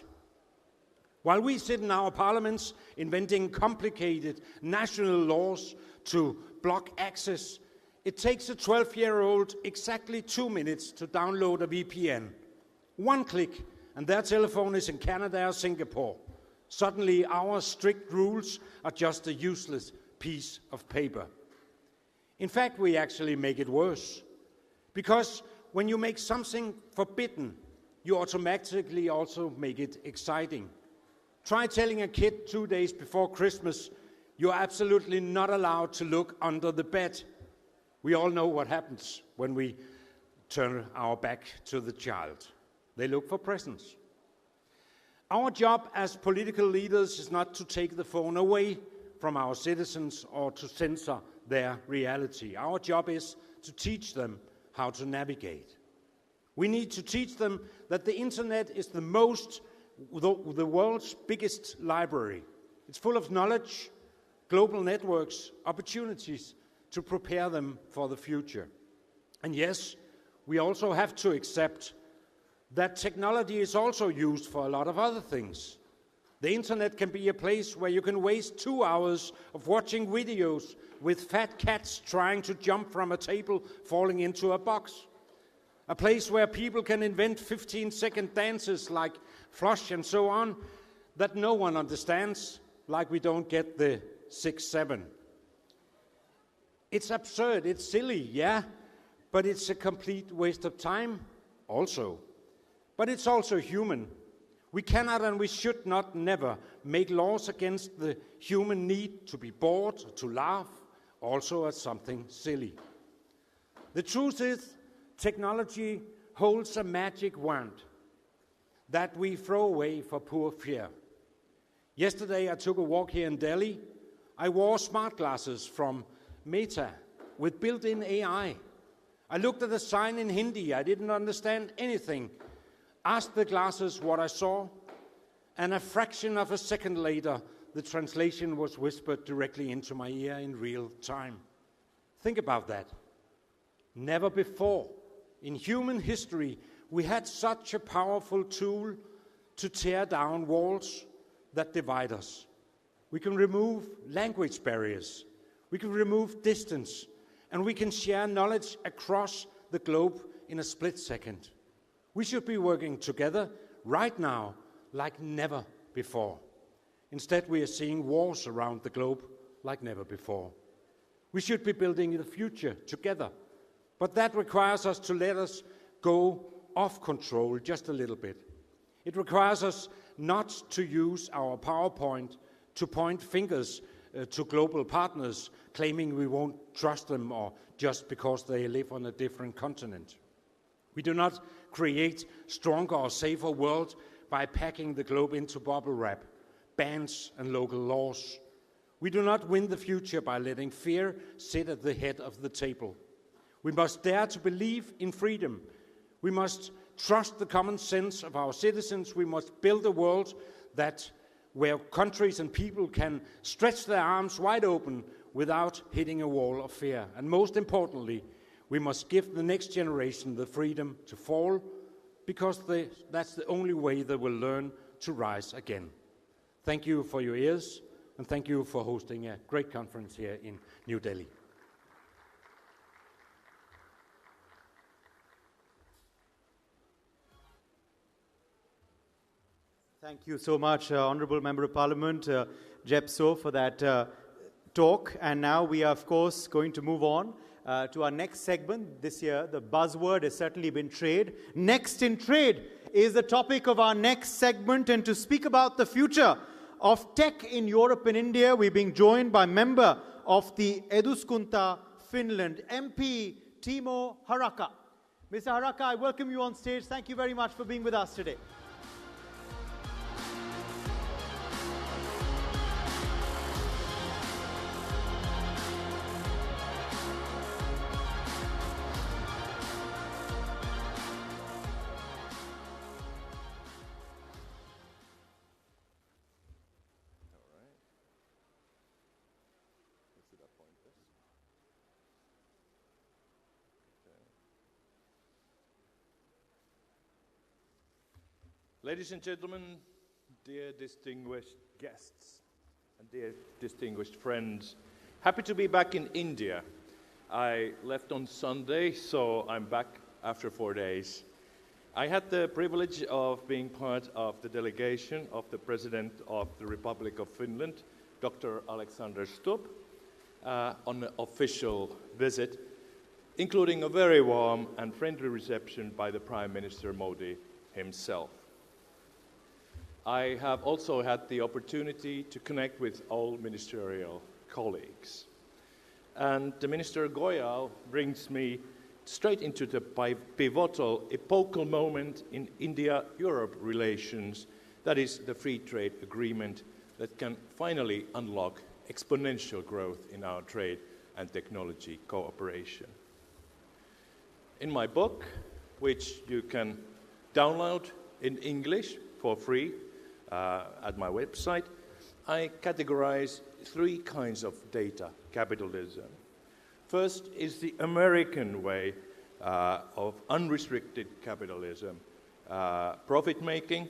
S5: While we sit in our parliaments inventing complicated national laws to block access, it takes a 12-year-old exactly 2 minutes to download a VPN. One click, and their telephone is in Canada or Singapore. Suddenly, our strict rules are just a useless piece of paper. In fact, we actually make it worse. Because when you make something forbidden, you automatically also make it exciting. Try telling a kid 2 days before Christmas, you're absolutely not allowed to look under the bed. We all know what happens when we turn our back to the child. They look for presents. Our job as political leaders is not to take the phone away from our citizens or to censor their reality. Our job is to teach them how to navigate. We need to teach them that the internet is the world's biggest library. It's full of knowledge, global networks, opportunities, to prepare them for the future. And yes, we also have to accept that technology is also used for a lot of other things. The internet can be a place where you can waste 2 hours of watching videos with fat cats trying to jump from a table falling into a box. A place where people can invent 15-second dances like flush and so on that no one understands, like we don't get the 6-7. It's absurd, it's silly, yeah, but it's a complete waste of time also. But it's also human. We cannot and we should not never make laws against the human need to be bored, to laugh, also as something silly. The truth is, technology holds a magic wand that we throw away for poor fear. Yesterday I took a walk here in Delhi. I wore smart glasses from Meta with built-in AI. I looked at the sign in Hindi. I didn't understand anything. Asked the glasses what I saw, and a fraction of a second later, the translation was whispered directly into my ear in real time. Think about that. Never before in human history we had such a powerful tool to tear down walls that divide us. We can remove language barriers, we can remove distance, and we can share knowledge across the globe in a split second. We should be working together right now like never before. Instead, we are seeing wars around the globe like never before. We should be building the future together, but that requires us to let us go off control just a little bit. It requires us not to use our PowerPoint to point fingers to global partners, claiming we won't trust them or just because they live on a different continent. We do not create stronger or safer world by packing the globe into bubble wrap, bans and local laws. We do not win the future by letting fear sit at the head of the table. We must dare to believe in freedom. We must trust the common sense of our citizens. We must build a world where countries and people can stretch their arms wide open without hitting a wall of fear. And most importantly, we must give the next generation the freedom to fall, because that's the only way they will learn to rise again. Thank you for your ears, and thank you for hosting a great conference here in New Delhi.
S2: Thank you so much, Honourable Member of Parliament, Jeb So, for that talk. And now we are, of course, going to move on to our next segment. This year, the buzzword has certainly been trade. Next in trade is the topic of our next segment. And to speak about the future of tech in Europe and India, we're being joined by member of the Eduskunta, Finland, MP Timo Harakka. Mr. Harakka, I welcome you on stage. Thank you very much for being with us today.
S6: Ladies and gentlemen, dear distinguished guests, and dear distinguished friends, happy to be back in India. I left on Sunday, so I'm back after 4 days. I had the privilege of being part of the delegation of the President of the Republic of Finland, Dr. Alexander Stubb, on an official visit, including a very warm and friendly reception by the Prime Minister Modi himself. I have also had the opportunity to connect with all ministerial colleagues. And the Minister Goyal brings me straight into the pivotal, epochal moment in India-Europe relations, that is the free trade agreement that can finally unlock exponential growth in our trade and technology cooperation. In my book, which you can download in English for free at my website, I categorize 3 kinds of data capitalism. First is the American way of unrestricted capitalism, profit-making,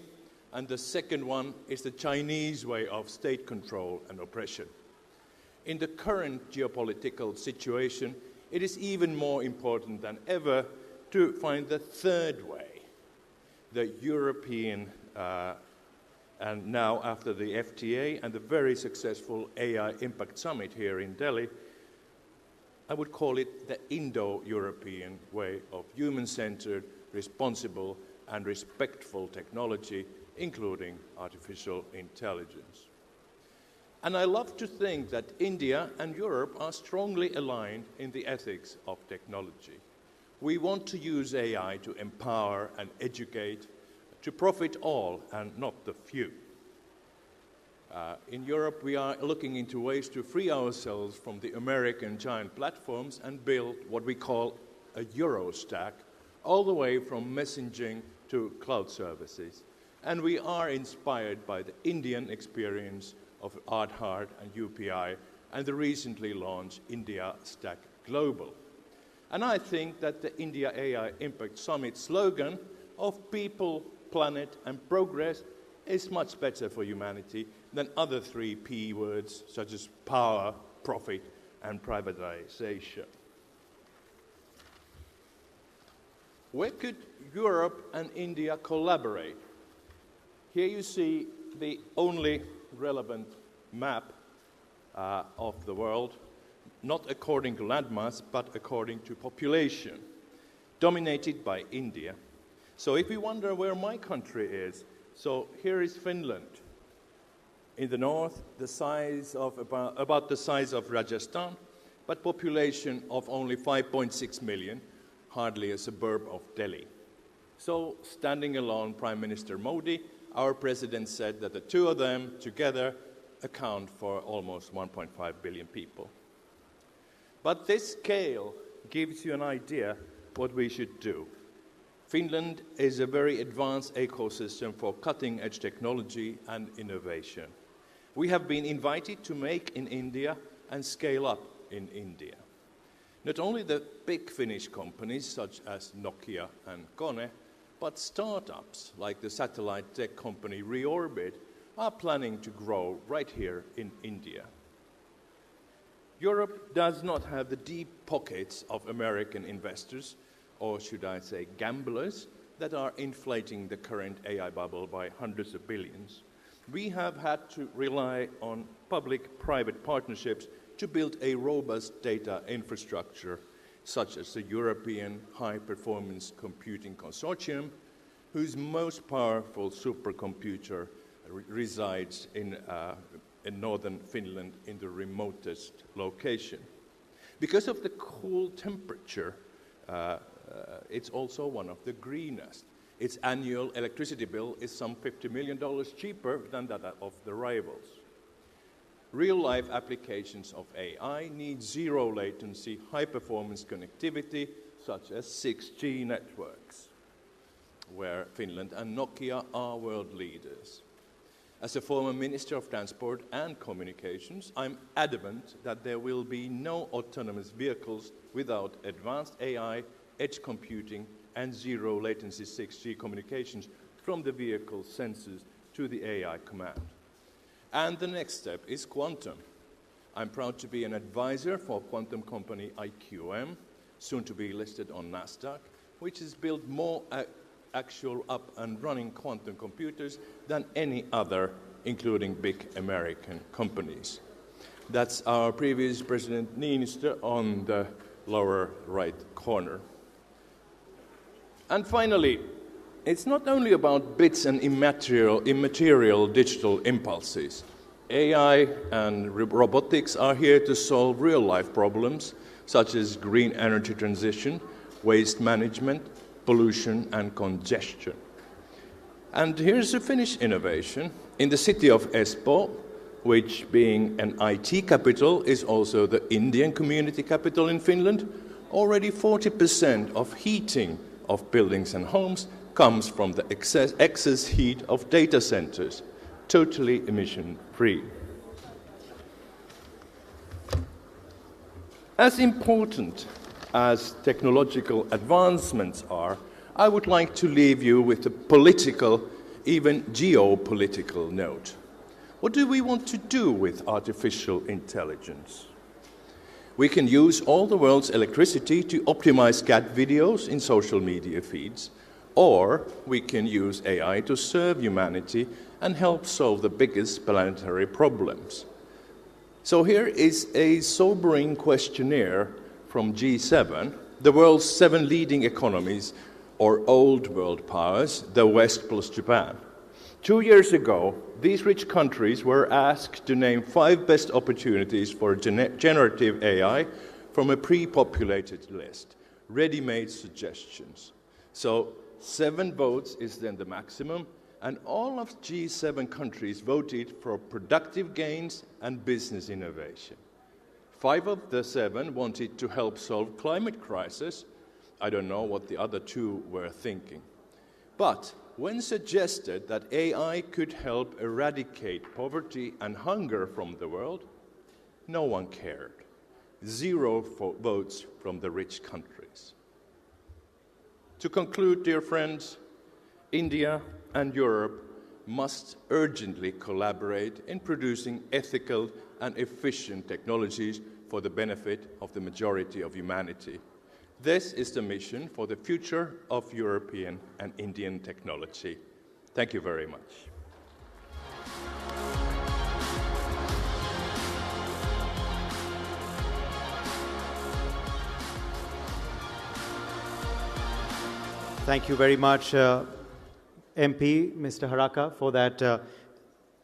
S6: and the second one is the Chinese way of state control and oppression. In the current geopolitical situation, it is even more important than ever to find the third way, the European, and now after the FTA and the very successful AI Impact Summit here in Delhi, I would call it the Indo-European way of human-centered, responsible and respectful technology, including artificial intelligence. And I love to think that India and Europe are strongly aligned in the ethics of technology. We want to use AI to empower and educate, to profit all and not the few. In Europe, we are looking into ways to free ourselves from the American giant platforms and build what we call a Euro stack, all the way from messaging to cloud services. And we are inspired by the Indian experience of Aadhaar and UPI and the recently launched India Stack Global. And I think that the India AI Impact Summit slogan of people, planet and progress is much better for humanity than other three P words such as power, profit and privatization. Where could Europe and India collaborate? Here you see the only relevant map of the world, not according to landmass, but according to population, dominated by India. So if you wonder where my country is, so here is Finland. In the north, the size of about the size of Rajasthan, but population of only 5.6 million, hardly a suburb of Delhi. So, standing alone, Prime Minister Modi, our president said that the two of them together account for almost 1.5 billion people. But this scale gives you an idea what we should do. Finland is a very advanced ecosystem for cutting-edge technology and innovation. We have been invited to make in India and scale up in India. Not only the big Finnish companies such as Nokia and Kone, but startups like the satellite tech company Reorbit are planning to grow right here in India. Europe does not have the deep pockets of American investors, or should I say gamblers, that are inflating the current AI bubble by hundreds of billions. We have had to rely on public-private partnerships to build a robust data infrastructure, such as the European High-Performance Computing Consortium, whose most powerful supercomputer resides in northern Finland in the remotest location. Because of the cool temperature, it's also one of the greenest. Its annual electricity bill is some $50 million cheaper than that of the rivals. Real-life applications of AI need zero latency, high-performance connectivity, such as 6G networks, where Finland and Nokia are world leaders. As a former Minister of Transport and Communications, I'm adamant that there will be no autonomous vehicles without advanced AI, edge computing, and zero latency 6G communications from the vehicle sensors to the AI command. And the next step is quantum. I'm proud to be an advisor for quantum company IQM, soon to be listed on NASDAQ, which has built more actual up and running quantum computers than any other, including big American companies. That's our previous President Niinistö on the lower right corner. And finally, it's not only about bits and immaterial digital impulses. AI and robotics are here to solve real-life problems, such as green energy transition, waste management, pollution and congestion. And here's a Finnish innovation. In the city of Espoo, which being an IT capital is also the Indian community capital in Finland, already 40% of heating of buildings and homes comes from the excess heat of data centers, totally emission-free. As important as technological advancements are, I would like to leave you with a political, even geopolitical note. What do we want to do with artificial intelligence? We can use all the world's electricity to optimize cat videos in social media feeds, or we can use AI to serve humanity and help solve the biggest planetary problems. So here is a sobering questionnaire from G7, the world's 7 leading economies, or old world powers, the West plus Japan. 2 years ago, these rich countries were asked to name 5 best opportunities for generative AI from a pre-populated list, ready-made suggestions. So 7 votes is then the maximum, and all of G7 countries voted for productive gains and business innovation. 5 of the 7 wanted to help solve climate crisis. I don't know what the other 2 were thinking. But when suggested that AI could help eradicate poverty and hunger from the world, no one cared. 0 votes from the rich countries. To conclude, dear friends, India and Europe must urgently collaborate in producing ethical and efficient technologies for the benefit of the majority of humanity. This is the mission for the future of European and Indian technology. Thank you very much.
S2: Thank you very much, MP, Mr. Haraka, for that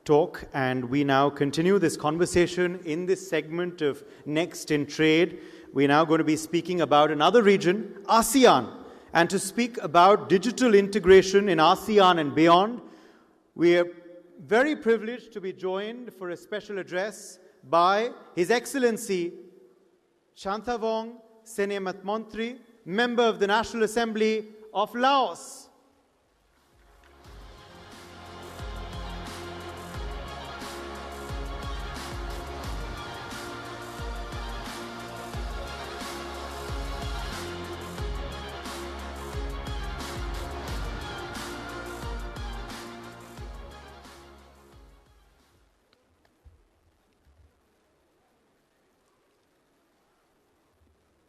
S2: talk. And we now continue this conversation in this segment of Next in Trade. We're now going to be speaking about another region, ASEAN. And to speak about digital integration in ASEAN and beyond, we are very privileged to be joined for a special address by His Excellency Chanthavong Senematmontri, Member of the National Assembly of Laos.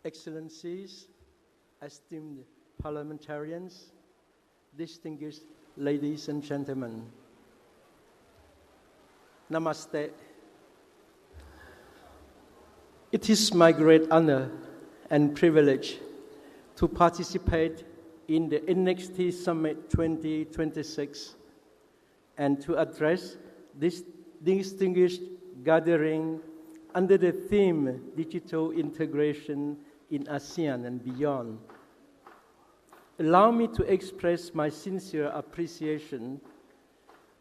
S7: Excellencies, esteemed parliamentarians, distinguished ladies and gentlemen, Namaste. It is my great honor and privilege to participate in the NXT Summit 2026 and to address this distinguished gathering under the theme Digital Integration in ASEAN and Beyond. Allow me to express my sincere appreciation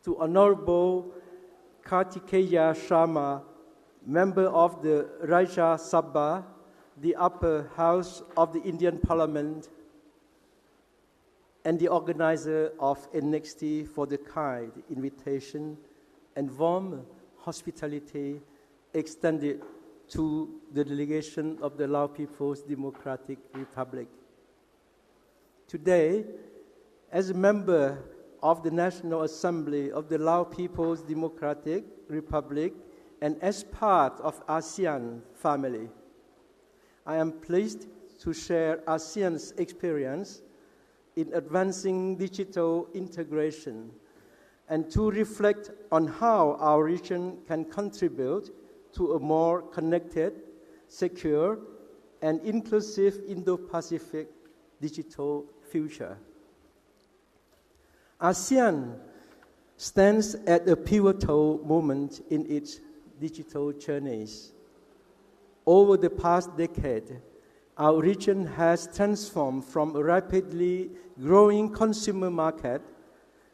S7: to Honorable Kartikeya Sharma, Member of the Rajya Sabha, the upper house of the Indian Parliament, and the organizer of NXT for the kind invitation and warm hospitality extended to the delegation of the Lao People's Democratic Republic. Today, as a member of the National Assembly of the Lao People's Democratic Republic and as part of ASEAN family, I am pleased to share ASEAN's experience in advancing digital integration and to reflect on how our region can contribute to a more connected, secure, and inclusive Indo-Pacific digital future. ASEAN stands at a pivotal moment in its digital journeys. Over the past decade, our region has transformed from a rapidly growing consumer market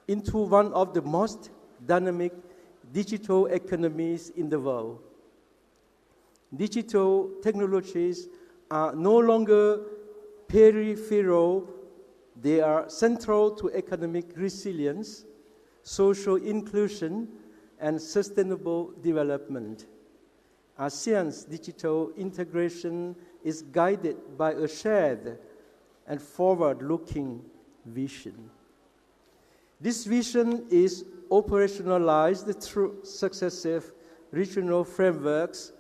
S7: into one of the most dynamic digital economies in the world. Digital technologies are no longer peripheral, they are central to economic resilience, social inclusion, and sustainable development. ASEAN's digital integration is guided by a shared and forward-looking vision. This vision is operationalized through successive regional frameworks,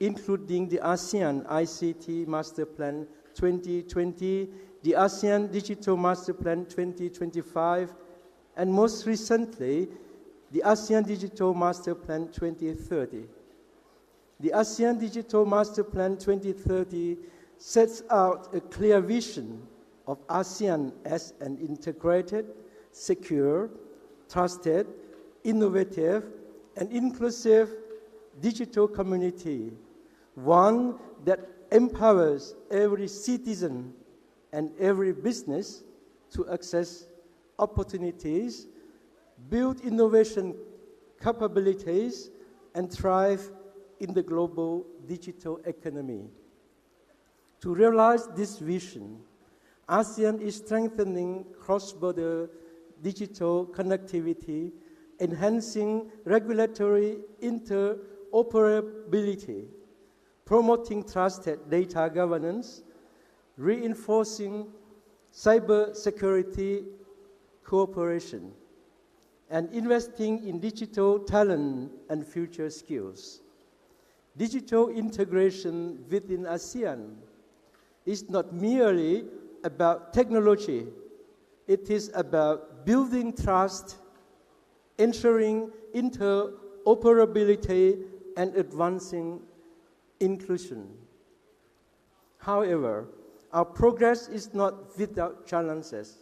S7: including the ASEAN ICT Master Plan 2020, the ASEAN Digital Master Plan 2025, and most recently, the ASEAN Digital Master Plan 2030. The ASEAN Digital Master Plan 2030 sets out a clear vision of ASEAN as an integrated, secure, trusted, innovative, and inclusive digital community, one that empowers every citizen and every business to access opportunities, build innovation capabilities, and thrive in the global digital economy. To realize this vision, ASEAN is strengthening cross-border digital connectivity, enhancing regulatory interoperability, promoting trusted data governance, reinforcing cybersecurity cooperation, and investing in digital talent and future skills. Digital integration within ASEAN is not merely about technology. It is about building trust, ensuring interoperability, and advancing inclusion. However, our progress is not without challenges.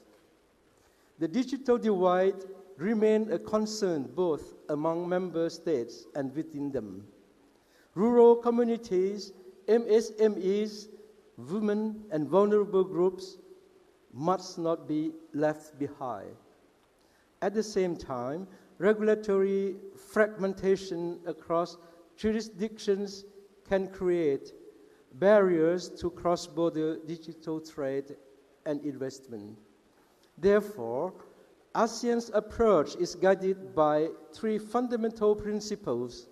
S7: The digital divide remains a concern both among member states and within them. Rural communities, MSMEs, women, and vulnerable groups must not be left behind. At the same time, regulatory fragmentation across jurisdictions can create barriers to cross-border digital trade and investment. Therefore, ASEAN's approach is guided by three fundamental principles: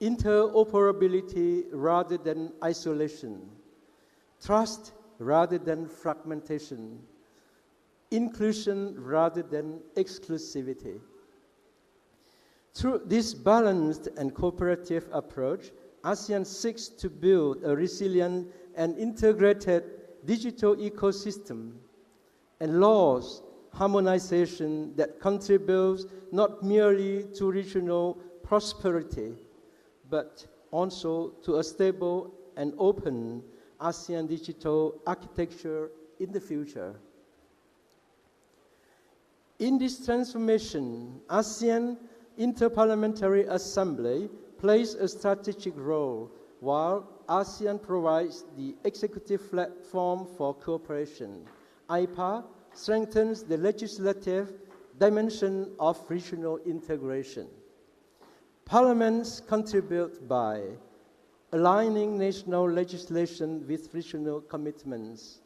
S7: interoperability rather than isolation, trust rather than fragmentation, inclusion rather than exclusivity. Through this balanced and cooperative approach, ASEAN seeks to build a resilient and integrated digital ecosystem and laws harmonization that contributes not merely to regional prosperity, but also to a stable and open ASEAN digital architecture in the future. In this transformation, ASEAN Interparliamentary Assembly plays a strategic role, while ASEAN provides the executive platform for cooperation. IPA strengthens the legislative dimension of regional integration. Parliaments contribute by aligning national legislation with regional commitments,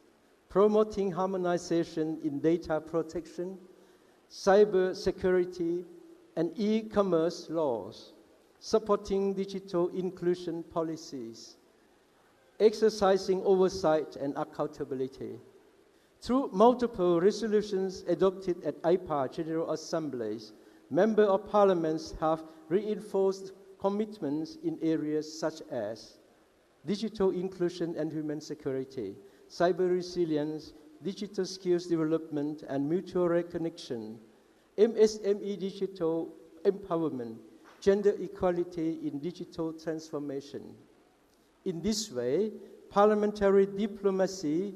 S7: promoting harmonization in data protection, cyber security, and e-commerce laws, supporting digital inclusion policies, exercising oversight and accountability. Through multiple resolutions adopted at IPA General Assemblies, Members of Parliaments have reinforced commitments in areas such as digital inclusion and human security, cyber resilience, digital skills development and mutual recognition, MSME digital empowerment, gender equality in digital transformation. In this way, parliamentary diplomacy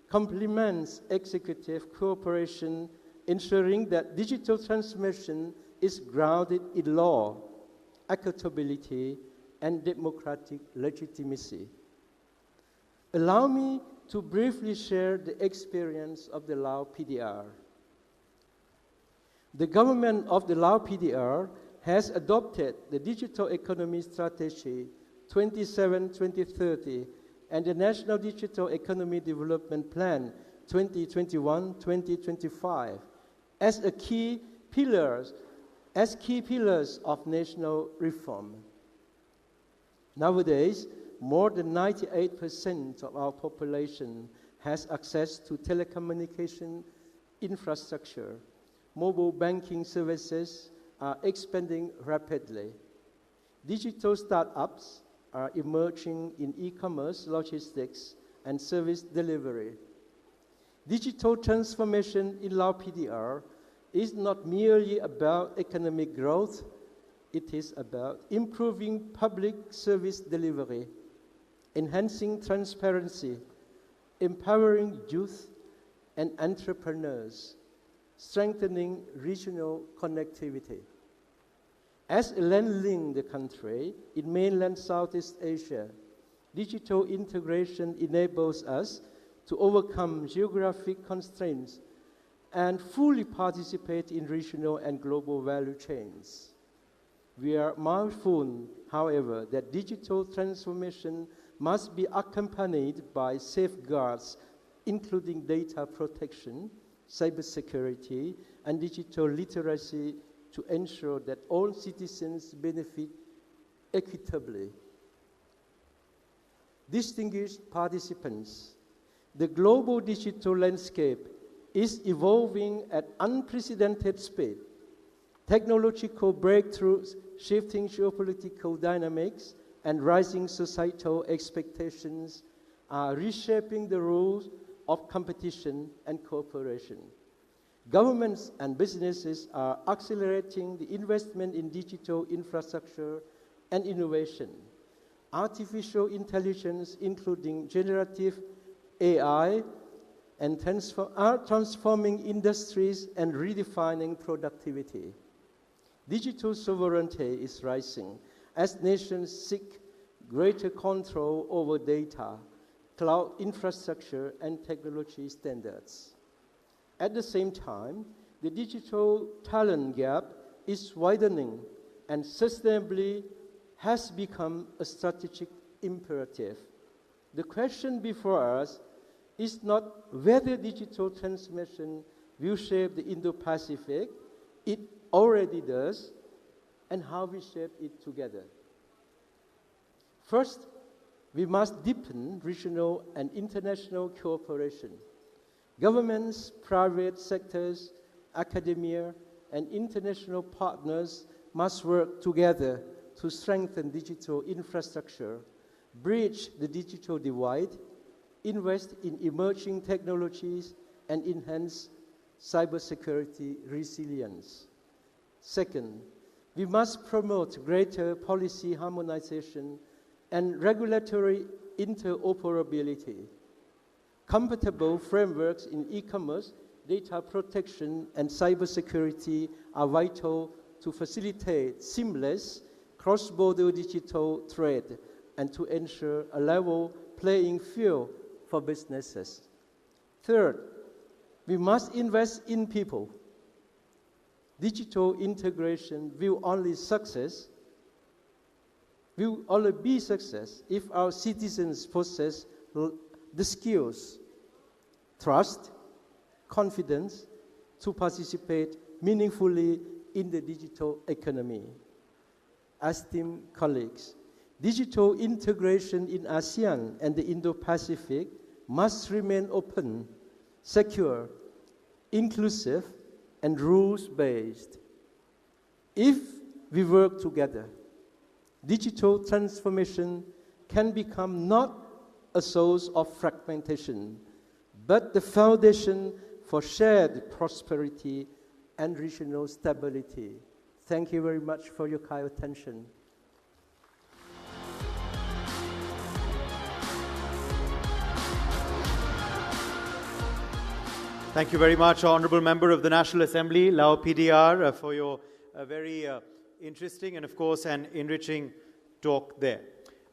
S7: complements executive cooperation, ensuring that digital transformation is grounded in law, accountability, and democratic legitimacy. Allow me to briefly share the experience of the Lao PDR. The government of the Lao PDR has adopted the Digital Economy Strategy 27-2030 and the National Digital Economy Development Plan 2021-2025 as key pillars of national reform. Nowadays, more than 98% of our population has access to telecommunication infrastructure. Mobile banking services are expanding rapidly. Digital startups are emerging in e-commerce, logistics, and service delivery. Digital transformation in Lao PDR is not merely about economic growth, it is about improving public service delivery, enhancing transparency, empowering youth and entrepreneurs, strengthening regional connectivity. As a landlinked country in mainland Southeast Asia, digital integration enables us to overcome geographic constraints and fully participate in regional and global value chains. We are mindful, however, that digital transformation must be accompanied by safeguards, including data protection, cybersecurity, and digital literacy to ensure that all citizens benefit equitably. Distinguished participants, the global digital landscape is evolving at unprecedented speed. Technological breakthroughs, shifting geopolitical dynamics, and rising societal expectations are reshaping the rules of competition and cooperation. Governments and businesses are accelerating the investment in digital infrastructure and innovation. Artificial intelligence, including generative AI, are transforming industries and redefining productivity. Digital sovereignty is rising as nations seek greater control over data, cloud infrastructure, and technology standards. At the same time, the digital talent gap is widening and sustainably has become a strategic imperative. The question before us is not whether digital transformation will shape the Indo-Pacific, it already does, and how we shape it together. First, we must deepen regional and international cooperation. Governments, private sectors, academia, and international partners must work together to strengthen digital infrastructure, bridge the digital divide, invest in emerging technologies, and enhance cybersecurity resilience. Second, we must promote greater policy harmonization and regulatory interoperability. Compatible frameworks in e-commerce, data protection, and cybersecurity are vital to facilitate seamless cross-border digital trade and to ensure a level playing field for businesses. Third, we must invest in people. Digital integration will only be success if our citizens possess the skills, trust, confidence to participate meaningfully in the digital economy. Esteemed colleagues, digital integration in ASEAN and the Indo-Pacific must remain open, secure, inclusive, and rules-based. If we work together, digital transformation can become not a source of fragmentation, but the foundation for shared prosperity and regional stability. Thank you very much for your kind attention.
S2: Thank you very much, Honourable Member of the National Assembly, Lao PDR, for your very interesting and, of course, an enriching talk there.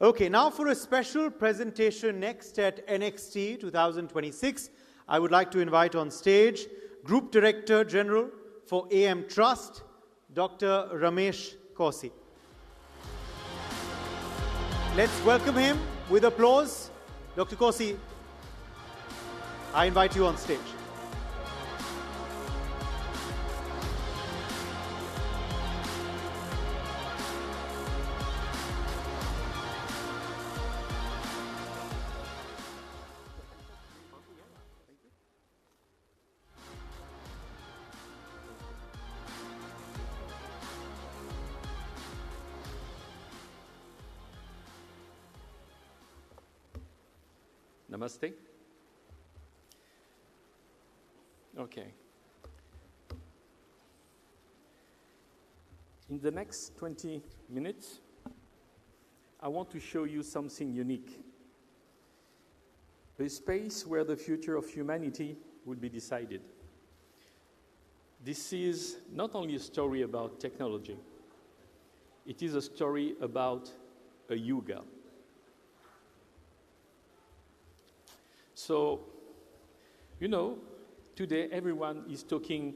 S2: Okay, now for a special presentation next at NXT 2026, I would like to invite on stage Group Director General for AM Trust, Dr. Ramesh Kausi. Let's welcome him with applause. Dr. Kausi, I invite you on stage.
S8: Namaste. Okay. In the next 20 minutes, I want to show you something unique. A space where the future of humanity will be decided. This is not only a story about technology, it is a story about a yuga. So, you know, today everyone is talking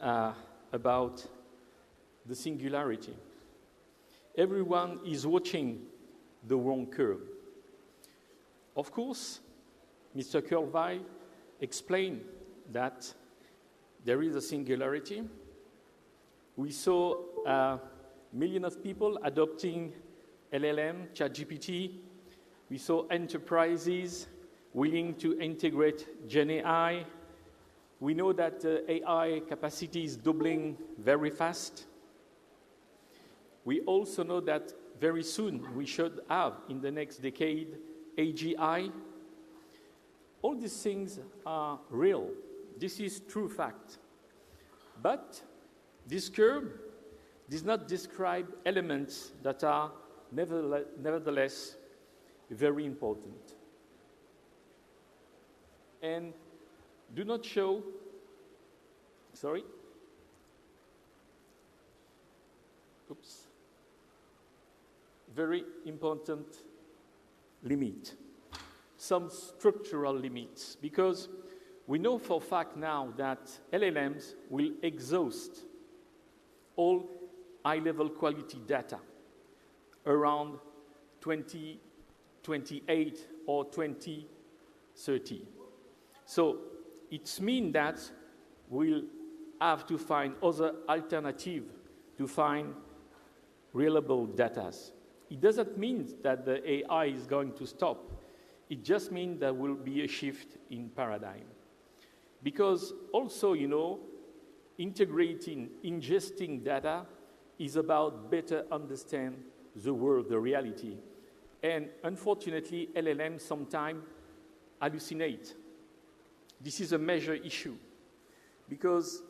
S8: about the singularity. Everyone is watching the wrong curve. Of course, Mr. Kurvai explained that there is a singularity. We saw a million of people adopting LLM, ChatGPT. We saw enterprises willing to integrate Gen AI. We know that AI capacity is doubling very fast. We also know that very soon we should have, in the next decade, AGI. All these things are real. This is true fact. But this curve does not describe elements that are nevertheless very important and do not show, very important limit, some structural limits, because we know for a fact now that LLMs will exhaust all high-level quality data around 2028 or 2030. So it means that we'll have to find other alternatives to find reliable data. It doesn't mean that the AI is going to stop. It just means there will be a shift in paradigm. Because also, you know, ingesting data is about better understand the world, the reality. And unfortunately, LLMs sometimes hallucinate. This is a major issue. Because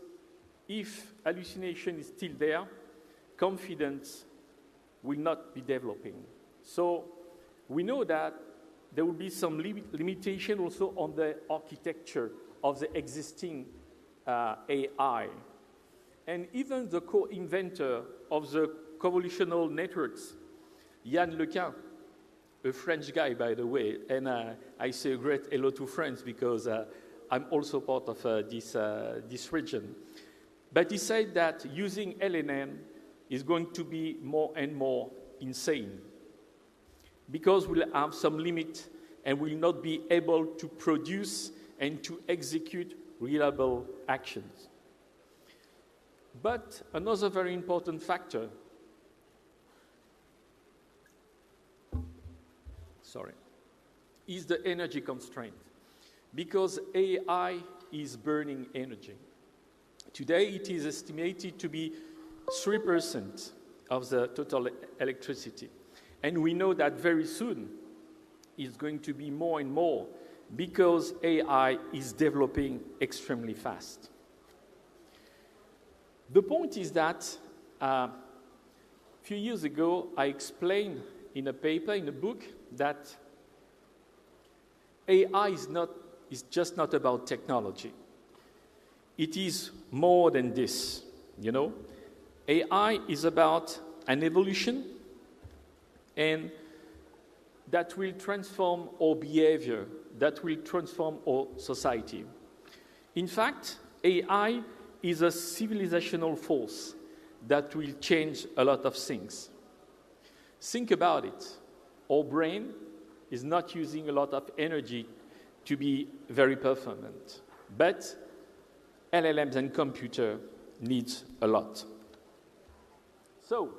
S8: if hallucination is still there, confidence will not be developing. So we know that there will be some limitation also on the architecture of the existing AI. And even the co-inventor of the convolutional networks, Yann Lequin, a French guy, by the way, and I say a great hello to France because I'm also part of this region. But he said that using LLM is going to be more and more insane because we'll have some limit and will not be able to produce and to execute reliable actions. But another very important factor, is the energy constraint, because AI is burning energy. Today, it is estimated to be 3% of the total electricity. And we know that very soon it's going to be more and more because AI is developing extremely fast. The point is that a few years ago, I explained in a paper, in a book, that AI is just not about technology. It is more than this, you know. AI is about an evolution and that will transform our behavior, that will transform our society. In fact, AI is a civilizational force that will change a lot of things. Think about it. Our brain is not using a lot of energy to be very performant, but LLMs and computer needs a lot. So,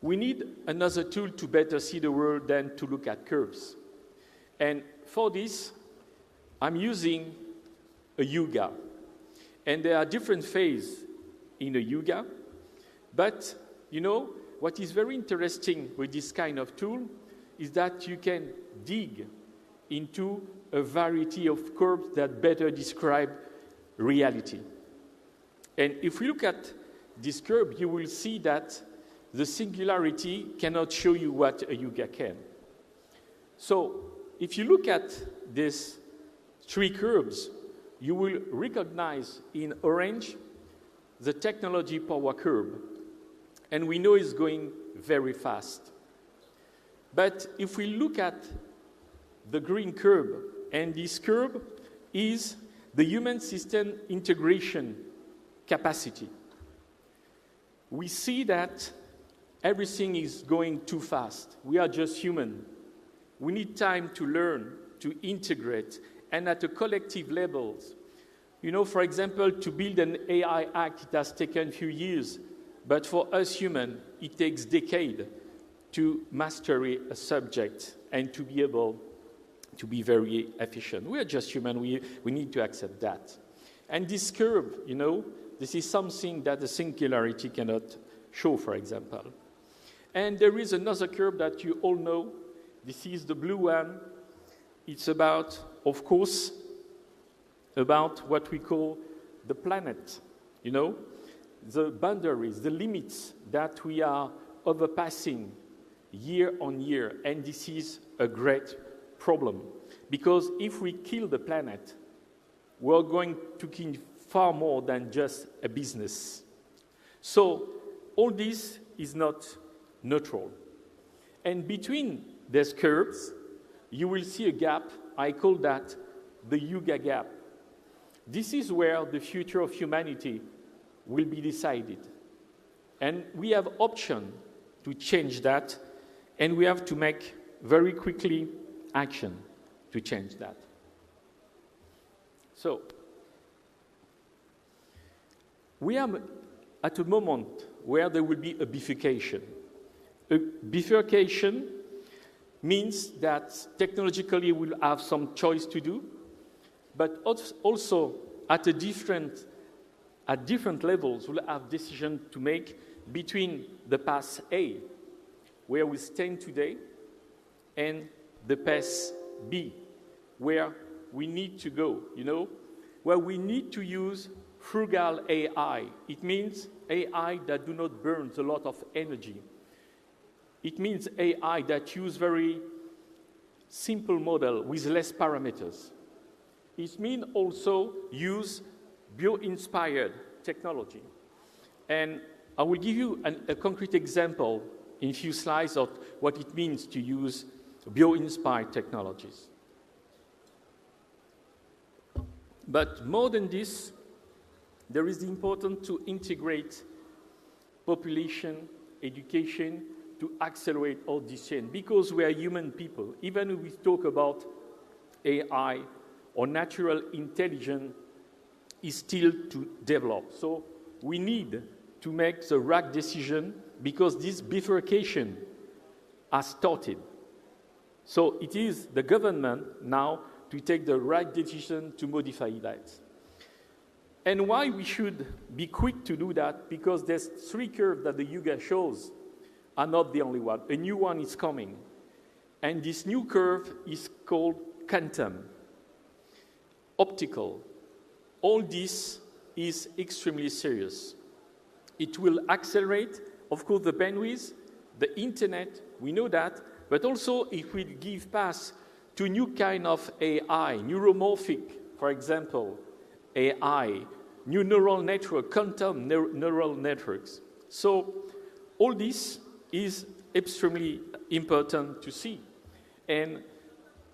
S8: we need another tool to better see the world than to look at curves. And for this, I'm using a yuga. And there are different phases in a yuga. But, you know, what is very interesting with this kind of tool is that you can dig into a variety of curves that better describe reality. And if we look at this curve, you will see that the singularity cannot show you what a yuga can. So if you look at these three curves, you will recognize in orange the technology power curve. And we know it's going very fast. But if we look at the green curve, and this curve is the human system integration capacity, we see that everything is going too fast. We are just human. We need time to learn, to integrate, and at a collective level. You know, for example, to build an AI act, it has taken a few years, but for us humans, it takes decades to master a subject and to be able to be very efficient. We are just human. We need to accept that. And this curve, you know, this is something that the singularity cannot show, for example. And there is another curve that you all know. This is the blue one. It's about, of course, about what we call the planet, you know, the boundaries, the limits that we are overpassing year on year. And this is a great problem, because if we kill the planet, we're going to kill far more than just a business. So all this is not neutral. And between these curves, you will see a gap. I call that the Yuga gap. This is where the future of humanity will be decided. And we have option to change that, and we have to make very quickly action to change that. So, we are at a moment where there will be a bifurcation. A bifurcation means that technologically we'll have some choice to do, but also at different levels we'll have decision to make between the path A, where we stand today, and the path B, where we need to go, you know, where we need to use frugal AI. It means AI that do not burn a lot of energy. It means AI that use very simple model with less parameters. It means also use bio-inspired technology. And I will give you a concrete example in a few slides of what it means to use bio-inspired technologies. But more than this, there is the importance to integrate population, education, to accelerate all this change, because we are human people. Even if we talk about AI or natural intelligence, is still to develop. So we need to make the right decision, because this bifurcation has started. So it is the government now to take the right decision to modify that. And why we should be quick to do that? Because there's three curves that the Yuga shows are not the only one. A new one is coming. And this new curve is called quantum, optical. All this is extremely serious. It will accelerate, of course, the bandwidth, the internet, we know that, but also it will give path to new kind of AI, neuromorphic, for example, AI, new neural network, quantum neural networks. So all this is extremely important to see. And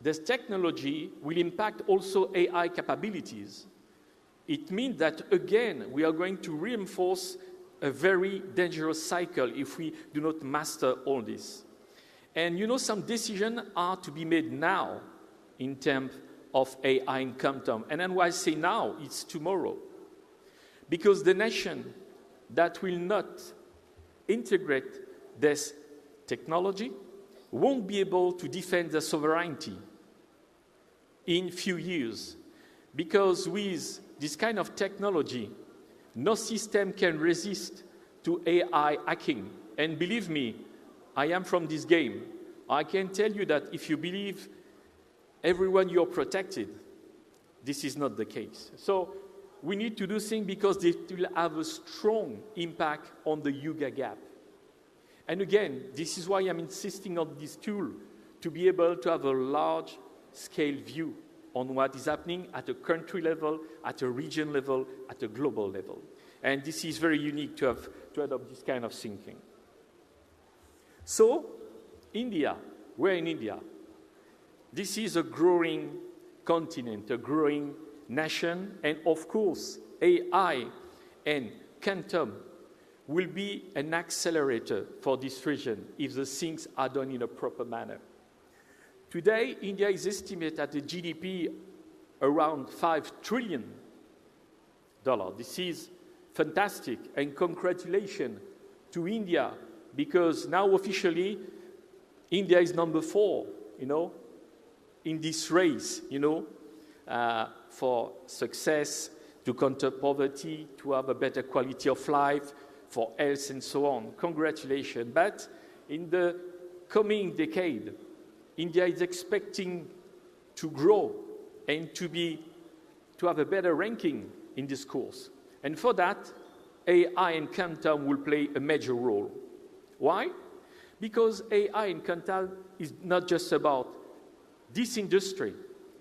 S8: this technology will impact also AI capabilities. It means that, again, we are going to reinforce a very dangerous cycle if we do not master all this. And you know, some decisions are to be made now in terms of AI and quantum. And then why I say now, it's tomorrow. Because the nation that will not integrate this technology won't be able to defend their sovereignty in few years. Because with this kind of technology, no system can resist to AI hacking. And believe me, I am from this game. I can tell you that if you believe everyone you're protected. This is not the case. So we need to do things because they will have a strong impact on the Yuga gap. And again, this is why I'm insisting on this tool, to be able to have a large-scale view on what is happening at a country level, at a region level, at a global level. And this is very unique to adopt this kind of thinking. So, India, we're in India. This is a growing continent, a growing nation, and of course, AI and quantum will be an accelerator for this region if the things are done in a proper manner. Today, India is estimated at a GDP around $5 trillion. This is fantastic, and congratulations to India, because now officially India is number 4, in this race, for success, to counter poverty, to have a better quality of life, for health and so on. Congratulations. But in the coming decade, India is expecting to grow and to have a better ranking in this course. And for that, AI and quantum will play a major role. Why? Because AI and quantum is not just about this industry.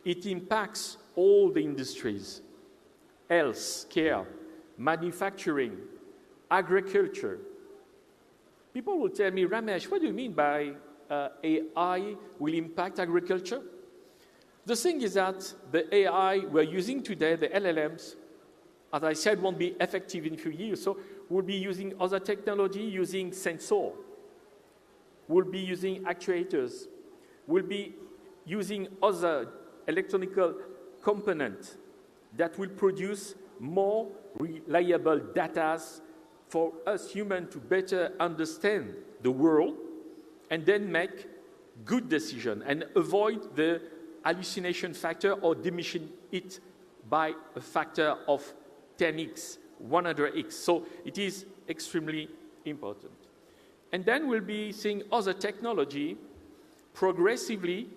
S8: It impacts all the industries: health, care, manufacturing, agriculture. People will tell me, Ramesh, what do you mean by AI will impact agriculture? The thing is that the AI we're using today, the LLMs, as I said, won't be effective in a few years. So we'll be using other technology, using sensor. We'll be using actuators. We'll be using other electronic components that will produce more reliable data for us humans to better understand the world and then make good decisions and avoid the hallucination factor or diminishing it by a factor of 10x, 100x. So it is extremely important. And then we'll be seeing other technology progressively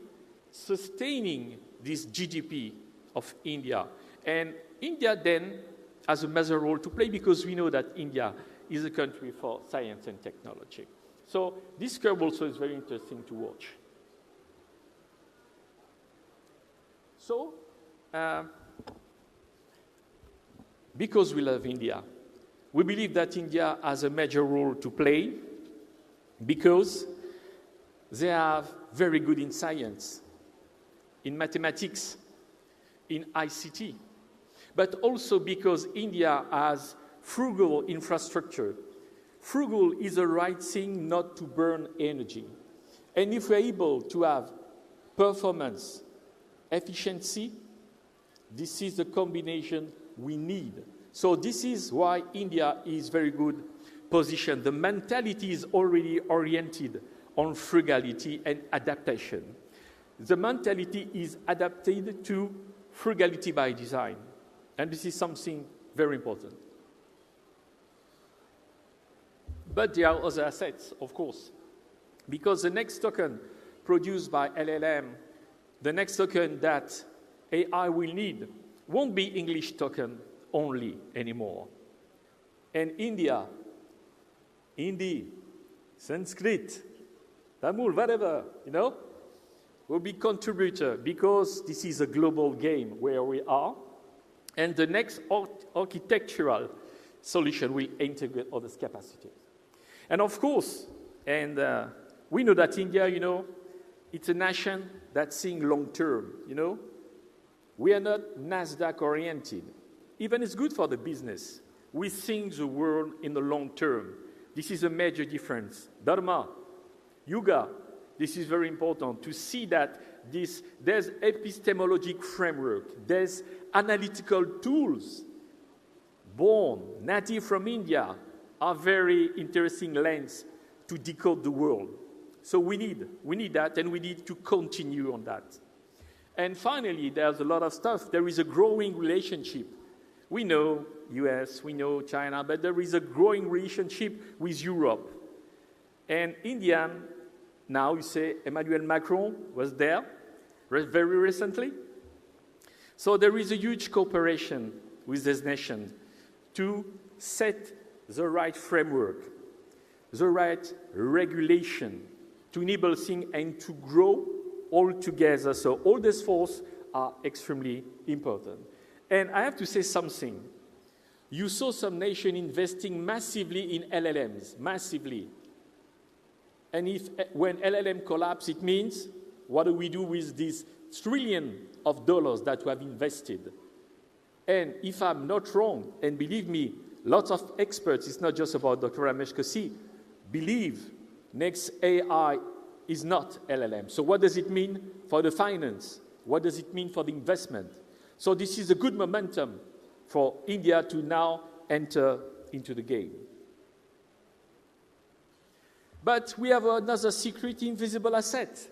S8: sustaining this GDP of India. And India then has a major role to play, because we know that India is a country for science and technology. So this curve also is very interesting to watch. So, because we love India, we believe that India has a major role to play because they are very good in science, in mathematics, in ICT, but also because India has frugal infrastructure. Frugal is the right thing not to burn energy. And if we're able to have performance, efficiency, this is the combination we need. So this is why India is very good positioned. The mentality is already oriented on frugality and adaptation. The mentality is adapted to frugality by design. And this is something very important. But there are other assets, of course, because the next token produced by LLM, the next token that AI will need, won't be English token only anymore. And India, Hindi, Sanskrit, Tamil, whatever, will be contributor, because this is a global game where we are. And the next architectural solution will integrate all these capacities. And of course, we know that India, it's a nation that's seeing long-term, We are not NASDAQ-oriented. Even it's good for the business. We think the world in the long term. This is a major difference. Dharma, Yuga, this is very important to see that there's epistemologic framework, there's analytical tools born, native from India, are very interesting lens to decode the world. So we need that, and we need to continue on that. And finally, there's a lot of stuff. There is a growing relationship. We know US, we know China, but there is a growing relationship with Europe. And India, now you say Emmanuel Macron was there, very recently. So there is a huge cooperation with these nations to set the right framework, the right regulation to enable things and to grow all together. So all these forces are extremely important. And I have to say something. You saw some nation investing massively in LLMs, massively. And when LLM collapse, it means, what do we do with these trillions of dollars that we have invested? And if I'm not wrong, and believe me, lots of experts, it's not just about Dr. Ramesh Kasi, believe next AI is not LLM. So what does it mean for the finance? What does it mean for the investment? So this is a good momentum for India to now enter into the game. But we have another secret invisible asset.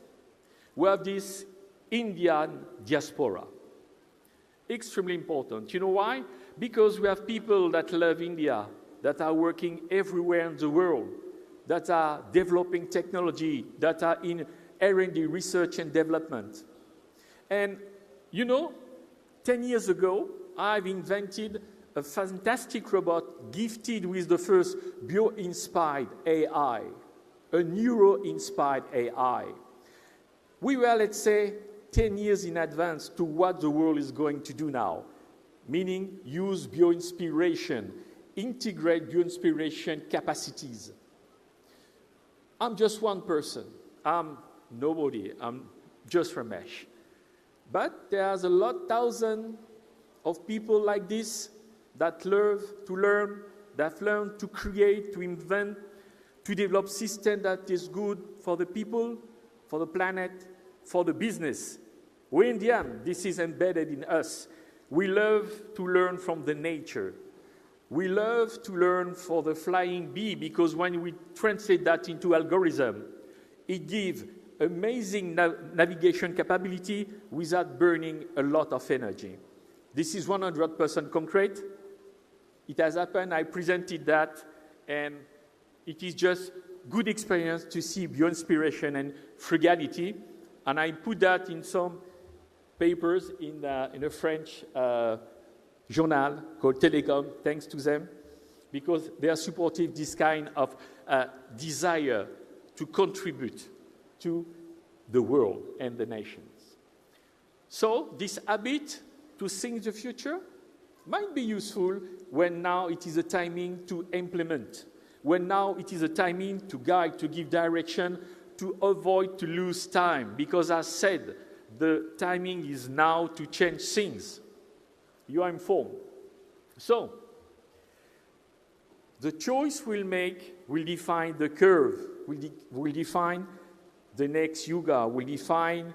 S8: We have this Indian diaspora. Extremely important. You know why? Because we have people that love India, that are working everywhere in the world, that are developing technology, that are in R&D, research and development. And you know, 10 years ago, I've invented a fantastic robot gifted with the first bio-inspired AI, a neuro-inspired AI. We were, let's say, 10 years in advance to what the world is going to do now, meaning use bio-inspiration, integrate bio-inspiration capacities. I'm just one person. I'm nobody. I'm just Ramesh. But there's a lot, thousand of people like this that love to learn, that learn to create, to invent, to develop systems that is good for the people, for the planet, for the business. We're Indian. This is embedded in us. We love to learn from the nature. We love to learn for the flying bee because when we translate that into algorithm, it gives amazing navigation capability without burning a lot of energy. This is 100% concrete. It has happened. I presented that, and it is just good experience to see bio-inspiration and frugality. And I put that in some papers in a French journal called Telecom, thanks to them, because they are supportive this kind of desire to contribute to the world and the nations. So this habit to think the future might be useful when now it is a timing to implement, when now it is a timing to guide, to give direction, to avoid to lose time, because as said, the timing is now to change things. You are informed. So, the choice we'll make will define the curve, will define the next yuga, will define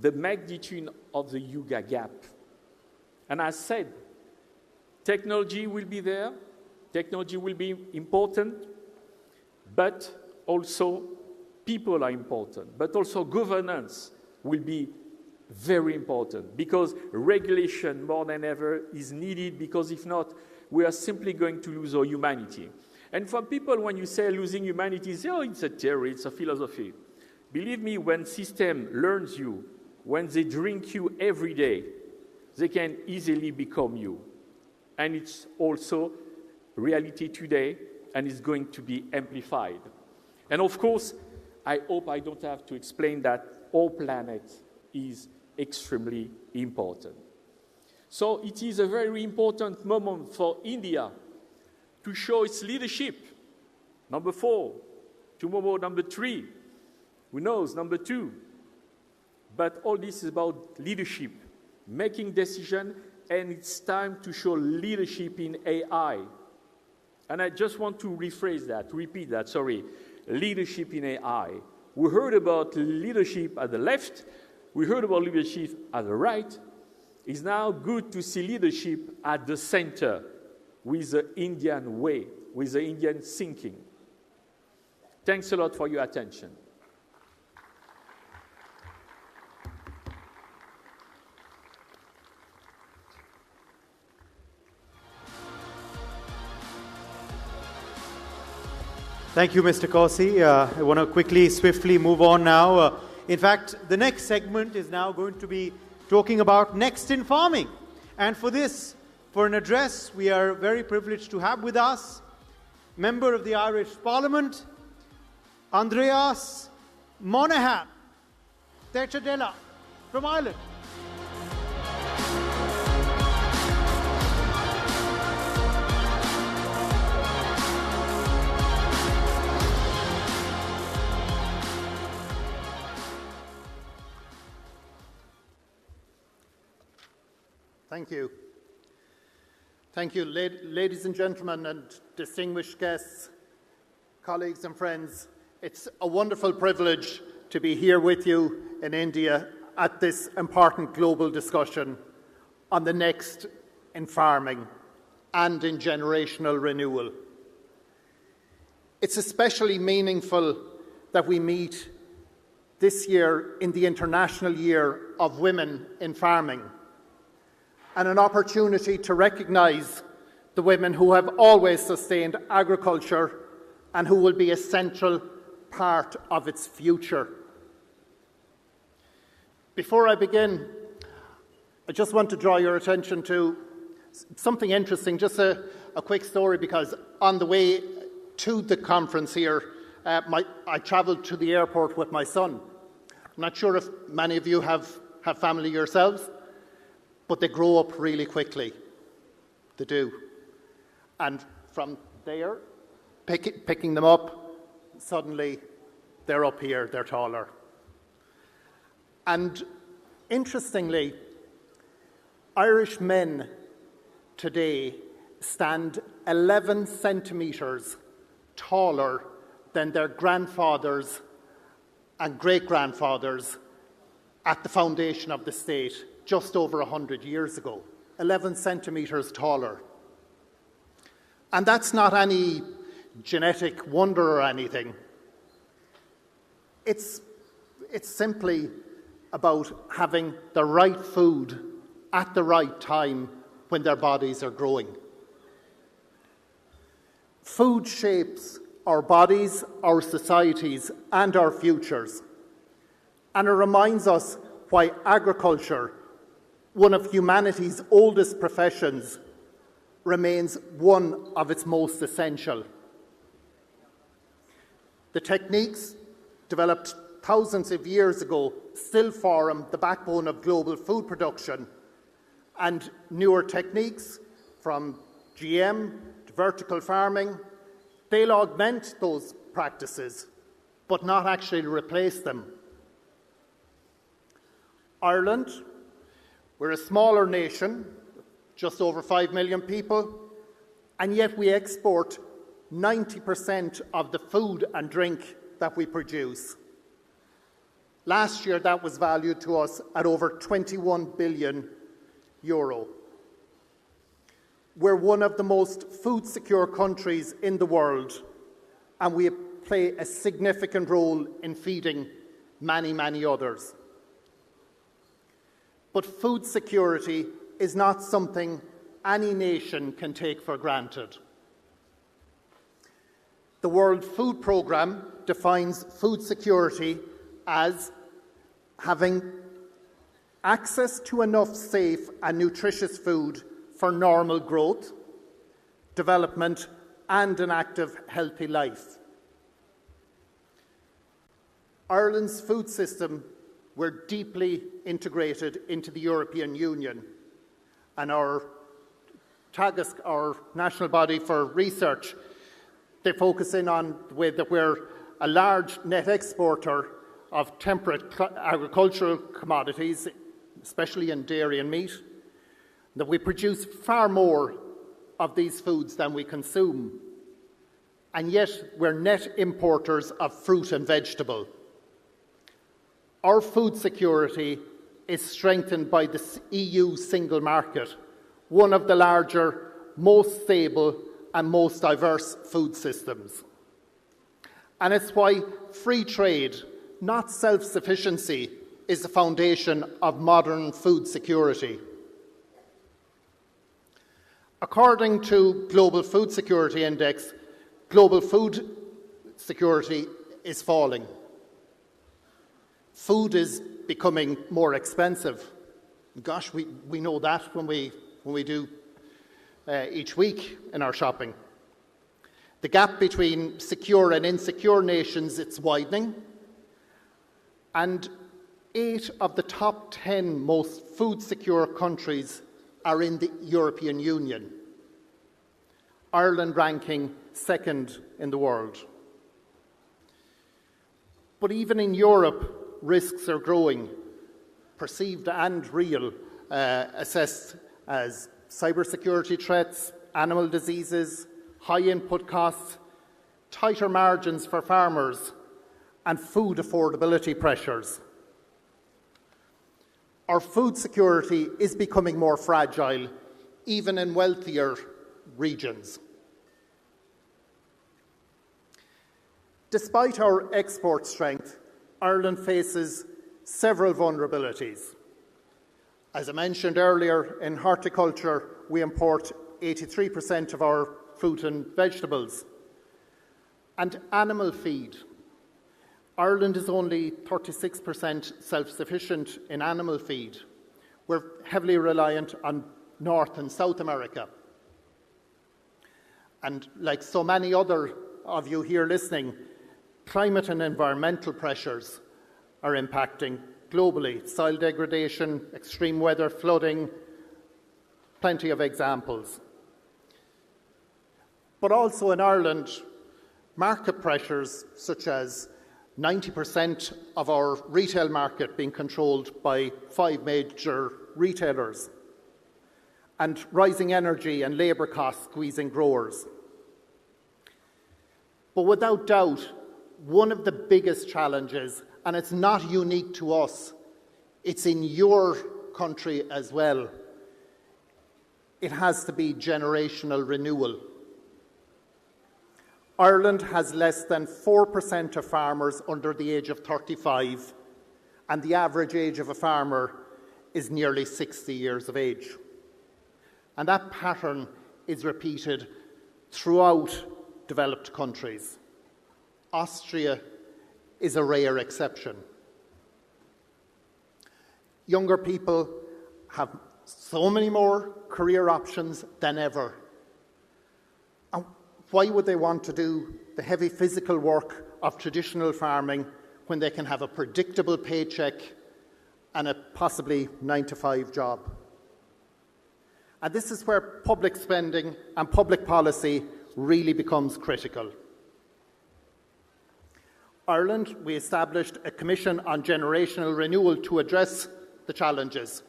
S8: the magnitude of the yuga gap. And as said, technology will be there, technology will be important, but also people are important, but also governance will be very important because regulation more than ever is needed because if not, we are simply going to lose our humanity. And for people, when you say losing humanity, say, oh, it's a theory, it's a philosophy. Believe me, when system learns you, when they drink you every day, they can easily become you. And it's also reality today, and it's going to be amplified. And of course, I hope I don't have to explain that our planet is extremely important. So it is a very important moment for India to show its leadership. Number 4, tomorrow number 3, who knows, number 2. But all this is about leadership, making decisions, and it's time to show leadership in AI. And I just want to repeat that, leadership in AI. We heard about leadership at the left, we heard about leadership at the right. It's now good to see leadership at the center with the Indian way, with the Indian thinking. Thanks a lot for your attention.
S2: Thank you, Mr. Corsi. I want to quickly, swiftly move on now. In fact, the next segment is now going to be talking about next in farming. And for this, for an address, we are very privileged to have with us Member of the Irish Parliament, Andreas Monaghan, Techadela from Ireland.
S10: Thank you. Thank you, ladies and gentlemen and distinguished guests, colleagues and friends. It's a wonderful privilege to be here with you in India at this important global discussion on the next in farming and in generational renewal. It's especially meaningful that we meet this year in the International Year of Women in Farming, and an opportunity to recognise the women who have always sustained agriculture and who will be a central part of its future. Before I begin, I just want to draw your attention to something interesting, just a quick story, because on the way to the conference here, I travelled to the airport with my son. I'm not sure if many of you have family yourselves, but they grow up really quickly. They do. And from there, picking them up, suddenly they're up here, they're taller. And interestingly, Irish men today stand 11 centimetres taller than their grandfathers and great-grandfathers at the foundation of the state just over 100 years ago. 11 centimetres taller. And that's not any genetic wonder or anything. It's simply about having the right food at the right time when their bodies are growing. Food shapes our bodies, our societies, and our futures. And it reminds us why agriculture, one of humanity's oldest professions, remains one of its most essential. The techniques developed thousands of years ago still form the backbone of global food production, and newer techniques from GM to vertical farming, they'll augment those practices, but not actually replace them. Ireland, we're a smaller nation, just over 5 million people, and yet we export 90% of the food and drink that we produce. Last year, that was valued to us at over 21 billion euro. We're one of the most food-secure countries in the world, and we play a significant role in feeding many, many others. But food security is not something any nation can take for granted. The World Food Programme defines food security as having access to enough safe and nutritious food for normal growth, development, and an active, healthy life. Ireland's food system, we're deeply integrated into the European Union, and our TAGASC, our national body for research, they focus in on the way that we're a large net exporter of temperate agricultural commodities, especially in dairy and meat, that we produce far more of these foods than we consume, and yet we're net importers of fruit and vegetable. Our food security is strengthened by the EU single market, one of the larger, most stable and most diverse food systems. And it's why free trade, not self-sufficiency, is the foundation of modern food security. According to Global Food Security Index, global food security is falling. Food is becoming more expensive. Gosh, we know that when we do each week in our shopping. The gap between secure and insecure nations, it's widening. And 8 of the top 10 most food-secure countries are in the European Union. Ireland ranking 2nd in the world. But even in Europe, risks are growing, perceived and real, assessed as cybersecurity threats, animal diseases, high input costs, tighter margins for farmers, and food affordability pressures. Our food security is becoming more fragile, even in wealthier regions. Despite our export strength, Ireland faces several vulnerabilities. As I mentioned earlier, in horticulture, we import 83% of our fruit and vegetables. And animal feed. Ireland is only 36% self-sufficient in animal feed. We're heavily reliant on North and South America. And like so many other of you here listening, climate and environmental pressures are impacting globally. Soil degradation, extreme weather, flooding, plenty of examples. But also in Ireland, market pressures such as 90% of our retail market being controlled by 5 major retailers, and rising energy and labour costs squeezing growers. But without doubt, one of the biggest challenges, and it's not unique to us, it's in your country as well, it has to be generational renewal. Ireland has less than 4% of farmers under the age of 35, and the average age of a farmer is nearly 60 years of age. And that pattern is repeated throughout developed countries. Austria is a rare exception. Younger people have so many more career options than ever. And why would they want to do the heavy physical work of traditional farming when they can have a predictable paycheck and a possibly 9-to-5 job? And this is where public spending and public policy really becomes critical. Ireland, we established a commission on generational renewal to address the challenges.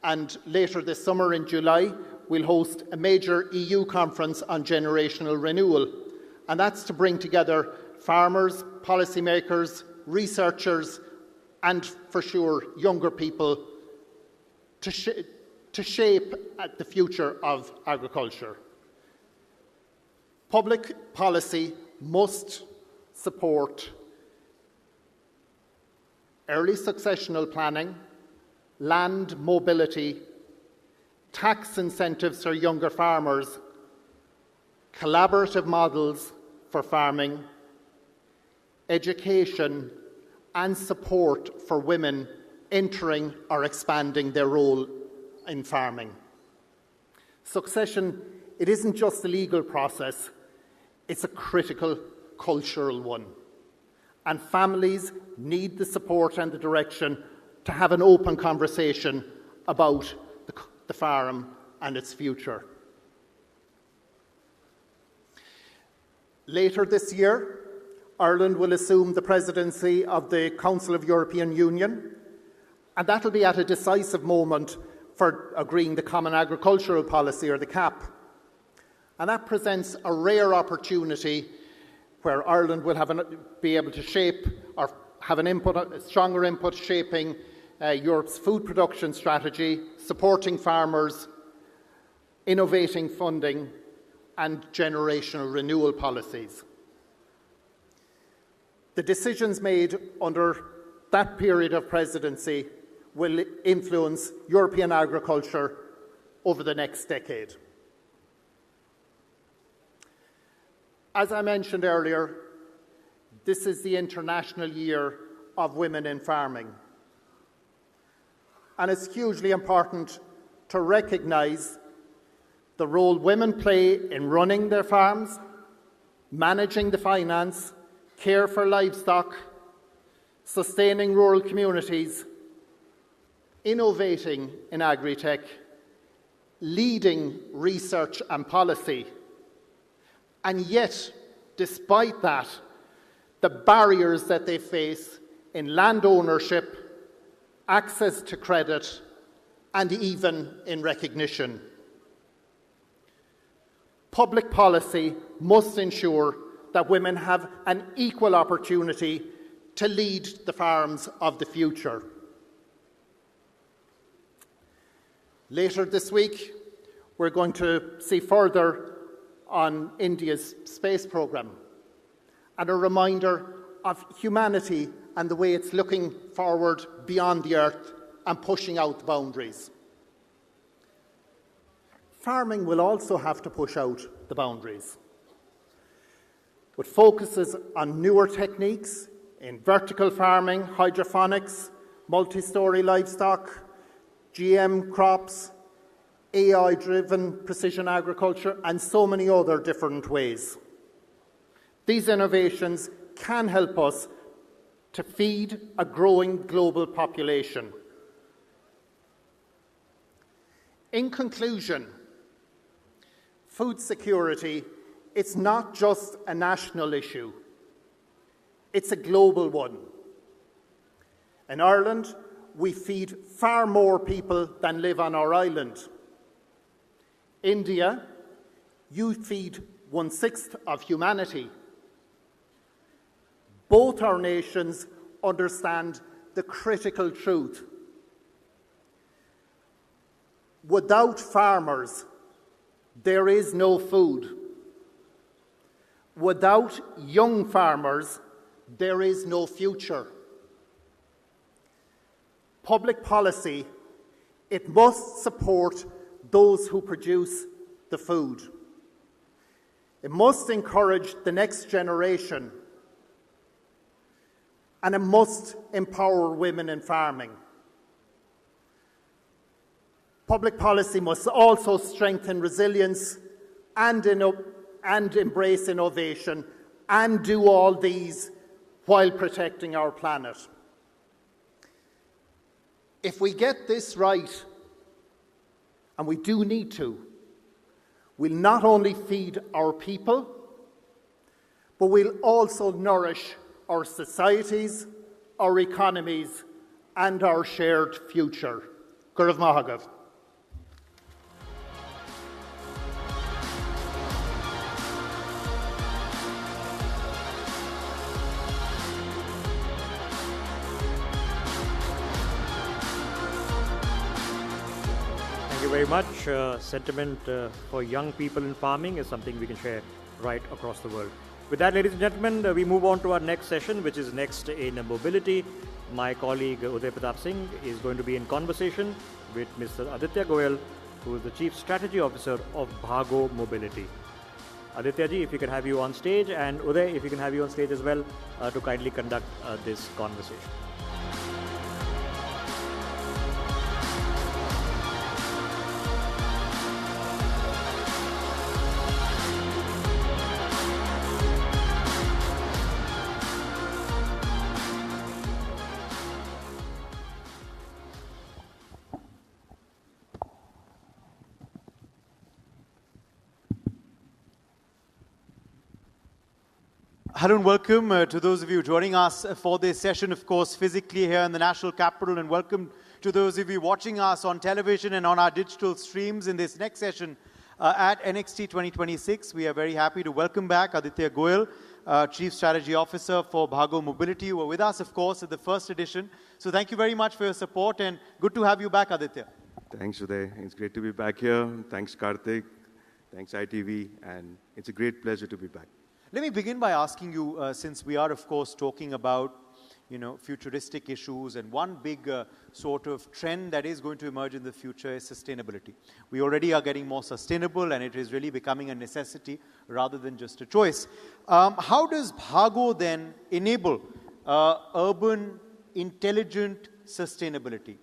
S10: And later this summer in July, we'll host a major EU conference on generational renewal. And that's to bring together farmers, policymakers, researchers, and for sure, younger people to shape the future of agriculture. Public policy must support early successional planning, land mobility, tax incentives for younger farmers, collaborative models for farming, education, and support for women entering or expanding their role in farming. Succession, it isn't just a legal process, it's a critical cultural one. And families need the support and the direction to have an open conversation about the farm and its future. Later this year, Ireland will assume the presidency of the Council of European Union, and that will be at a decisive moment for agreeing the Common Agricultural Policy, or the CAP. And that presents a rare opportunity where Ireland will be able to shape or have a stronger input shaping Europe's food production strategy, supporting farmers, innovating funding, and generational renewal policies. The decisions made under that period of presidency will influence European agriculture over the next decade. As I mentioned earlier, this is the International Year of women in farming. And it's hugely important to recognise the role women play in running their farms, managing the finance, care for livestock, sustaining rural communities, innovating in agri-tech, leading research and policy. And yet, despite that, the barriers that they face in land ownership, access to credit, and even in recognition. Public policy must ensure that women have an equal opportunity to lead the farms of the future. Later this week, we're going to see further on India's space programme and a reminder of humanity and the way it's looking forward beyond the Earth and pushing out the boundaries. Farming will also have to push out the boundaries, with focuses on newer techniques in vertical farming, hydroponics, multi-storey livestock, GM crops, AI-driven precision agriculture, and so many other different ways. These innovations can help us to feed a growing global population. In conclusion, food security, it's not just a national issue, it's a global one. In Ireland, we feed far more people than live on our island. India, you feed 1/6 of humanity. Both our nations understand the critical truth. Without farmers, there is no food. Without young farmers, there is no future. Public policy, it must support those who produce the food. It must encourage the next generation, and it must empower women in farming. Public policy must also strengthen resilience and embrace innovation, and do all these while protecting our planet. If we get this right, and we do need to, we'll not only feed our people, but we'll also nourish our societies, our economies, and our shared future. Gurav Mahagav.
S9: Very much. Sentiment for young people in farming is something we can share right across the world. With that, ladies and gentlemen, we move on to our next session, which is next in mobility. My colleague Uday Pratap Singh is going to be in conversation with Mr. Aditya Goyal, who is the Chief Strategy Officer of Bhago Mobility. Aditya ji, if we can have you on stage, and Uday, if we can have you on stage as well to kindly conduct this conversation.
S2: Hello and welcome to those of you joining us for this session, of course, physically here in the National Capital, and welcome to those of you watching us on television and on our digital streams in this next session at NXT 2026. We are very happy to welcome back Aditya Goyal, Chief Strategy Officer for Bhago Mobility, who were with us, of course, at the first edition. So thank you very much for your support, and good to have you back, Aditya.
S11: Thanks, Uday. It's great to be back here. Thanks, Karthik. Thanks, ITV. And it's a great pleasure to be back.
S2: Let me begin by asking you, since we are, of course, talking about, futuristic issues, and one big sort of trend that is going to emerge in the future is sustainability. We already are getting more sustainable, and it is really becoming a necessity rather than just a choice. How does Bhago then enable urban intelligent sustainability?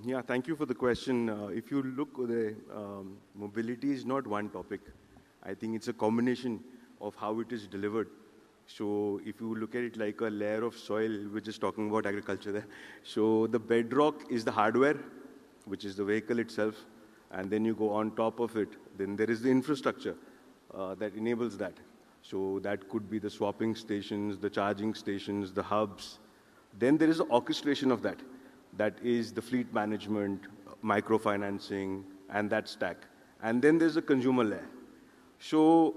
S11: Yeah, thank you for the question. If you look, mobility is not one topic. I think it's a combination of how it is delivered. So if you look at it like a layer of soil, we're just talking about agriculture there. So the bedrock is the hardware, which is the vehicle itself. And then you go on top of it. Then there is the infrastructure that enables that. So that could be the swapping stations, the charging stations, the hubs. Then there is the orchestration of that. That is the fleet management, microfinancing, and that stack. And then there's the consumer layer. So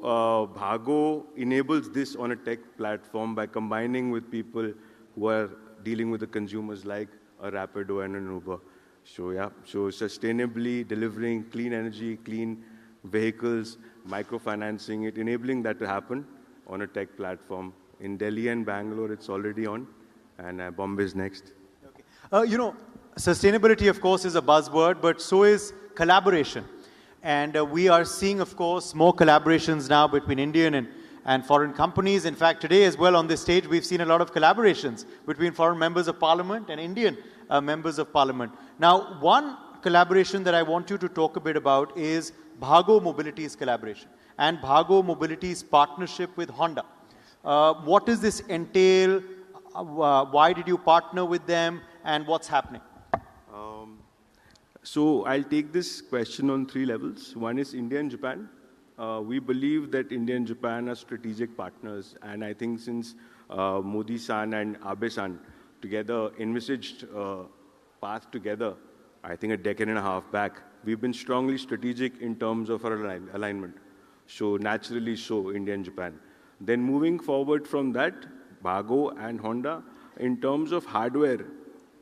S11: Bhago enables this on a tech platform by combining with people who are dealing with the consumers like a Rapido and an Uber. So yeah, so sustainably delivering clean energy, clean vehicles, microfinancing it, enabling that to happen on a tech platform. In Delhi and Bangalore, it's already on, and Bombay is next.
S2: Sustainability, of course, is a buzzword, but so is collaboration. And we are seeing, of course, more collaborations now between Indian and foreign companies. In fact, today as well on this stage, we've seen a lot of collaborations between foreign members of parliament and Indian members of parliament. Now, one collaboration that I want you to talk a bit about is Bhago Mobility's collaboration and Bhago Mobility's partnership with Honda. What does this entail? Why did you partner with them? And what's happening?
S11: So I'll take this question on 3 levels. One is India and Japan. We believe that India and Japan are strategic partners. And I think since Modi-san and Abe-san together envisaged path together, I think a decade and a half back, we've been strongly strategic in terms of our alignment. So naturally so, India and Japan. Then moving forward from that, Bhago and Honda, in terms of hardware,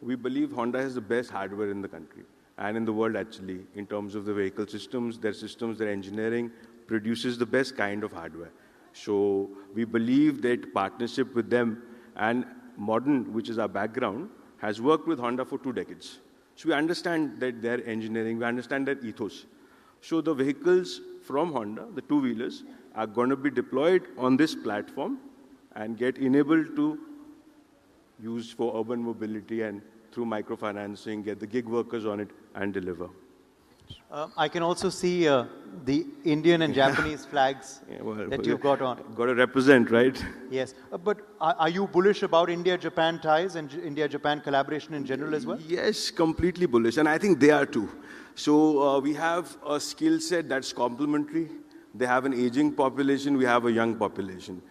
S11: we believe Honda has the best hardware in the country and in the world actually, in terms of the vehicle systems, their engineering produces the best kind of hardware. So we believe that partnership with them and modern, which is our background, has worked with Honda for 2 decades. So we understand that their engineering, we understand their ethos. So the vehicles from Honda, the 2-wheelers, are going to be deployed on this platform and get enabled to use for urban mobility and through microfinancing, get the gig workers on it and deliver.
S2: I can also see the Indian and Japanese flags that you've got on.
S11: Got to represent, right?
S2: Yes. But are you bullish about India-Japan ties and India-Japan collaboration in general as well?
S11: Yes, completely bullish. And I think they are too. So we have a skill set that's complementary. They have an aging population. We have a young population.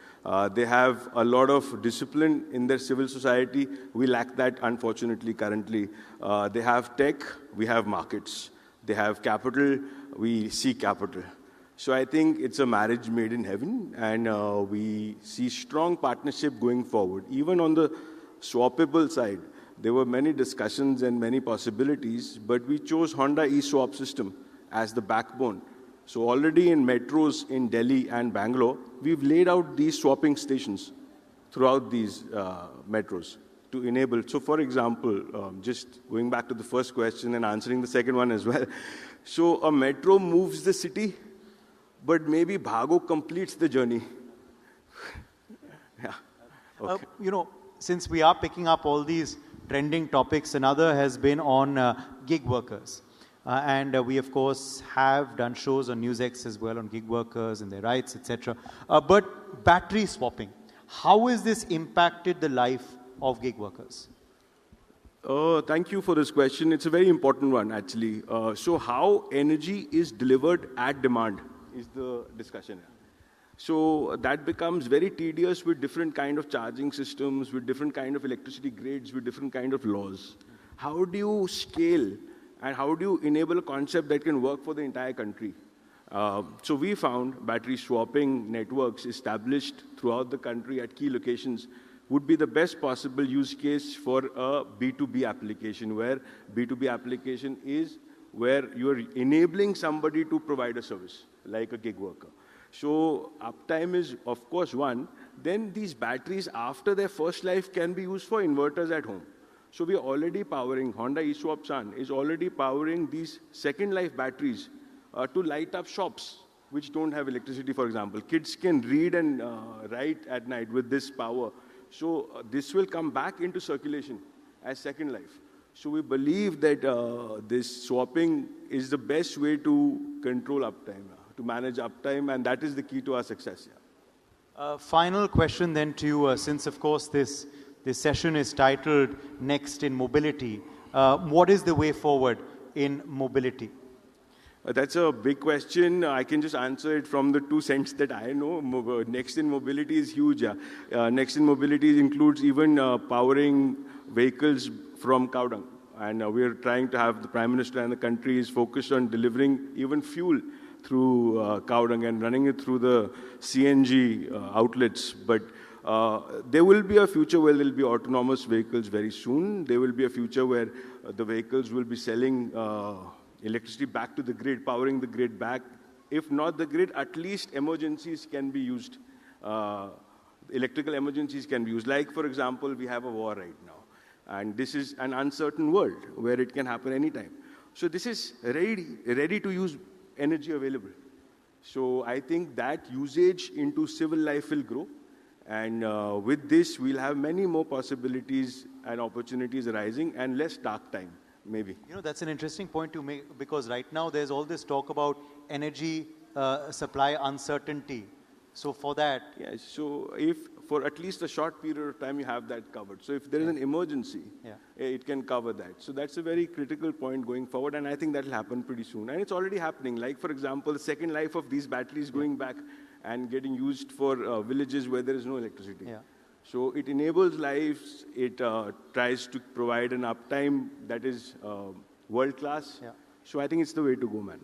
S11: They have a lot of discipline in their civil society. We lack that, unfortunately, currently. They have tech. We have markets. They have capital, we see capital. So I think it's a marriage made in heaven, and we see strong partnership going forward. Even on the swappable side, there were many discussions and many possibilities, but we chose Honda e-swap system as the backbone. So already in metros in Delhi and Bangalore, we've laid out these swapping stations throughout these metros to enable. So for example, just going back to the first question and answering the second one as well. So a metro moves the city, but maybe Bhago completes the journey. Yeah. Okay.
S2: Since we are picking up all these trending topics, another has been on gig workers. And we, of course, have done shows on NewsX as well on gig workers and their rights, etc. But battery swapping, how has this impacted the life of gig workers?
S11: Thank you for this question. It's a very important one, actually. So how energy is delivered at demand is the discussion. So that becomes very tedious with different kind of charging systems, with different kind of electricity grids, with different kind of laws. How do you scale and how do you enable a concept that can work for the entire country? So we found battery swapping networks established throughout the country at key locations would be the best possible use case for a B2B application, where B2B application is where you're enabling somebody to provide a service, like a gig worker. So uptime is, of course, one. Then these batteries, after their first life, can be used for inverters at home. So we are already powering, Honda eSwap Sun is already powering these second life batteries to light up shops which don't have electricity, for example. Kids can read and write at night with this power. So this will come back into circulation as second life. So we believe that this swapping is the best way to control uptime, to manage uptime, and that is the key to our success.
S2: Final question then to you, since of course this session is titled Next in Mobility. What is the way forward in mobility?
S11: That's a big question. I can just answer it from the 2 cents that I know. Next in mobility is huge. Next in mobility includes even powering vehicles from cow dung. And we're trying to have the Prime Minister and the country is focused on delivering even fuel through cow dung and running it through the CNG outlets. But there will be a future where there will be autonomous vehicles very soon. There will be a future where the vehicles will be selling electricity back to the grid, powering the grid back. If not the grid, at least emergencies can be used. Electrical emergencies can be used. Like, for example, we have a war right now. And this is an uncertain world where it can happen anytime. So this is ready to use energy available. So I think that usage into civil life will grow. And with this, we'll have many more possibilities and opportunities arising and less dark time. Maybe.
S2: You know, that's an interesting point to make, because right now there's all this talk about energy supply uncertainty. So for that...
S11: Yes, so if for at least a short period of time you have that covered. So if there is an emergency, it can cover that. So that's a very critical point going forward, and I think that will happen pretty soon. And it's already happening. Like, for example, the second life of these batteries going back and getting used for villages where there is no electricity. So it enables lives, it tries to provide an uptime that is world-class. So I think it's the way to go, man.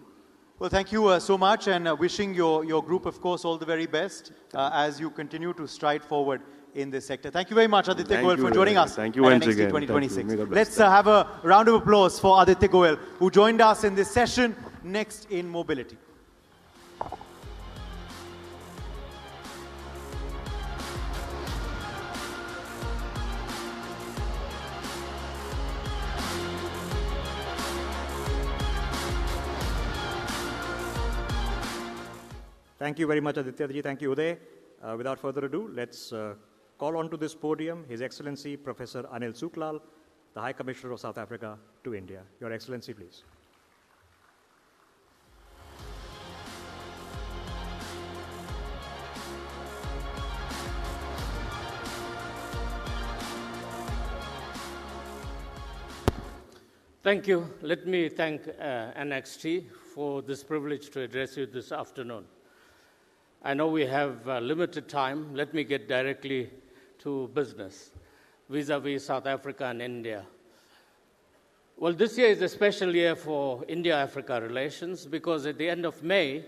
S2: Well, thank you so much, and wishing your group, of course, all the very best as you continue to stride forward in this sector. Thank you very much, Aditya Goel, for joining us
S11: at NXT
S2: 2026. Let's have a round of applause for Aditya Goel, who joined us in this session, Next in Mobility.
S9: Thank you very much, Aditya ji. Thank you, Uday. Without further ado, let's call on to this podium His Excellency Professor Anil Suklal, the High Commissioner of South Africa to India. Your Excellency, please.
S12: Thank you. Let me thank NXT for this privilege to address you this afternoon. I know we have limited time. Let me get directly to business vis-a-vis South Africa and India. Well, this year is a special year for India-Africa relations because at the end of May,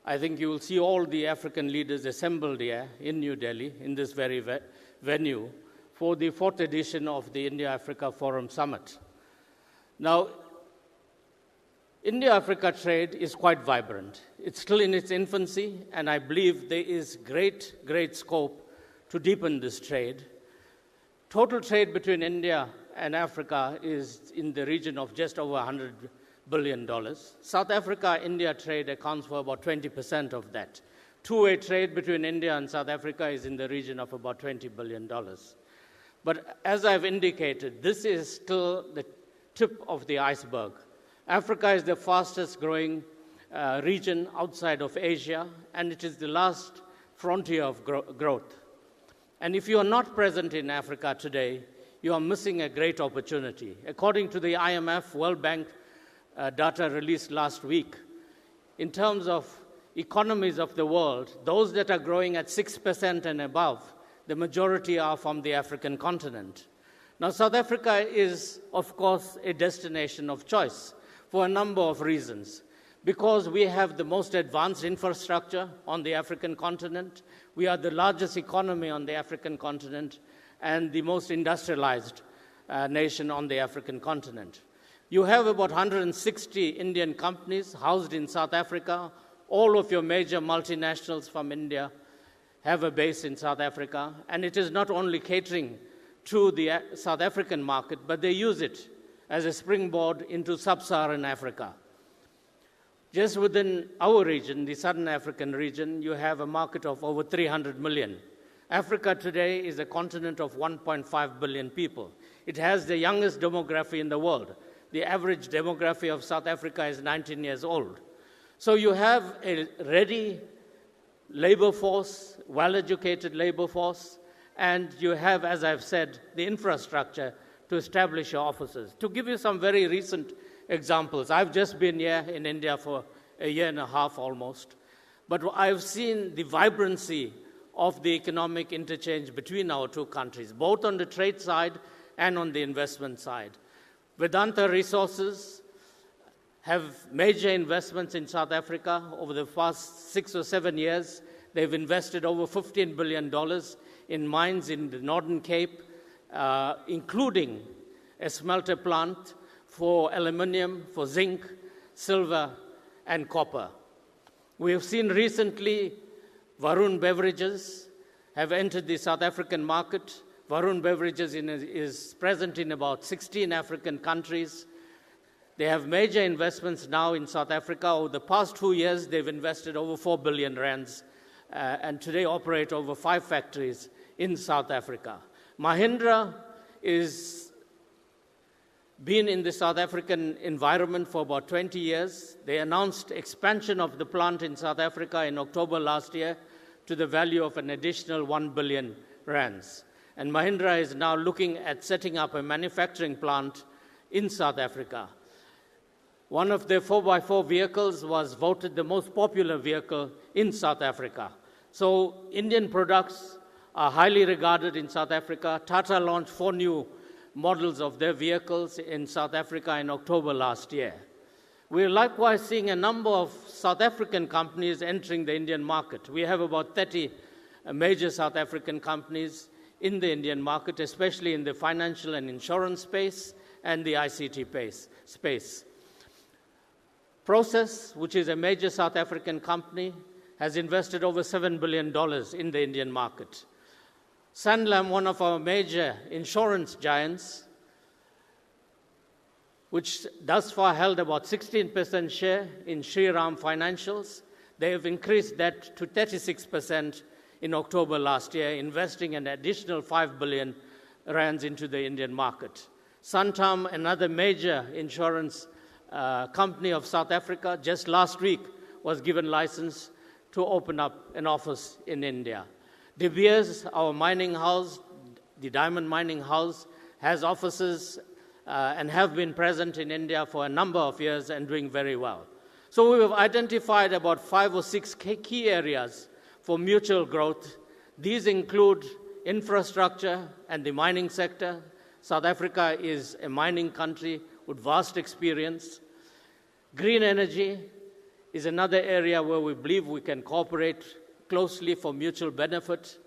S12: I think you will see all the African leaders assembled here in New Delhi in this very venue for the 4th edition of the India-Africa Forum Summit. Now, India-Africa trade is quite vibrant. It's still in its infancy, and I believe there is great scope to deepen this trade. Total trade between India and Africa is in the region of just over $100 billion. South Africa-India trade accounts for about 20% of that. Two-way trade between India and South Africa is in the region of about $20 billion. But as I've indicated, this is still the tip of the iceberg. Africa is the fastest growing region outside of Asia, and it is the last frontier of growth. And if you are not present in Africa today, you are missing a great opportunity. According to the IMF World Bank data released last week, in terms of economies of the world, those that are growing at 6% and above, the majority are from the African continent. Now, South Africa is, of course, a destination of choice for a number of reasons. Because we have the most advanced infrastructure on the African continent, we are the largest economy on the African continent, and the most industrialized nation on the African continent. You have about 160 Indian companies housed in South Africa. All of your major multinationals from India have a base in South Africa, and it is not only catering to the South African market, but they use it as a springboard into sub-Saharan Africa. Just within our region, the Southern African region, you have a market of over 300 million. Africa today is a continent of 1.5 billion people. It has the youngest demography in the world. The average demography of South Africa is 19 years old. So you have a ready labor force, well-educated labor force, and you have, as I've said, the infrastructure to establish your offices. To give you some very recent examples, I've just been here in India for a year and a half almost, but I've seen the vibrancy of the economic interchange between our two countries, both on the trade side and on the investment side. Vedanta Resources have major investments in South Africa. Over the past 6 or 7 years, they've invested over $15 billion in mines in the Northern Cape, including a smelter plant for aluminium, for zinc, silver, and copper. We have seen recently Varun Beverages have entered the South African market. Varun Beverages is present in about 16 African countries. They have major investments now in South Africa. Over the past 2 years, they've invested over 4 billion rands and today operate over 5 factories in South Africa. Mahindra is been in the South African environment for about 20 years. They announced expansion of the plant in South Africa in October last year to the value of an additional 1 billion rands. And Mahindra is now looking at setting up a manufacturing plant in South Africa. One of their 4x4 vehicles was voted the most popular vehicle in South Africa. So Indian products are highly regarded in South Africa. Tata launched 4 new models of their vehicles in South Africa in October last year. We're likewise seeing a number of South African companies entering the Indian market. We have about 30 major South African companies in the Indian market, especially in the financial and insurance space and the ICT space. Process, which is a major South African company, has invested over $7 billion in the Indian market. Sanlam, one of our major insurance giants, which thus far held about 16% share in Shriram Financials, they have increased that to 36% in October last year, investing an additional 5 billion rands into the Indian market. Santam, another major insurance company of South Africa, just last week was given license to open up an office in India. De Beers, our mining house, the diamond mining house, has offices and have been present in India for a number of years and doing very well. So we have identified about 5 or 6 key areas for mutual growth. These include infrastructure and the mining sector. South Africa is a mining country with vast experience. Green energy is another area where we believe we can cooperate closely for mutual benefit.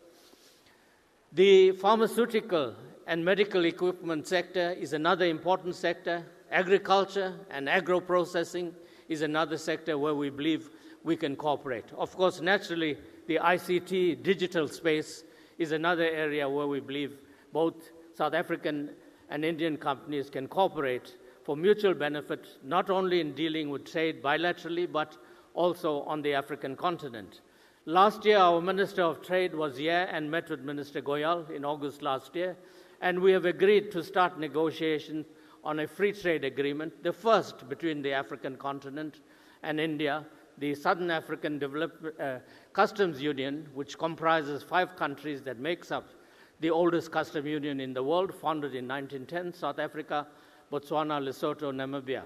S12: The pharmaceutical and medical equipment sector is another important sector. Agriculture and agro-processing is another sector where we believe we can cooperate. Of course, naturally, the ICT digital space is another area where we believe both South African and Indian companies can cooperate for mutual benefit, not only in dealing with trade bilaterally, but also on the African continent. Last year, our Minister of Trade was here and met with Minister Goyal in August last year, and we have agreed to start negotiations on a free trade agreement, the first between the African continent and India, the Southern African Customs Union, which comprises 5 countries that makes up the oldest custom union in the world, founded in 1910, South Africa, Botswana, Lesotho, Namibia,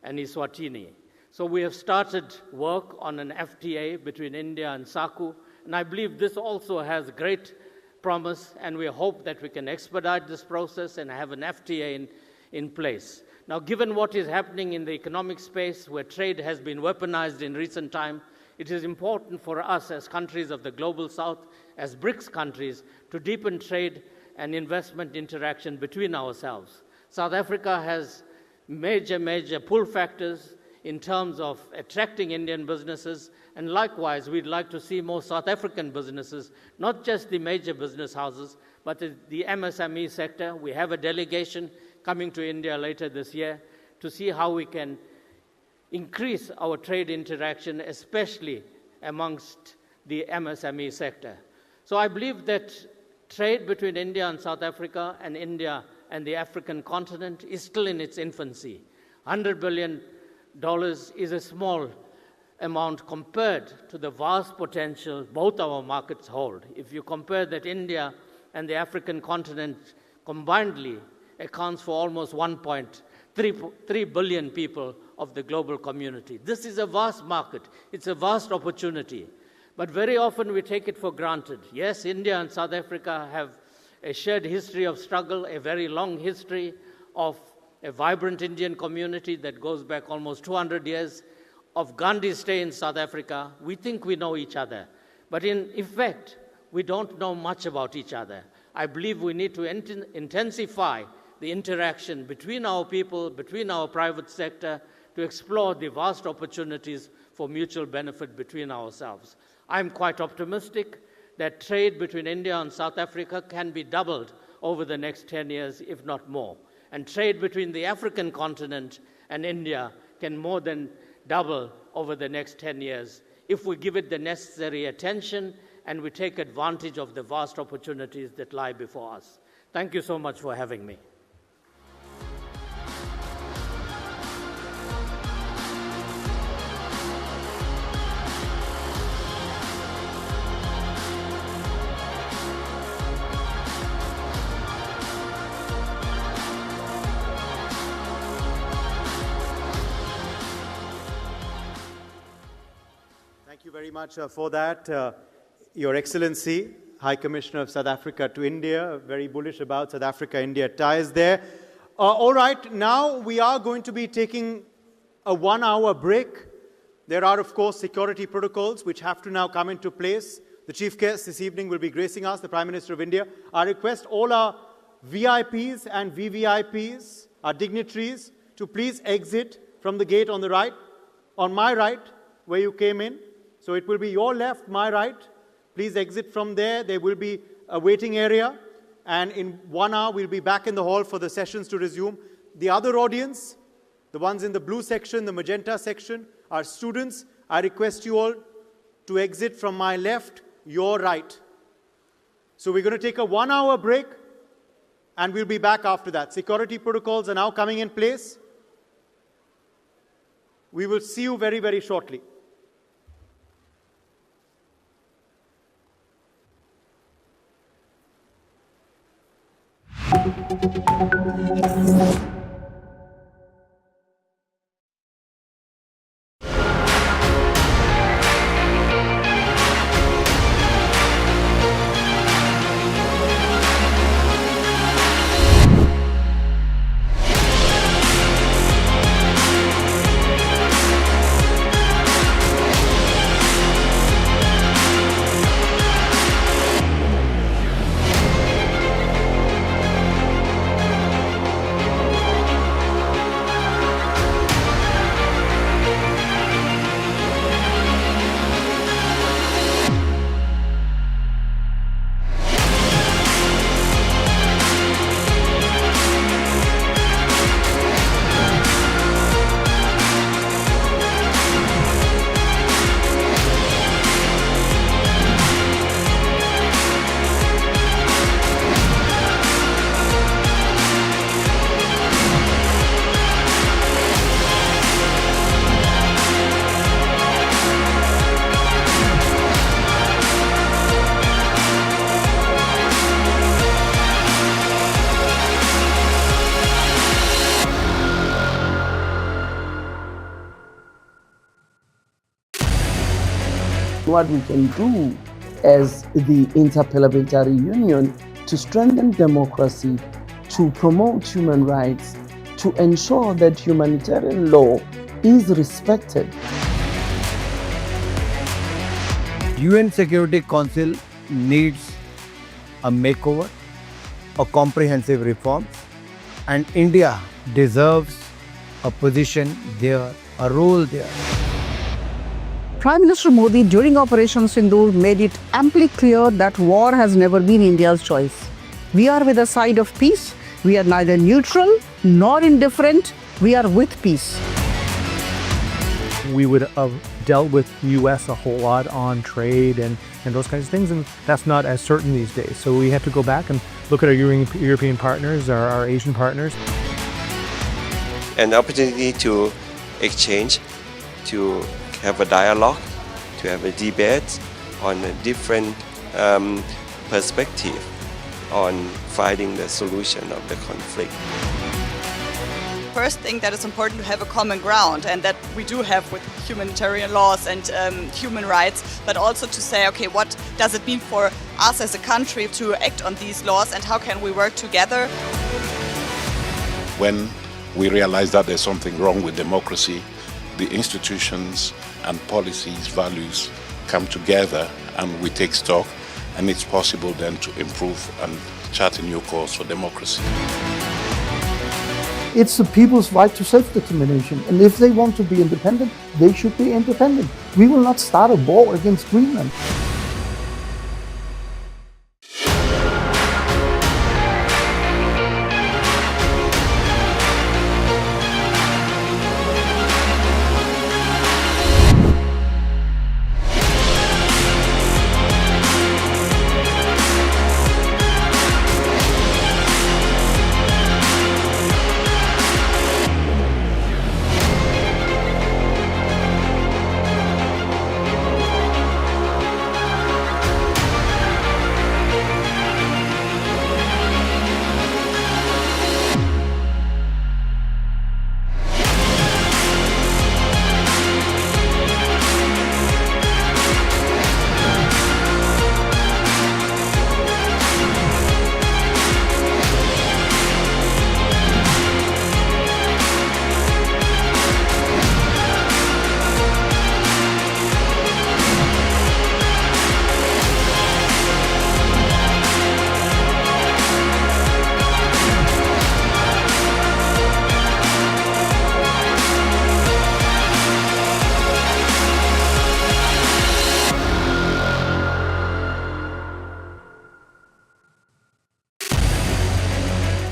S12: and Eswatini. So we have started work on an FTA between India and SACU, and I believe this also has great promise, and we hope that we can expedite this process and have an FTA in place. Now, given what is happening in the economic space, where trade has been weaponized in recent time, it is important for us as countries of the Global South, as BRICS countries, to deepen trade and investment interaction between ourselves. South Africa has major pull factors in terms of attracting Indian businesses, and likewise, we'd like to see more South African businesses, not just the major business houses, but the MSME sector. We have a delegation coming to India later this year to see how we can increase our trade interaction, especially amongst the MSME sector. So I believe that trade between India and South Africa and India and the African continent is still in its infancy. $100 billion is a small amount compared to the vast potential both our markets hold. If you compare that, India and the African continent combinedly accounts for almost 1.3 billion people of the global community. This is a vast market. It's a vast opportunity. But very often we take it for granted. Yes, India and South Africa have a shared history of struggle, a very long history of a vibrant Indian community that goes back almost 200 years, of Gandhi's stay in South Africa. We think we know each other. But in effect, we don't know much about each other. I believe we need to intensify the interaction between our people, between our private sector, to explore the vast opportunities for mutual benefit between ourselves. I'm quite optimistic that trade between India and South Africa can be doubled over the next 10 years, if not more. And trade between the African continent and India can more than double over the next 10 years if we give it the necessary attention and we take advantage of the vast opportunities that lie before us. Thank you so much for having me.
S2: Thank you very much for that. Your Excellency, High Commissioner of South Africa to India, very bullish about South Africa-India ties there. All right, now we are going to be taking a 1-hour break. There are, of course, security protocols which have to now come into place. The chief guest this evening will be gracing us, the Prime Minister of India. I request all our VIPs and VVIPs, our dignitaries, to please exit from the gate on the right, on my right, where you came in. So it will be your left, my right. Please exit from there. There will be a waiting area. And in 1 hour, we'll be back in the hall for the sessions to resume. The other audience, the ones in the blue section, the magenta section, are students. I request you all to exit from my left, your right. So we're going to take a 1-hour break, and we'll be back after that. Security protocols are now coming in place. We will see you very, very shortly.
S1: What we can do as the Interparliamentary Union to strengthen democracy, to promote human rights, to ensure that humanitarian law is respected.
S13: UN Security Council needs a makeover, a comprehensive reform, and India deserves a position there, a role there.
S23: Prime Minister Modi during Operation Sindoor made it amply clear that war has never been India's choice. We are with the side of peace. We are neither neutral nor indifferent. We are with peace.
S24: we would have dealt with US a whole lot on trade and those kinds of things, and that's not as certain these days. So we have to go back and look at our European partners, our Asian partners.
S25: An opportunity to exchange, to have a dialogue, to have a debate on a different perspective on finding the solution of the conflict.
S26: First thing that is important to have a common ground, and that we do have with humanitarian laws and human rights, but also to say, okay, what does it mean for us as a country to act on these laws, and how can we work together?
S27: When we realize that there's something wrong with democracy, the institutions and policies, values come together and we take stock, and it's possible then to improve and chart a new course for democracy.
S22: It's the people's right to self-determination, and if they want to be independent, they should be independent. We will not start a war against Greenland.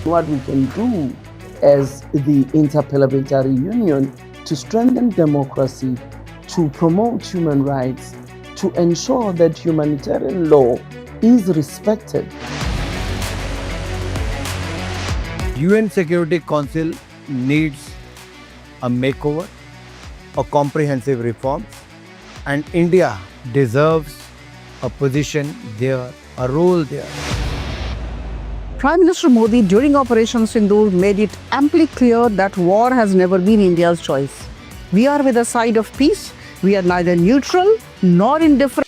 S1: What we can do as the Interparliamentary Union to strengthen democracy, to promote human rights, to ensure that humanitarian law is respected.
S13: UN Security Council needs a makeover, a comprehensive reform, and India deserves a position there, a role there.
S23: Prime Minister Modi during Operation Sindoor made it amply clear that war has never been India's choice. We are with the side of peace. We are neither neutral nor indifferent.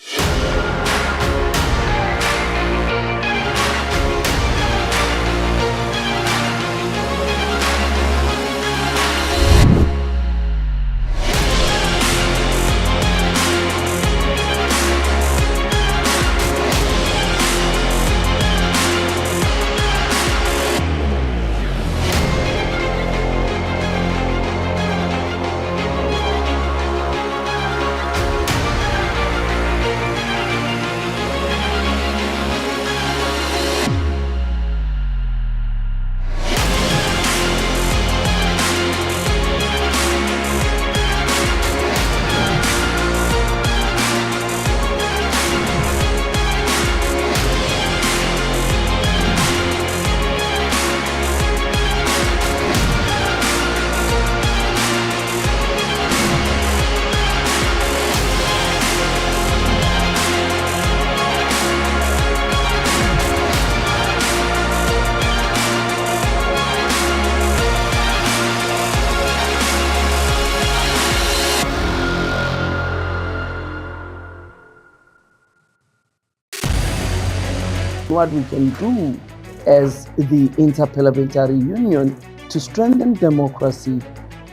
S1: What we can do as the Interparliamentary Union to strengthen democracy,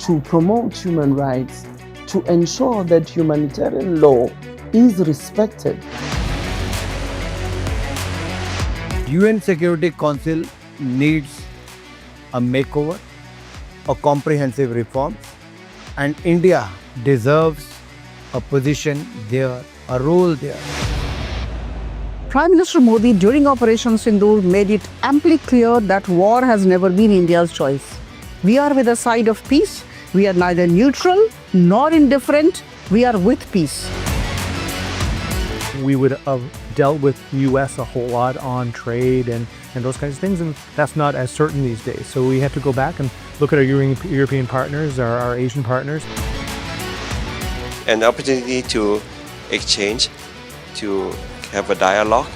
S1: to promote human rights, to ensure that humanitarian law is respected.
S13: UN Security Council needs a makeover, a comprehensive reform, and India deserves a position there, a role there.
S23: Prime Minister Modi during Operation Sindoor made it amply clear that war has never been India's choice. We are with the side of peace. We are neither neutral nor indifferent. We are with peace.
S24: We would have dealt with US a whole lot on trade and those kinds of things, and that's not as certain these days. So we have to go back and look at our European partners, our Asian partners.
S25: An opportunity to exchange, to have a dialogue,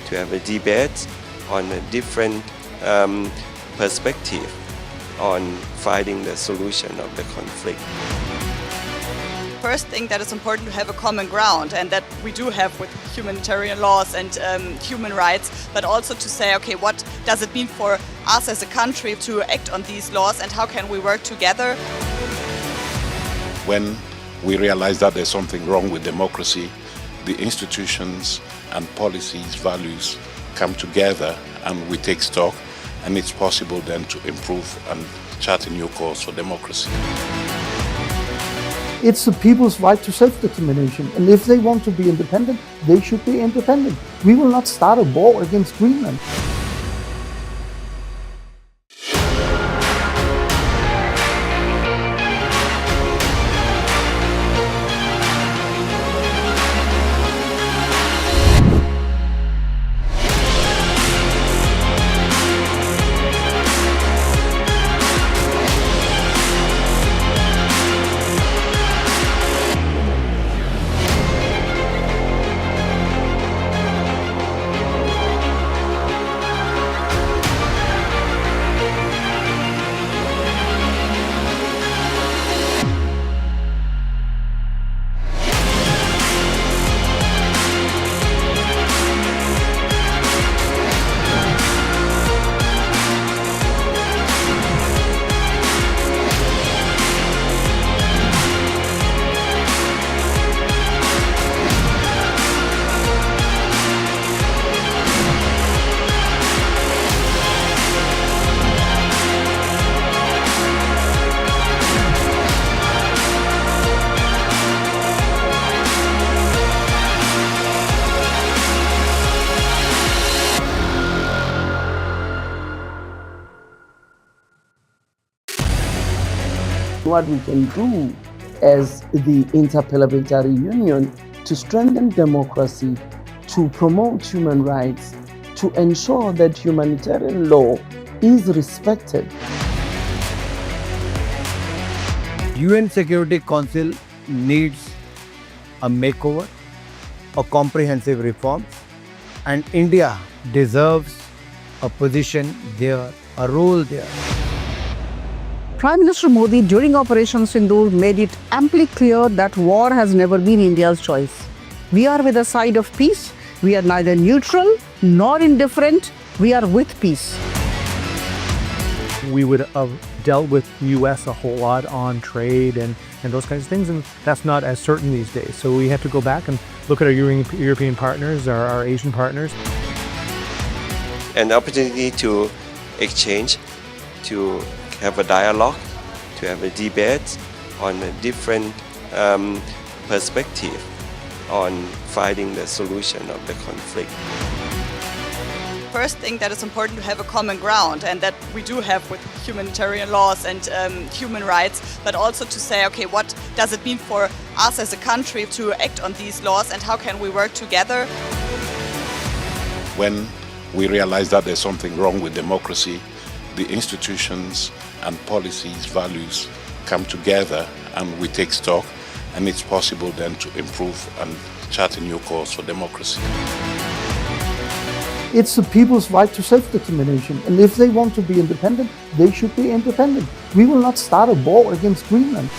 S25: to have a debate on a different perspective on finding the solution of the conflict.
S26: First thing that is important to have a common ground, and that we do have with humanitarian laws and human rights, but also to say, okay, what does it mean for us as a country to act on these laws, and how can we work together?
S27: When we realize that there's something wrong with democracy, the institutions and policies, values come together and we take stock, and it's possible then to improve and chart a new course for democracy.
S22: It's the people's right to self-determination, and if they want to be independent, they should be independent. We will not start a war against Greenland.
S1: What we can do as the Interparliamentary Union to strengthen democracy, to promote human rights, to ensure that humanitarian law is respected.
S13: UN Security Council needs a makeover, a comprehensive reform, and India deserves a position there, a role there.
S23: Prime Minister Modi during Operation Sindoor made it amply clear that war has never been India's choice. We are with the side of peace. We are neither neutral nor indifferent. We are with peace.
S24: We would have dealt with US a whole lot on trade and those kinds of things, and that's not as certain these days. So we have to go back and look at our European partners, our Asian partners.
S25: An opportunity to exchange, to have a dialogue, to have a debate on a different perspective on finding the solution of the conflict.
S26: First thing that is important to have a common ground, and that we do have with humanitarian laws and human rights, but also to say, okay, what does it mean for us as a country to act on these laws, and how can we work together?
S27: When we realize that there's something wrong with democracy, the institutions and policies, values come together and we take stock, and it's possible then to improve and chart a new course for democracy.
S22: It's the people's right to self-determination, and if they want to be independent, they should be independent. We will not start a war against Greenland.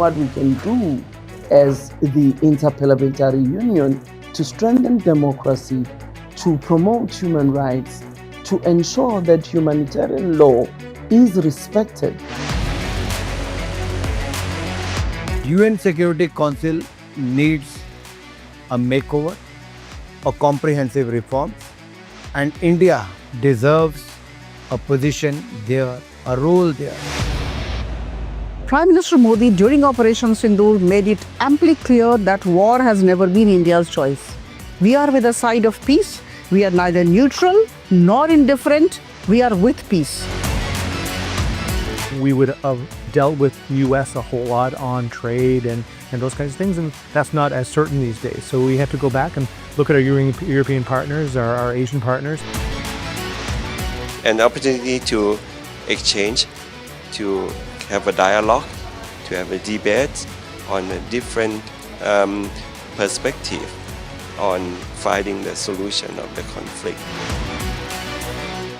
S1: what we can do as the Interparliamentary Union to strengthen democracy, to promote human rights, to ensure that humanitarian law is respected.
S13: UN Security Council needs a makeover, a comprehensive reform, and India deserves a position there, a role there.
S23: Prime Minister Modi during Operation Sindoor made it amply clear that war has never been India's choice. We are with the side of peace. We are neither neutral nor indifferent. We are with peace.
S24: We would have dealt with US a whole lot on trade and those kinds of things, and that's not as certain these days. So we have to go back and look at our European partners, our Asian partners.
S25: An opportunity to exchange, to have a dialogue, to have a debate on a different perspective on finding the solution of the conflict.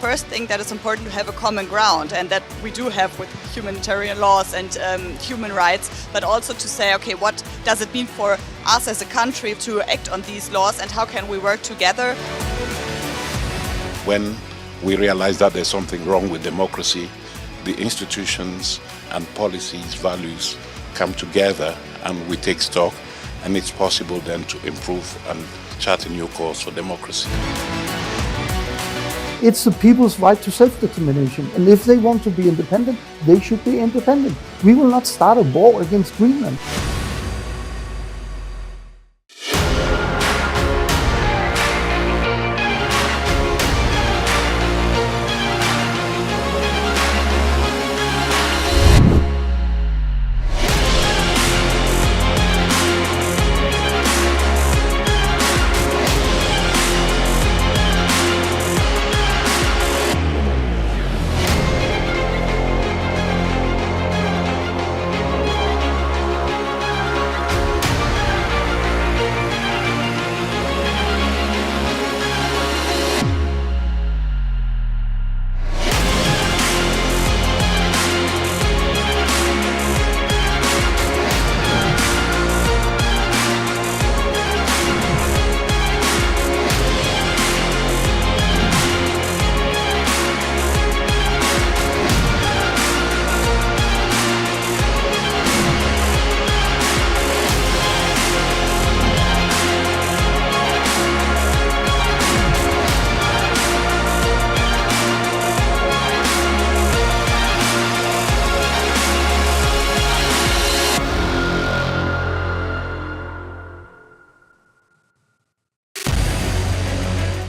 S26: First thing that is important to have a common ground, and that we do have with humanitarian laws and human rights, but also to say, okay, what does it mean for us as a country to act on these laws, and how can we work together?
S27: When we realize that there's something wrong with democracy, the institutions and policies, values come together and we take stock, and it's possible then to improve and chart a new course for democracy.
S22: It's the people's right to self-determination, and if they want to be independent, they should be independent. We will not start a war against Greenland.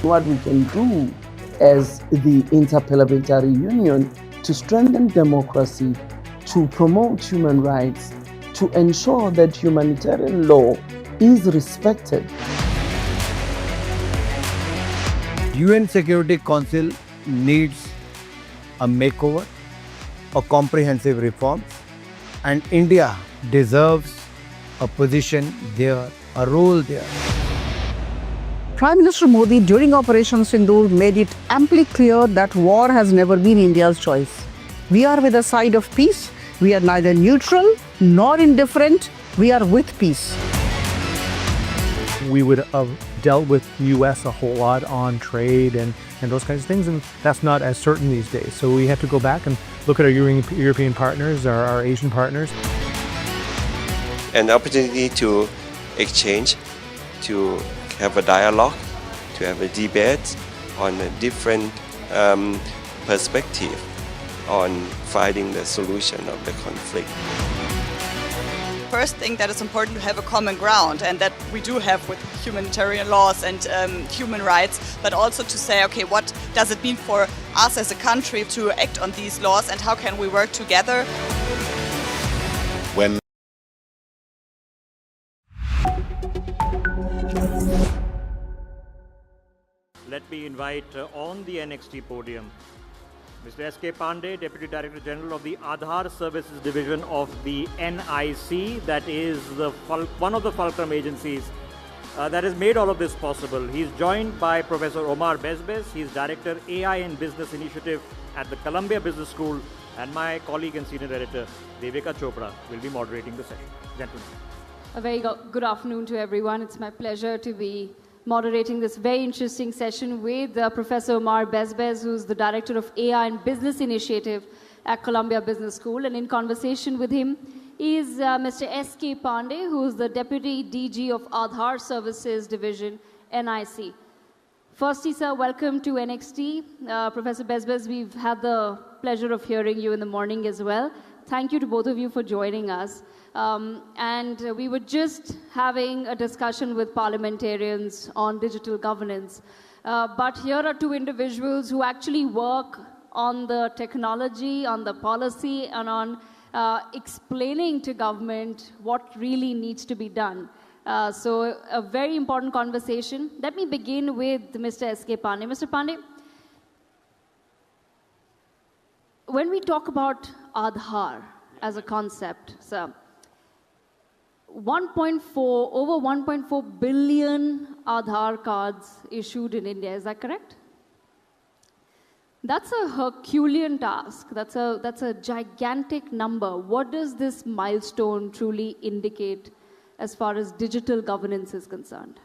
S1: What we can do as the Interparliamentary Union to strengthen democracy, to promote human rights, to ensure that humanitarian law is respected.
S13: UN Security Council needs a makeover, a comprehensive reform, and India deserves a position there, a role there.
S23: Prime Minister Modi during Operation Sindoor made it amply clear that war has never been India's choice. We are with the side of peace. We are neither neutral nor indifferent. We are with peace.
S24: We would have dealt with US a whole lot on trade and those kinds of things, and that's not as certain these days. So we have to go back and look at our European partners, our Asian partners.
S25: An opportunity to exchange, to have a dialogue, to have a debate on a different perspective on finding the solution of the conflict.
S26: First thing that is important to have a common ground, and that we do have with humanitarian laws and human rights, but also to say, okay, what does it mean for us as a country to act on these laws, and how can we work together?
S27: When
S9: Let me invite on the NXT podium Mr. S.K. Pandey, Deputy Director General of the Aadhaar Services Division of the NIC, that is one of the fulcrum agencies that has made all of this possible. He's joined by Professor Omar Bezbez. He's Director AI and Business Initiative at the Columbia Business School, and my colleague and senior editor, Devika Chopra, will be moderating the session. Gentlemen.
S14: A very good afternoon to everyone. It's my pleasure to be moderating this very interesting session with Professor Omar Bezbez, who's the Director of AI and Business Initiative at Columbia Business School. And in conversation with him is Mr. S.K. Pandey, who's the Deputy DG of Aadhaar Services Division, NIC. Firstly, sir, welcome to NXT. Professor Bezbez, we've had the pleasure of hearing you in the morning as well. Thank you to both of you for joining us. And we were just having a discussion with parliamentarians on digital governance. But here are two individuals who actually work on the technology, on the policy, and on explaining to government what really needs to be done. So a very important conversation. Let me begin with Mr. S.K. Pandey. Mr. Pandey, when we talk about Aadhaar as a concept, sir, over 1.4 billion Aadhaar cards issued in India, is that correct? That's a Herculean task. That's a gigantic number. What does this milestone truly indicate as far as digital governance is concerned?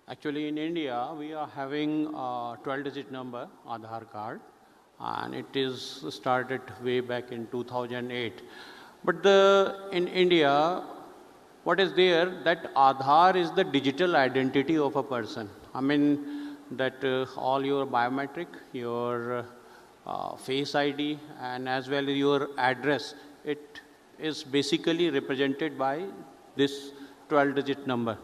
S15: Actually, in India, we are having a 12-digit number, Aadhaar card, and it is started way back in 2008. But in India, what is there, that Aadhaar is the digital identity of a person. I mean, that all your biometric, your face ID, and as well as your address, it is basically represented by this 12-digit number.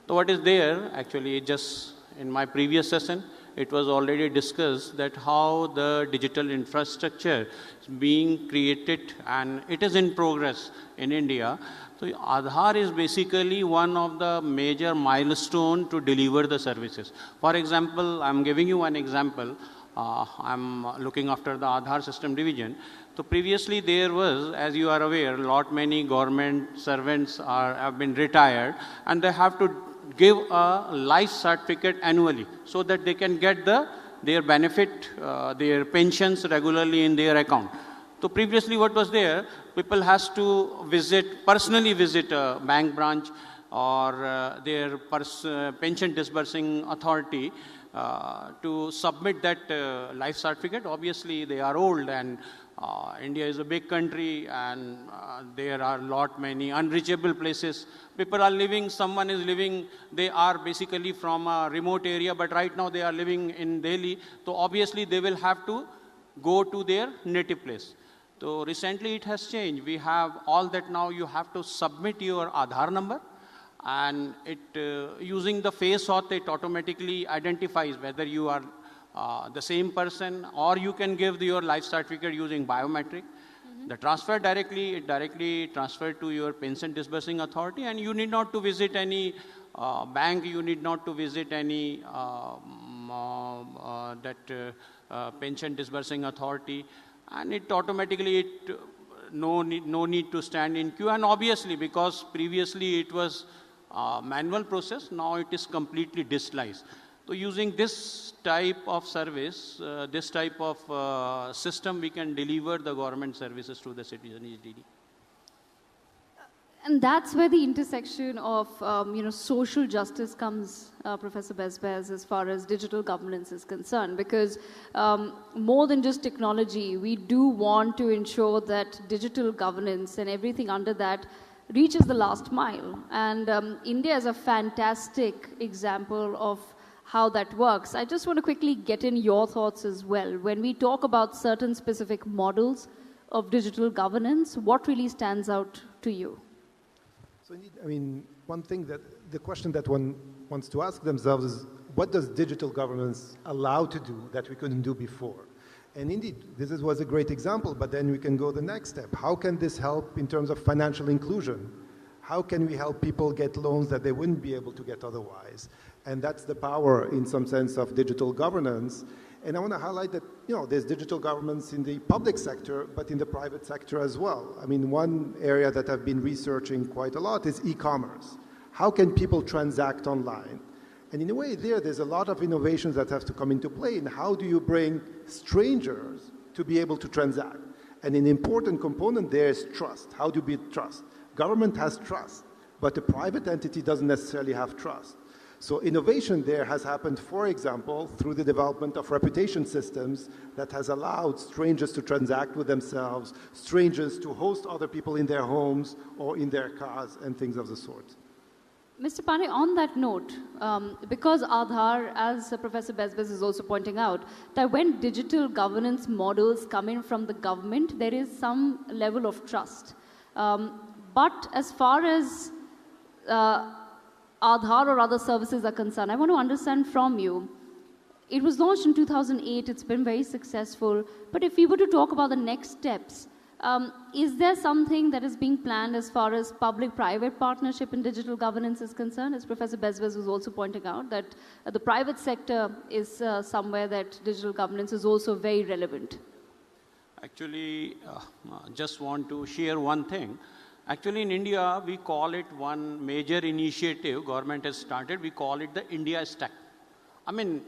S15: So what is there, actually, just in my previous session, it was already discussed that how the digital infrastructure is being created and it is in progress in India. So Aadhaar is basically one of the major milestones to deliver the services. For example, I'm giving you one example. I'm looking after the Aadhaar system division. So previously there was, as you are aware, many government servants have been retired and they have to give a life certificate annually so that they can get their benefit, their pensions regularly in their account. So previously what was there, people has to personally visit a bank branch or their pension disbursing authority to submit that life certificate. Obviously they are old and India is a big country and there are many unreachable places. People are living, someone is living, they are basically from a remote area, but right now they are living in Delhi. So obviously they will have to go to their native place. So recently it has changed. We have all that now. You have to submit your Aadhaar number and it using the face auth, it automatically identifies whether you are the same person, or you can give your life certificate using biometric. The transfer directly transferred to your pension disbursing authority, and you need not to visit any bank, you need not to visit any pension disbursing authority, and it automatically, no need to stand in queue. And obviously, because previously it was manual process, now it is completely digitalized. So using this type of service, this type of system, we can deliver the government services to the citizen easily.
S14: And that's where the intersection of social justice comes, Professor Bezbez, as far as digital governance is concerned. Because more than just technology, we do want to ensure that digital governance and everything under that reaches the last mile. And India is a fantastic example of how that works. I just want to quickly get in your thoughts as well. When we talk about certain specific models of digital governance, what really stands out to you?
S16: So indeed, I mean, one thing that the question that one wants to ask themselves is, what does digital governance allow to do that we couldn't do before? And indeed, this was a great example, but then we can go the next step. How can this help in terms of financial inclusion? How can we help people get loans that they wouldn't be able to get otherwise? And that's the power, in some sense, of digital governance. And I want to highlight that, there's digital governance in the public sector, but in the private sector as well. I mean, one area that I've been researching quite a lot is e-commerce. How can people transact online? And in a way there's a lot of innovations that have to come into play in how do you bring strangers to be able to transact. And an important component there is trust. How do you build trust? Government has trust, but a private entity doesn't necessarily have trust. So innovation there has happened, for example, through the development of reputation systems that has allowed strangers to transact with themselves, strangers to host other people in their homes or in their cars and things of the sort.
S14: Mr. Pandey, on that note, because Aadhaar, as Professor Bezbez is also pointing out, that when digital governance models come in from the government, there is some level of trust. But as far as Aadhaar or other services are concerned, I want to understand from you, it was launched in 2008, it's been very successful, but if we were to talk about the next steps, is there something that is being planned as far as public-private partnership in digital governance is concerned? As Professor Bezbez was also pointing out, that the private sector is somewhere that digital governance is also very relevant.
S15: Actually, just want to share one thing. Actually, in India, we call it one major initiative government has started. We call it the India Stack. I mean,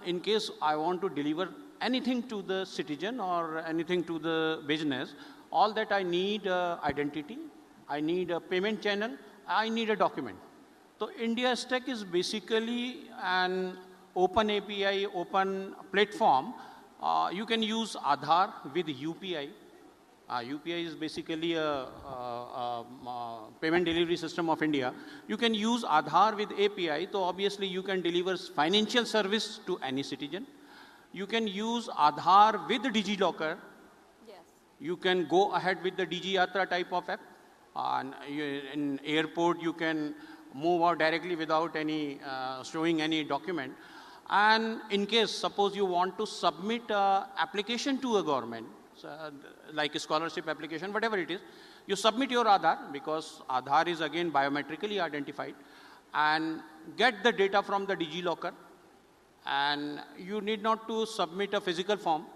S15: in case I want to deliver anything to the citizen or anything to the business, all that I need identity, I need a payment channel, I need a document. So India Stack is basically an open API, open platform. You can use Aadhaar with UPI. UPI is basically a payment delivery system of India. You can use Aadhaar with API, so obviously you can deliver financial service to any citizen. You can use Aadhaar with DigiLocker. Yes. You can go ahead with the DigiYatra type of app. In airport, you can move out directly without any showing any document. And in case, suppose you want to submit an application to a government, like a scholarship application, whatever it is, you submit your Aadhaar, because Aadhaar is again biometrically identified, and get the data from the DigiLocker. And you need not to submit a physical form,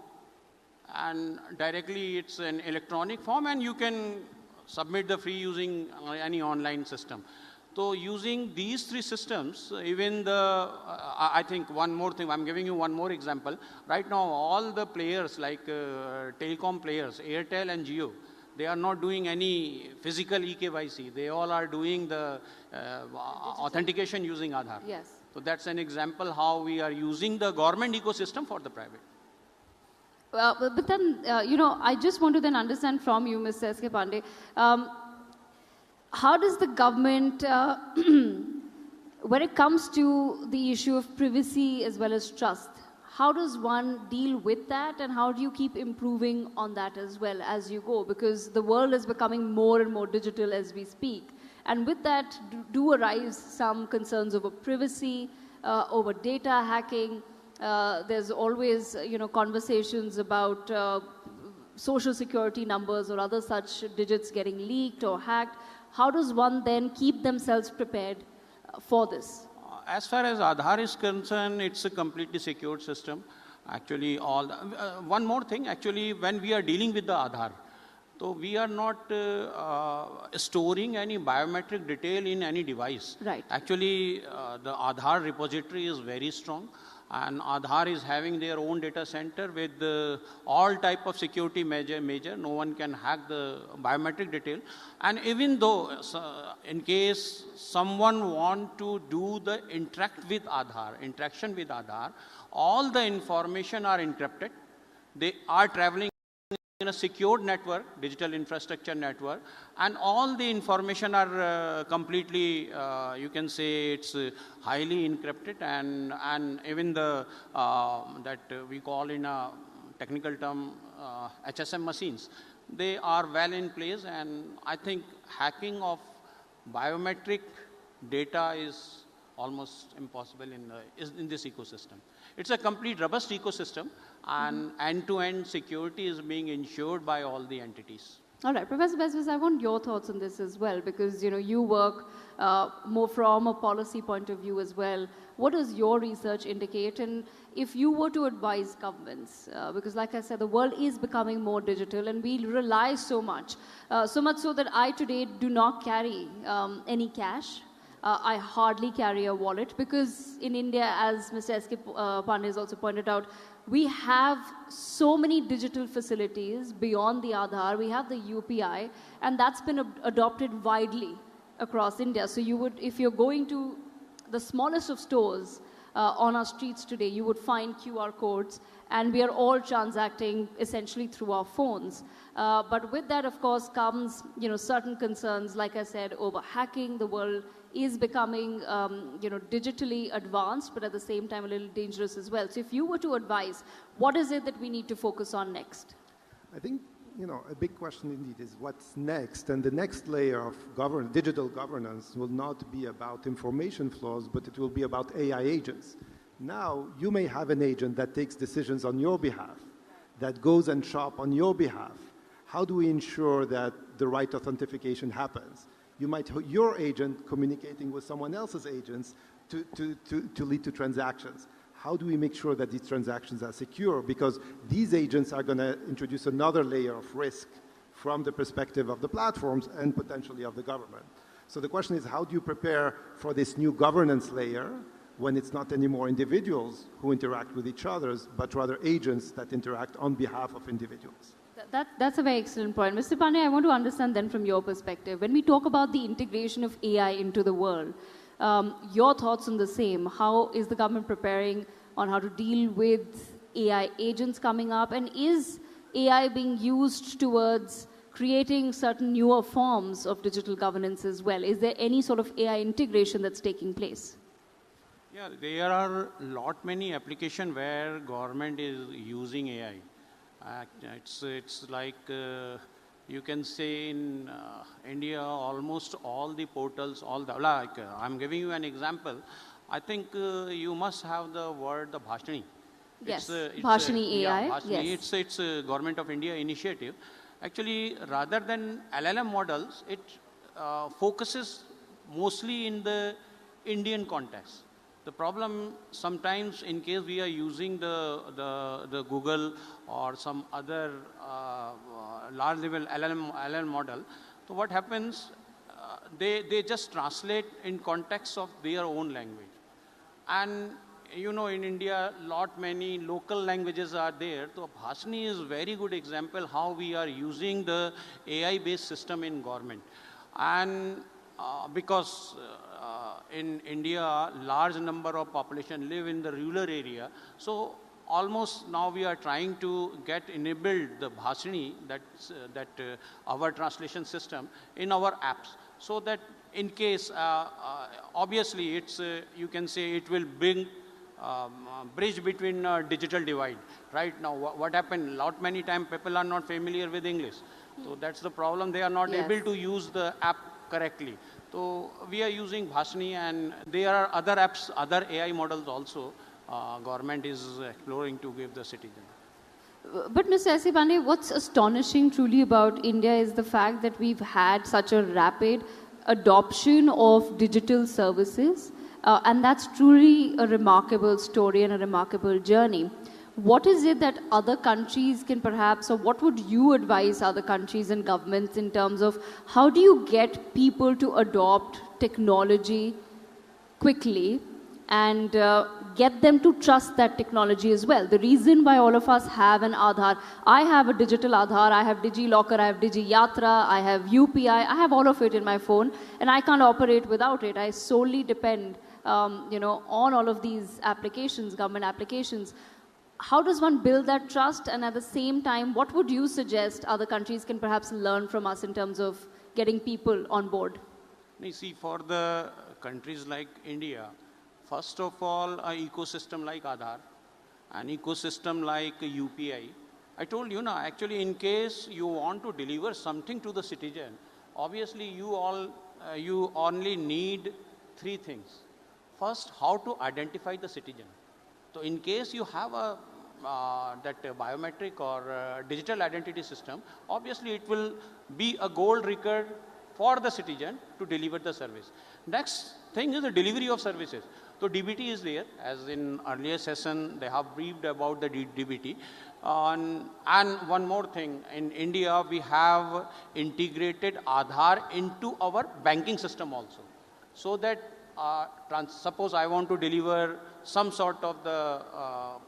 S15: and directly it's an electronic form, and you can submit the free using any online system. So using these three systems, even I think one more thing, I'm giving you one more example. Right now, all the players like telecom players, Airtel and Jio, they are not doing any physical eKYC. They all are doing the authentication using Aadhaar.
S14: Yes.
S15: So that's an example how we are using the government ecosystem for the private.
S14: But then, I just want to then understand from you, Mr. S.K. Pandey, how does the government, when it comes to the issue of privacy as well as trust, how does one deal with that, and how do you keep improving on that as well as you go? Because the world is becoming more and more digital as we speak. And with that do arise some concerns over privacy, over data hacking. There's always, conversations about social security numbers or other such digits getting leaked or hacked. How does one then keep themselves prepared for this?
S15: As far as Aadhaar is concerned, it's a completely secured system. Actually, one more thing, actually, when we are dealing with the Aadhaar, so we are not storing any biometric detail in any device.
S14: Right.
S15: Actually, the Aadhaar repository is very strong, and Aadhaar is having their own data center with all type of security measure. No one can hack the biometric detail. And even though, in case someone want to do the interaction with Aadhaar, all the information are encrypted. They are traveling in a secured network, digital infrastructure network, and all the information are completely, you can say it's highly encrypted, and even the, that we call in a technical term, HSM machines, they are well in place, and I think hacking of biometric data is almost impossible in this ecosystem. It's a complete robust ecosystem, and end-to-end security is being ensured by all the entities.
S14: All right, Professor Bezbez, I want your thoughts on this as well, because you work more from a policy point of view as well. What does your research indicate? And if you were to advise governments, because like I said, the world is becoming more digital, and we rely so much so that I today do not carry any cash. I hardly carry a wallet because in India, as Mr. S.K. Pandey has also pointed out, we have so many digital facilities beyond the Aadhaar. We have the UPI, and that's been adopted widely across India. So you would, if you're going to the smallest of stores on our streets today, you would find QR codes, and we are all transacting essentially through our phones. But with that, of course, comes certain concerns, like I said, over hacking. The world is becoming digitally advanced, but at the same time a little dangerous as well. So if you were to advise, what is it that we need to focus on next?
S16: I think a big question indeed is what's next, and the next layer of digital governance will not be about information flows, but it will be about AI agents. Now, you may have an agent that takes decisions on your behalf, that goes and shop on your behalf. How do we ensure that the right authentication happens? You might have your agent communicating with someone else's agents to lead to transactions. How do we make sure that these transactions are secure? Because these agents are going to introduce another layer of risk from the perspective of the platforms and potentially of the government. So the question is, how do you prepare for this new governance layer when it's not anymore individuals who interact with each other, but rather agents that interact on behalf of individuals?
S14: That's a very excellent point. Mr. Pandey, I want to understand then from your perspective, when we talk about the integration of AI into the world, your thoughts on the same. How is the government preparing on how to deal with AI agents coming up? And is AI being used towards creating certain newer forms of digital governance as well? Is there any sort of AI integration that's taking place?
S15: Yeah, there are many applications where government is using AI. It's like you can say in India, almost all the portals, I'm giving you an example. I think you must have the word the Bhashani.
S14: Yes, Bhashani AI.
S15: Yeah, Bhashani.
S14: Yes.
S15: It's a Government of India initiative. Actually, rather than LLM models, it focuses mostly in the Indian context. The problem sometimes, in case we are using the Google or some other large level LLM model, so what happens, they just translate in context of their own language. And in India, many local languages are there. So Bhashani is a very good example how we are using the AI-based system in government. And because in India, large number of population live in the rural area. So almost now we are trying to get enabled the Bhashani, that our translation system in our apps, so that in case, obviously it's, you can say it will bring bridge between digital divide. Right now, what happened, many times people are not familiar with English. So that's the problem. They are not able to use the app correctly. So we are using Bhashani, and there are other apps, other AI models also government is exploring to give the citizen.
S14: But Mr. S.C. Pandey, what's astonishing truly about India is the fact that we've had such a rapid adoption of digital services, and that's truly a remarkable story and a remarkable journey. What is it that other countries can perhaps, or what would you advise other countries and governments in terms of how do you get people to adopt technology quickly and get them to trust that technology as well? The reason why all of us have an Aadhaar, I have a digital Aadhaar, I have DigiLocker, I have DigiYatra, I have UPI, I have all of it in my phone, and I can't operate without it. I solely depend on all of these applications, government applications. How does one build that trust? And at the same time, what would you suggest other countries can perhaps learn from us in terms of getting people on board?
S15: You see, for the countries like India, first of all, an ecosystem like Aadhaar, an ecosystem like UPI. I told you now, actually, in case you want to deliver something to the citizen, obviously you only need three things. First, how to identify the citizen. So in case you have that biometric or digital identity system, obviously it will be a gold record for the citizen to deliver the service. Next thing is the delivery of services. So DBT is there, as in earlier session they have briefed about the DBT. And one more thing, in India we have integrated Aadhaar into our banking system also. so that suppose I want to deliver some sort of the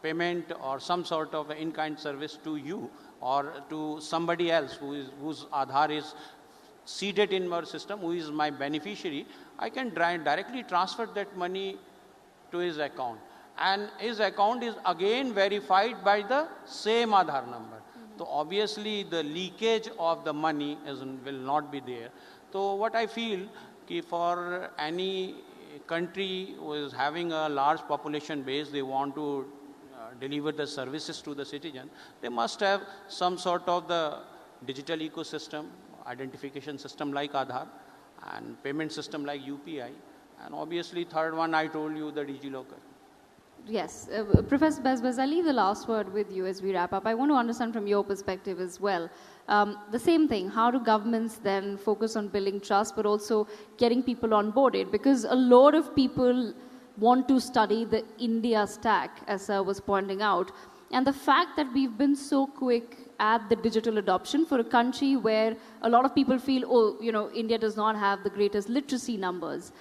S15: payment or some sort of in-kind service to you or to somebody else whose Aadhaar is seeded in our system, who is my beneficiary, I can directly transfer that money to his account. And his account is again verified by the same Aadhaar number. So obviously the leakage of the money will not be there. So what I feel, for any country who is having a large population base, they want to deliver the services to the citizen, they must have some sort of the digital ecosystem, identification system like Aadhaar, and payment system like UPI, and obviously third one I told you, the DigiLocker.
S14: Yes, Professor Bezbez, I'll leave the last word with you as we wrap up. I want to understand from your perspective as well, the same thing, how do governments then focus on building trust but also getting people onboarded? Because a lot of people want to study the India stack, as Sir was pointing out, and the fact that we've been so quick at the digital adoption for a country where a lot of people feel, oh, India does not have the greatest literacy numbers.